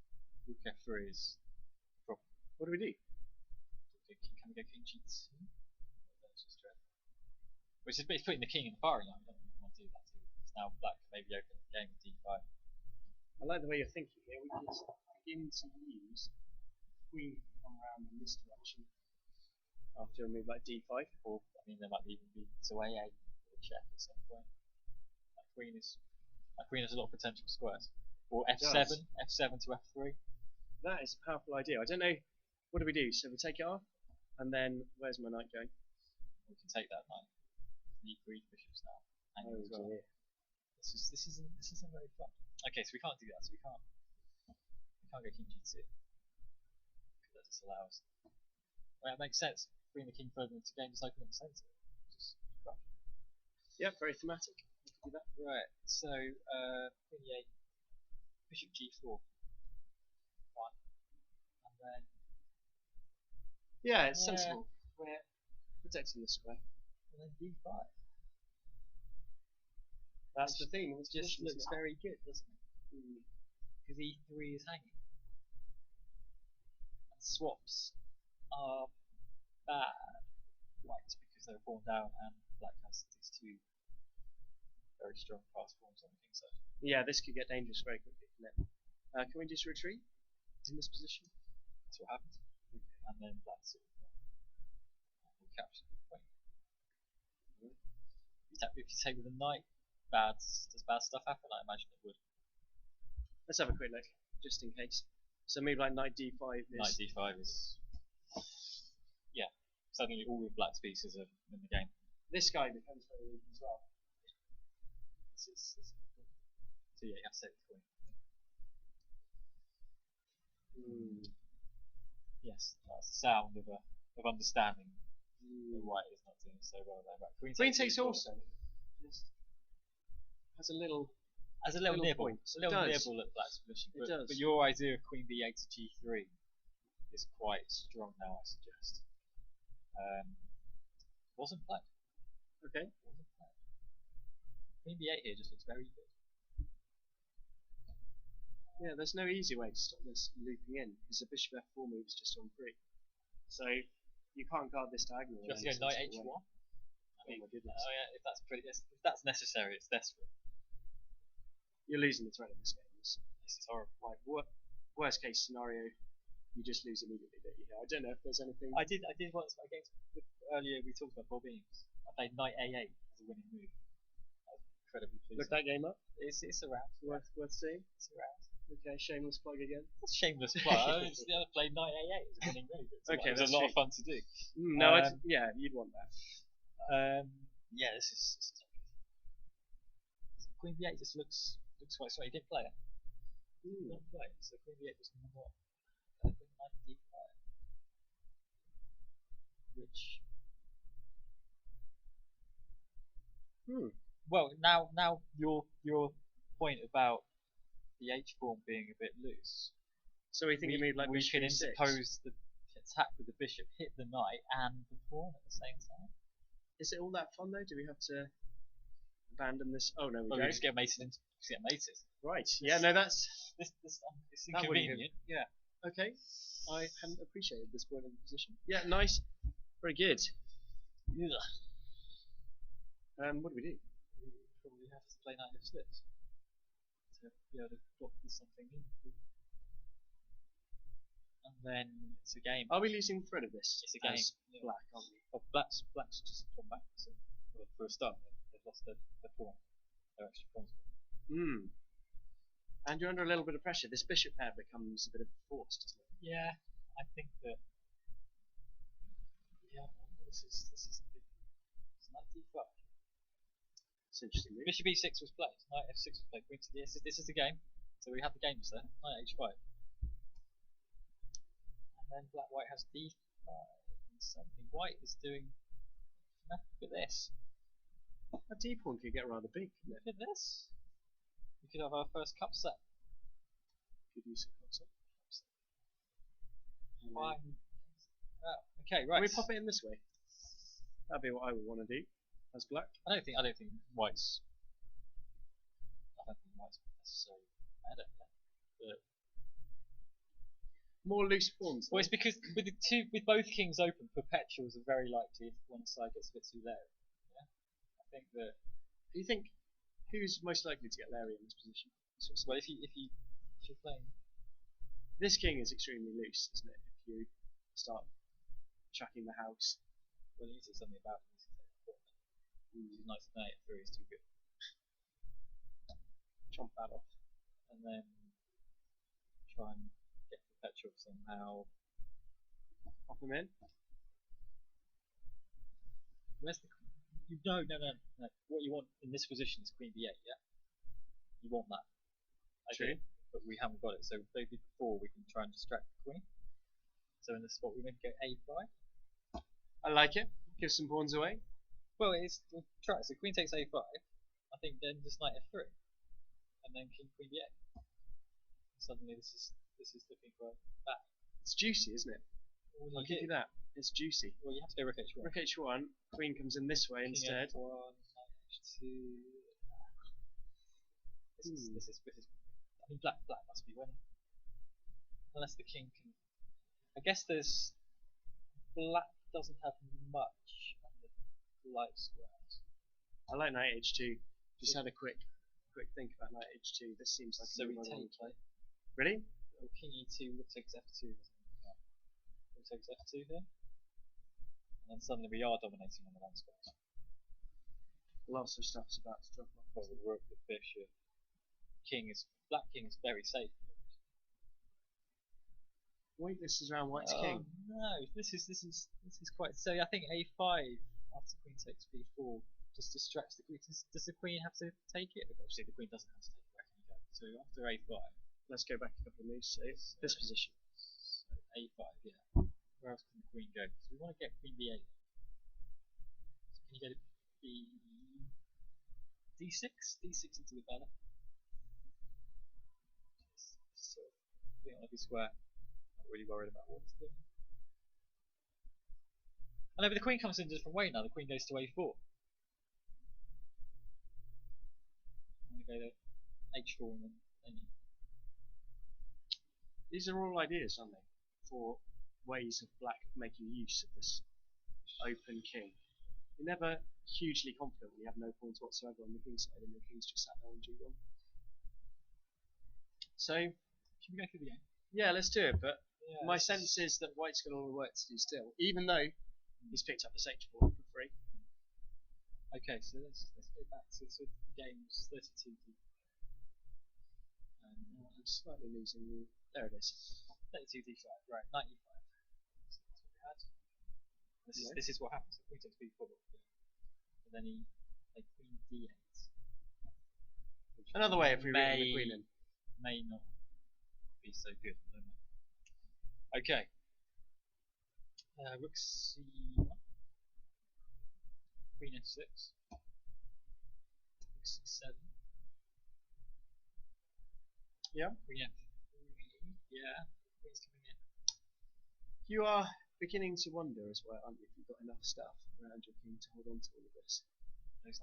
Rook f3 is a problem. What do we do? Can we go king g2? Which is putting the king in the firing line. We don't really want to do that too. Now black can maybe open the game with d5. I like the way you're thinking here. We can begin to use queen come around in this direction after a move like d5. Or I mean, there might even be to a8 for the check at some point. That queen has a lot of potential squares. Or f7 to f3. That is a powerful idea. I don't know. What do we do? So we take it off, and then where's my knight going? We can take that knight. E3 bishops now. Oh, as well. This isn't very fun. Okay, so we can't do that. So we can't go king g2 because that just allows. Well, that makes sense. Bring the king further into the game, just open at the centre. Just rough. Yeah, very thematic. We can do that. Right. So queen e8, bishop g4. Fine. And then. Yeah, it's sensible. We're protecting the square. And then d5. That's the theme. It just looks very good, doesn't it? Because e3 is hanging. And swaps are bad. White because they're pawn down and black has these two very strong pass pawns on the king side. Yeah, this could get dangerous very quickly. Can we just retreat in this position? That's what happened. And then black sort of will capture the queen. If you take with a knight, does bad stuff happen? I imagine it would. Let's have a quick look, just in case. So maybe like knight d5 is... Knight d5 is... Yeah, suddenly all of black's pieces are in the game. This guy becomes very weak as well. This is so yeah, you have to take the queen. Yes, that's the sound of understanding that white is not doing so well there. But queen takes also just has a little nibble. point. A little nibble at black's position. It does. But your idea of queen b8 to g3 is quite strong now, I suggest. Wasn't played. Okay. Wasn't played. Queen b8 here just looks very good. Yeah, there's no easy way to stop this looping in, because the bishop f4 move is just on 3. So you can't guard this diagonal. Just go knight h1. Oh my goodness. Oh yeah, if that's necessary, it's desperate. You're losing the thread of this game. This is horrible. Like, worst case scenario, you just lose immediately, don't you? I don't know if there's anything. I did once against earlier. We talked about Bob Eames. I played knight a8 as a winning move. I was incredibly pleased. Look that game up. It's around. Worth seeing. It's around. Okay, shameless plug again. That's shameless plug. It's the other played knight a8 as a winning move. Okay, it was a lot of fun to do. No, yeah, you'd want that. Yeah, this is not good. So queen b8 just looks quite strong. He didn't play it. He didn't play it. So queen b8 was not. I think knight d5, which. Well, now your point about the h form being a bit loose. So we think you made like we bishop could e6. interpose the attack with the bishop, hit the knight and the pawn at the same time. Is it all that fun though? Do we have to abandon this? Oh no, we Well, don't. we just get mated. Right. Yeah. No, that's it's that wouldn't inconvenient. Yeah. okay. I hadn't appreciated this point of the position. Yeah. Nice. Very good. Yeah. What do we do? We probably have to play knight f6 to be able to block this something in. And then it's a game. Are we losing the thread of this? It's a game. Yeah. Black, aren't we? Oh, black's just gone back. So, well, for a start, they've lost their pawn. Their extra pawns. And you're under a little bit of pressure. This bishop pair becomes a bit of a force, doesn't it? Yeah, I think that. Yeah, this is good. It's knight d5. It's interesting. Move. Bishop e6 was played. Knight f6 was played. Queen to this is the game. So we have the games there. Knight h5. And then white has d5. And suddenly white is doing. Look at this. A d pawn could get rather big. Look at this. We could have our first cup set. Could use a concept. Fine. Oh, okay, right. Can we pop it in this way? That'd be what I would want to do as black. I don't think white's. I don't think white's necessarily mad at that. But more loose pawns. well, it's because with both kings open, perpetuals are very likely if one side gets a bit too leery. Yeah, I think that. Do you think who's most likely to get leery in this position? Well, if you're playing, this king is extremely loose, isn't it? If you start tracking the house. well, you need to do something about it. Knight to knight f3 is too good. Chomp that off. And then try and get perpetual somehow. Pop him in. Where's the no. What you want in this position is queen b8, yeah? You want that. True. But we haven't got it, so maybe before we can try and distract the queen. So in this spot we maybe go a5. I like it. Give some pawns away. Well, we'll try it. So queen takes a5. I think then just knight f3, and then king queen b8. Suddenly this is looking quite bad. It's juicy, isn't it? I'll give you that. It's juicy. Well, you have to go rook h1. Rook h1. Queen comes in this way King instead. f1, knight h2. This is. I mean, black must be winning, unless the king can. I guess black doesn't have much on the light squares. I like knight h2. Just had a quick think about knight h2. This seems like So a we move I wanna take play. Really? king e2, rook takes f2. Rook takes f2 here, and then suddenly we are dominating on the light squares. Lots of stuff's about to drop off. Well, the rook, the bishop, black king is very safe. Weakness is around white's king. No, this is quite. So I think a5 after queen takes b4 just distracts the queen. Does the queen have to take it? Obviously, the queen doesn't have to take it. Where can you go? So after a5, Let's go back a couple of moves. So this position. so a5, yeah. Where else can the queen go? So we want to get queen b8. So can you go to d6? D6 into the banner. So putting on a square. Not really worried about what it's doing. I know, but the queen comes in a different way now. The queen goes to a4. I'm going to go to h4 and then These are all ideas, aren't they? For ways of black making use of this open king. You're never hugely confident when you have no pawns whatsoever on the king side and your king's just sat there on g1. So, should we go through the game? yeah, let's do it, but Yeah, my sense is that white's got all the work to do still, even though he's picked up this h4 for free. Okay, so let's go back to the game's 32. I'm slightly losing the... There it is. 32 d5, right, 95. So that's what we had. This is what happens. Queen takes b4. And then he played queen d8. Another way of rerouting the queen in. May not be so good. Okay. Rook c1. Queen f6. Rook c7. Yeah. Queen f3. Yeah. Queen's coming in. You are beginning to wonder as well, aren't you, if you've got enough stuff around your king to hold on to all of this. Those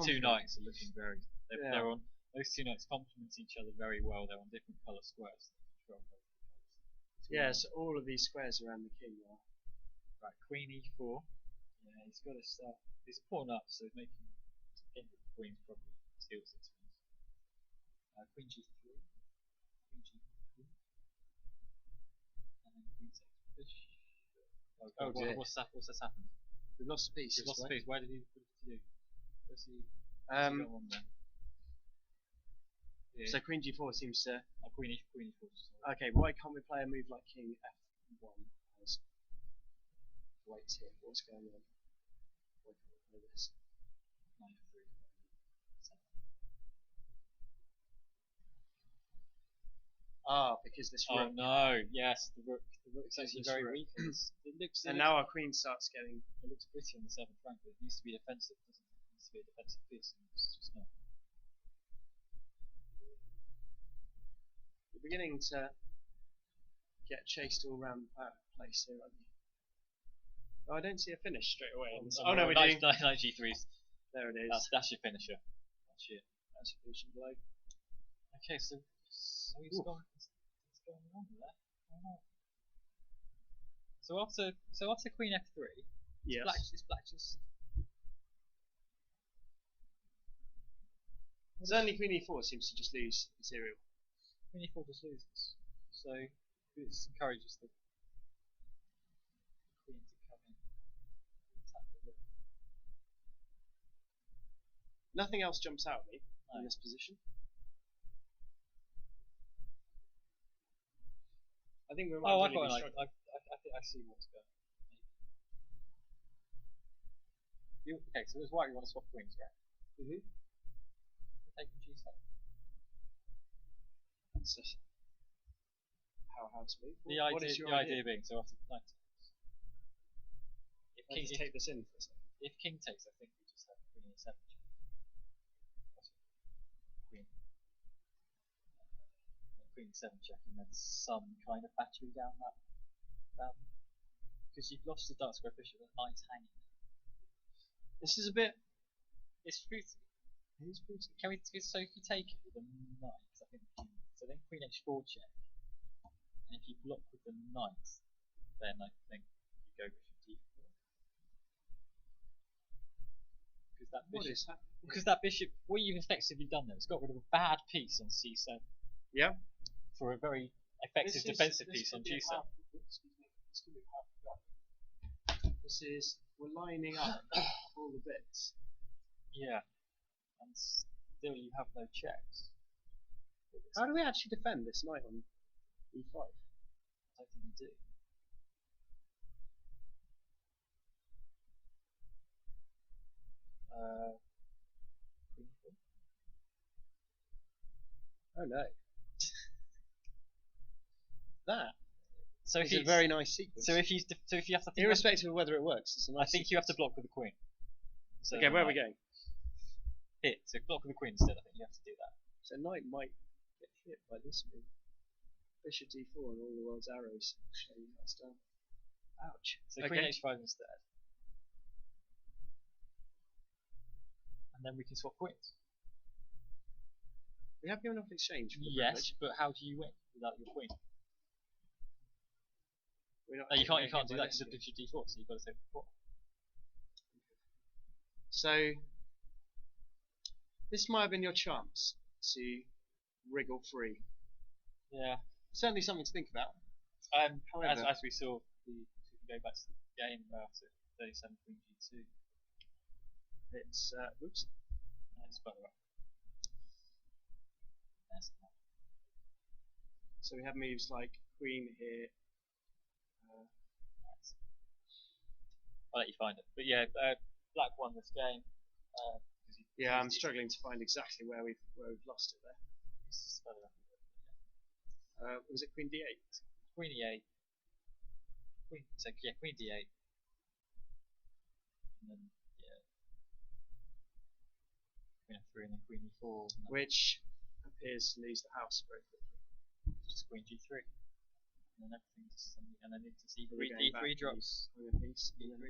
two knights are looking very. Yeah. They're on. Those two knights complement each other very well. They're on different colour squares. They control both colours. Yeah, so all of these squares around the king are... Right, queen e4. Yeah, he's got to start. He's a pawn up, so he's making. I think the queen's probably steals it. Queen g3. Queen g3. And then queen takes bishop. Oh dear. What's happened? We've lost a piece. He's lost a piece. What did he do? What's he got wrong there? Yeah. So queen g4 seems to... Queen e4. Okay, why can't we play a move like king f1 as white's here? What's going on? Why can't we play this? Knight f3. Ah, because this rook... Oh no! Yes, the rook is actually This very rook. weak. It looks. And now our queen starts getting... It looks pretty on the 7th rank, but it needs to be defensive, doesn't it? It needs to be a defensive piece, and it's just not. You're beginning to get chased all around the place here, aren't you? Oh, I don't see a finish straight away. Oh no, we do. Knight g3s. There it is. That's your finisher. That's your finishing blow. Okay, so he's gone. What's going on there? Oh. So after queen f3, yes. Black just. Certainly queen e4 seems to just lose material. Queen e4 just loses. So this encourages the queen to come in and attack the rook. Nothing else jumps out at me in this position. I think we might really be struggling. I think I see what's going on. Okay, so there's white, you want to swap queens, right? Mm-hmm. Taking g7. That's just how to move. The idea being, so after knight takes. If king take this in for a second. If king takes, I think we just have queen e7 check. Queen e7 check, and then some kind of battery down that. Because you've lost the dark square bishop, the knight's hanging. This is a bit. It's fruity. It is fruity. So if you take it with a knight, I think. So then queen h4 check, and if you block with the knight, then I think you go bishop d4. What is happening? Because that bishop, what you've effectively done there is got rid of a bad piece on c7. Yeah. For a very effective defensive piece on g7. We're lining up all the bits. Yeah. And still you have no checks. How do we actually defend this knight on e5? I don't think you do. Oh no. That So is a very nice sequence. So if you have to think, irrespective of whether it works, it's a nice I think you have to block with the queen. So okay, where are we going? Hit. So block with the queen instead. I think you have to do that. So knight might get hit by this move. Bishop d4 and all the world's arrows showing that's done. Ouch. So queen h5 instead. And then we can swap queens. We have given up exchange for the yes, but how do you win without your queen? No, you can't do that because of bishop d4, so you've got to take the 4. So this might have been your chance to wriggle free. Yeah. Certainly something to think about. However, as we saw, if we go back to the game to 37 queen g2. It's oops. That's better up. That's not. So we have moves like queen here. I'll let you find it. But yeah, black won this game. Yeah, I'm struggling to find exactly where we've lost it there. Was it queen d8? Queen e8. Queen d8. And then queen f3 and then queen e4. Which appears to lose the house very quickly. Just queen g3. And then everything just and then into e3 drops. E3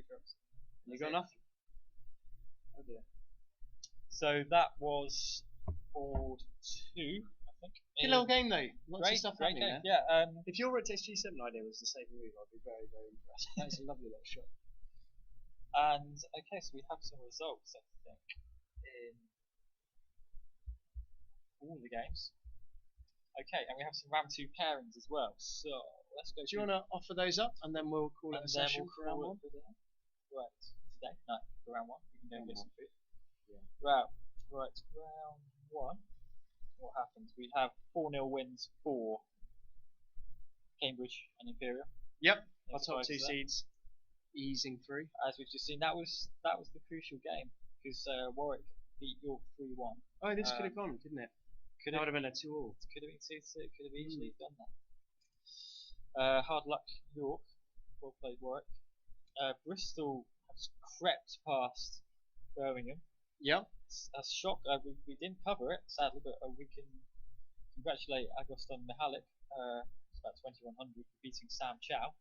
drops. And you got nothing. Oh dear. So that was board 2, I think. Good little game though. Lots of stuff great happening game. there. Yeah. If your rook takes g7 idea was the saving move, I'd be very, very impressed. That's a lovely little shot. And okay, so we have some results, I think, in all the games. Okay, and we have some round 2 pairings as well. So let's go. Do you want to offer those up, and then we'll call it a session for round 1? Right, today? No, for round 1. We can go and get some food. Yeah. Right, round 1. What happens? We have 4-0 wins for Cambridge and Imperial. Yep. Our top 2 seeds easing through. As we've just seen, that was the crucial game because Warwick beat York 3-1. Oh, this could have gone, couldn't it? That would have been a 2-all. Could have been 2-2. Could have easily done that. Hard luck, York. Well played, Warwick. Bristol has crept past Birmingham. Yep. A shock. We didn't cover it, sadly, but we can congratulate Agoston Mihalik. It's about 2100 for beating Sam Chow.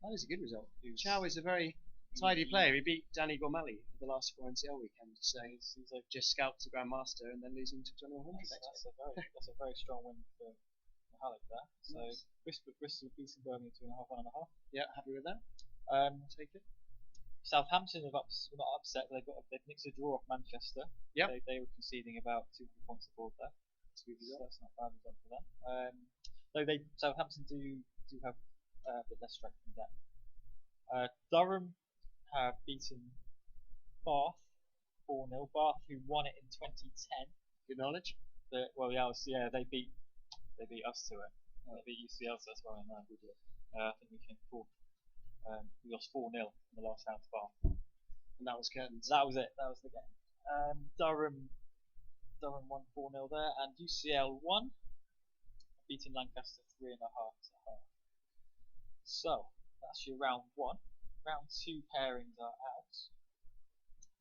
That is a good result. Chow is a very tidy player. He beat Danny Gormali at the last 4 NCL weekend, so he's just scalped to Grandmaster and then losing to 2100. That's a very strong win for Mihalik there. So nice. Bristol beating Birmingham 2.5, 1.5. Yeah, happy with that. Take it. Southampton were not upset. They've nicked a draw off Manchester. Yep. They were conceding about 2 points aboard there. So that's not bad result for them. Though Southampton do have a bit less strength than that. Durham have beaten Bath 4-0. Bath, who won it in 2010. Good knowledge. They beat us to it. They beat UCL, so that's why I know. I think we came fourth. We lost 4-0 in the last round to Bath. And that was curtains. That was it. That was the game. Durham won 4-0 there, and UCL won, beating Lancaster 3.5 to half. So that's your round 1. Round 2 pairings are out.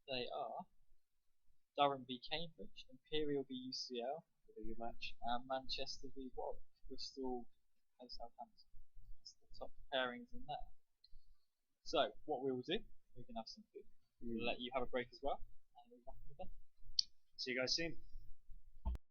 They are Durham v Cambridge, Imperial v UCL, a good match, and Manchester v Warwick, Bristol and Southampton. That's the top pairings in there. So what we will do, we can have some food. We'll let you have a break as well, and we'll be back again. See you guys soon.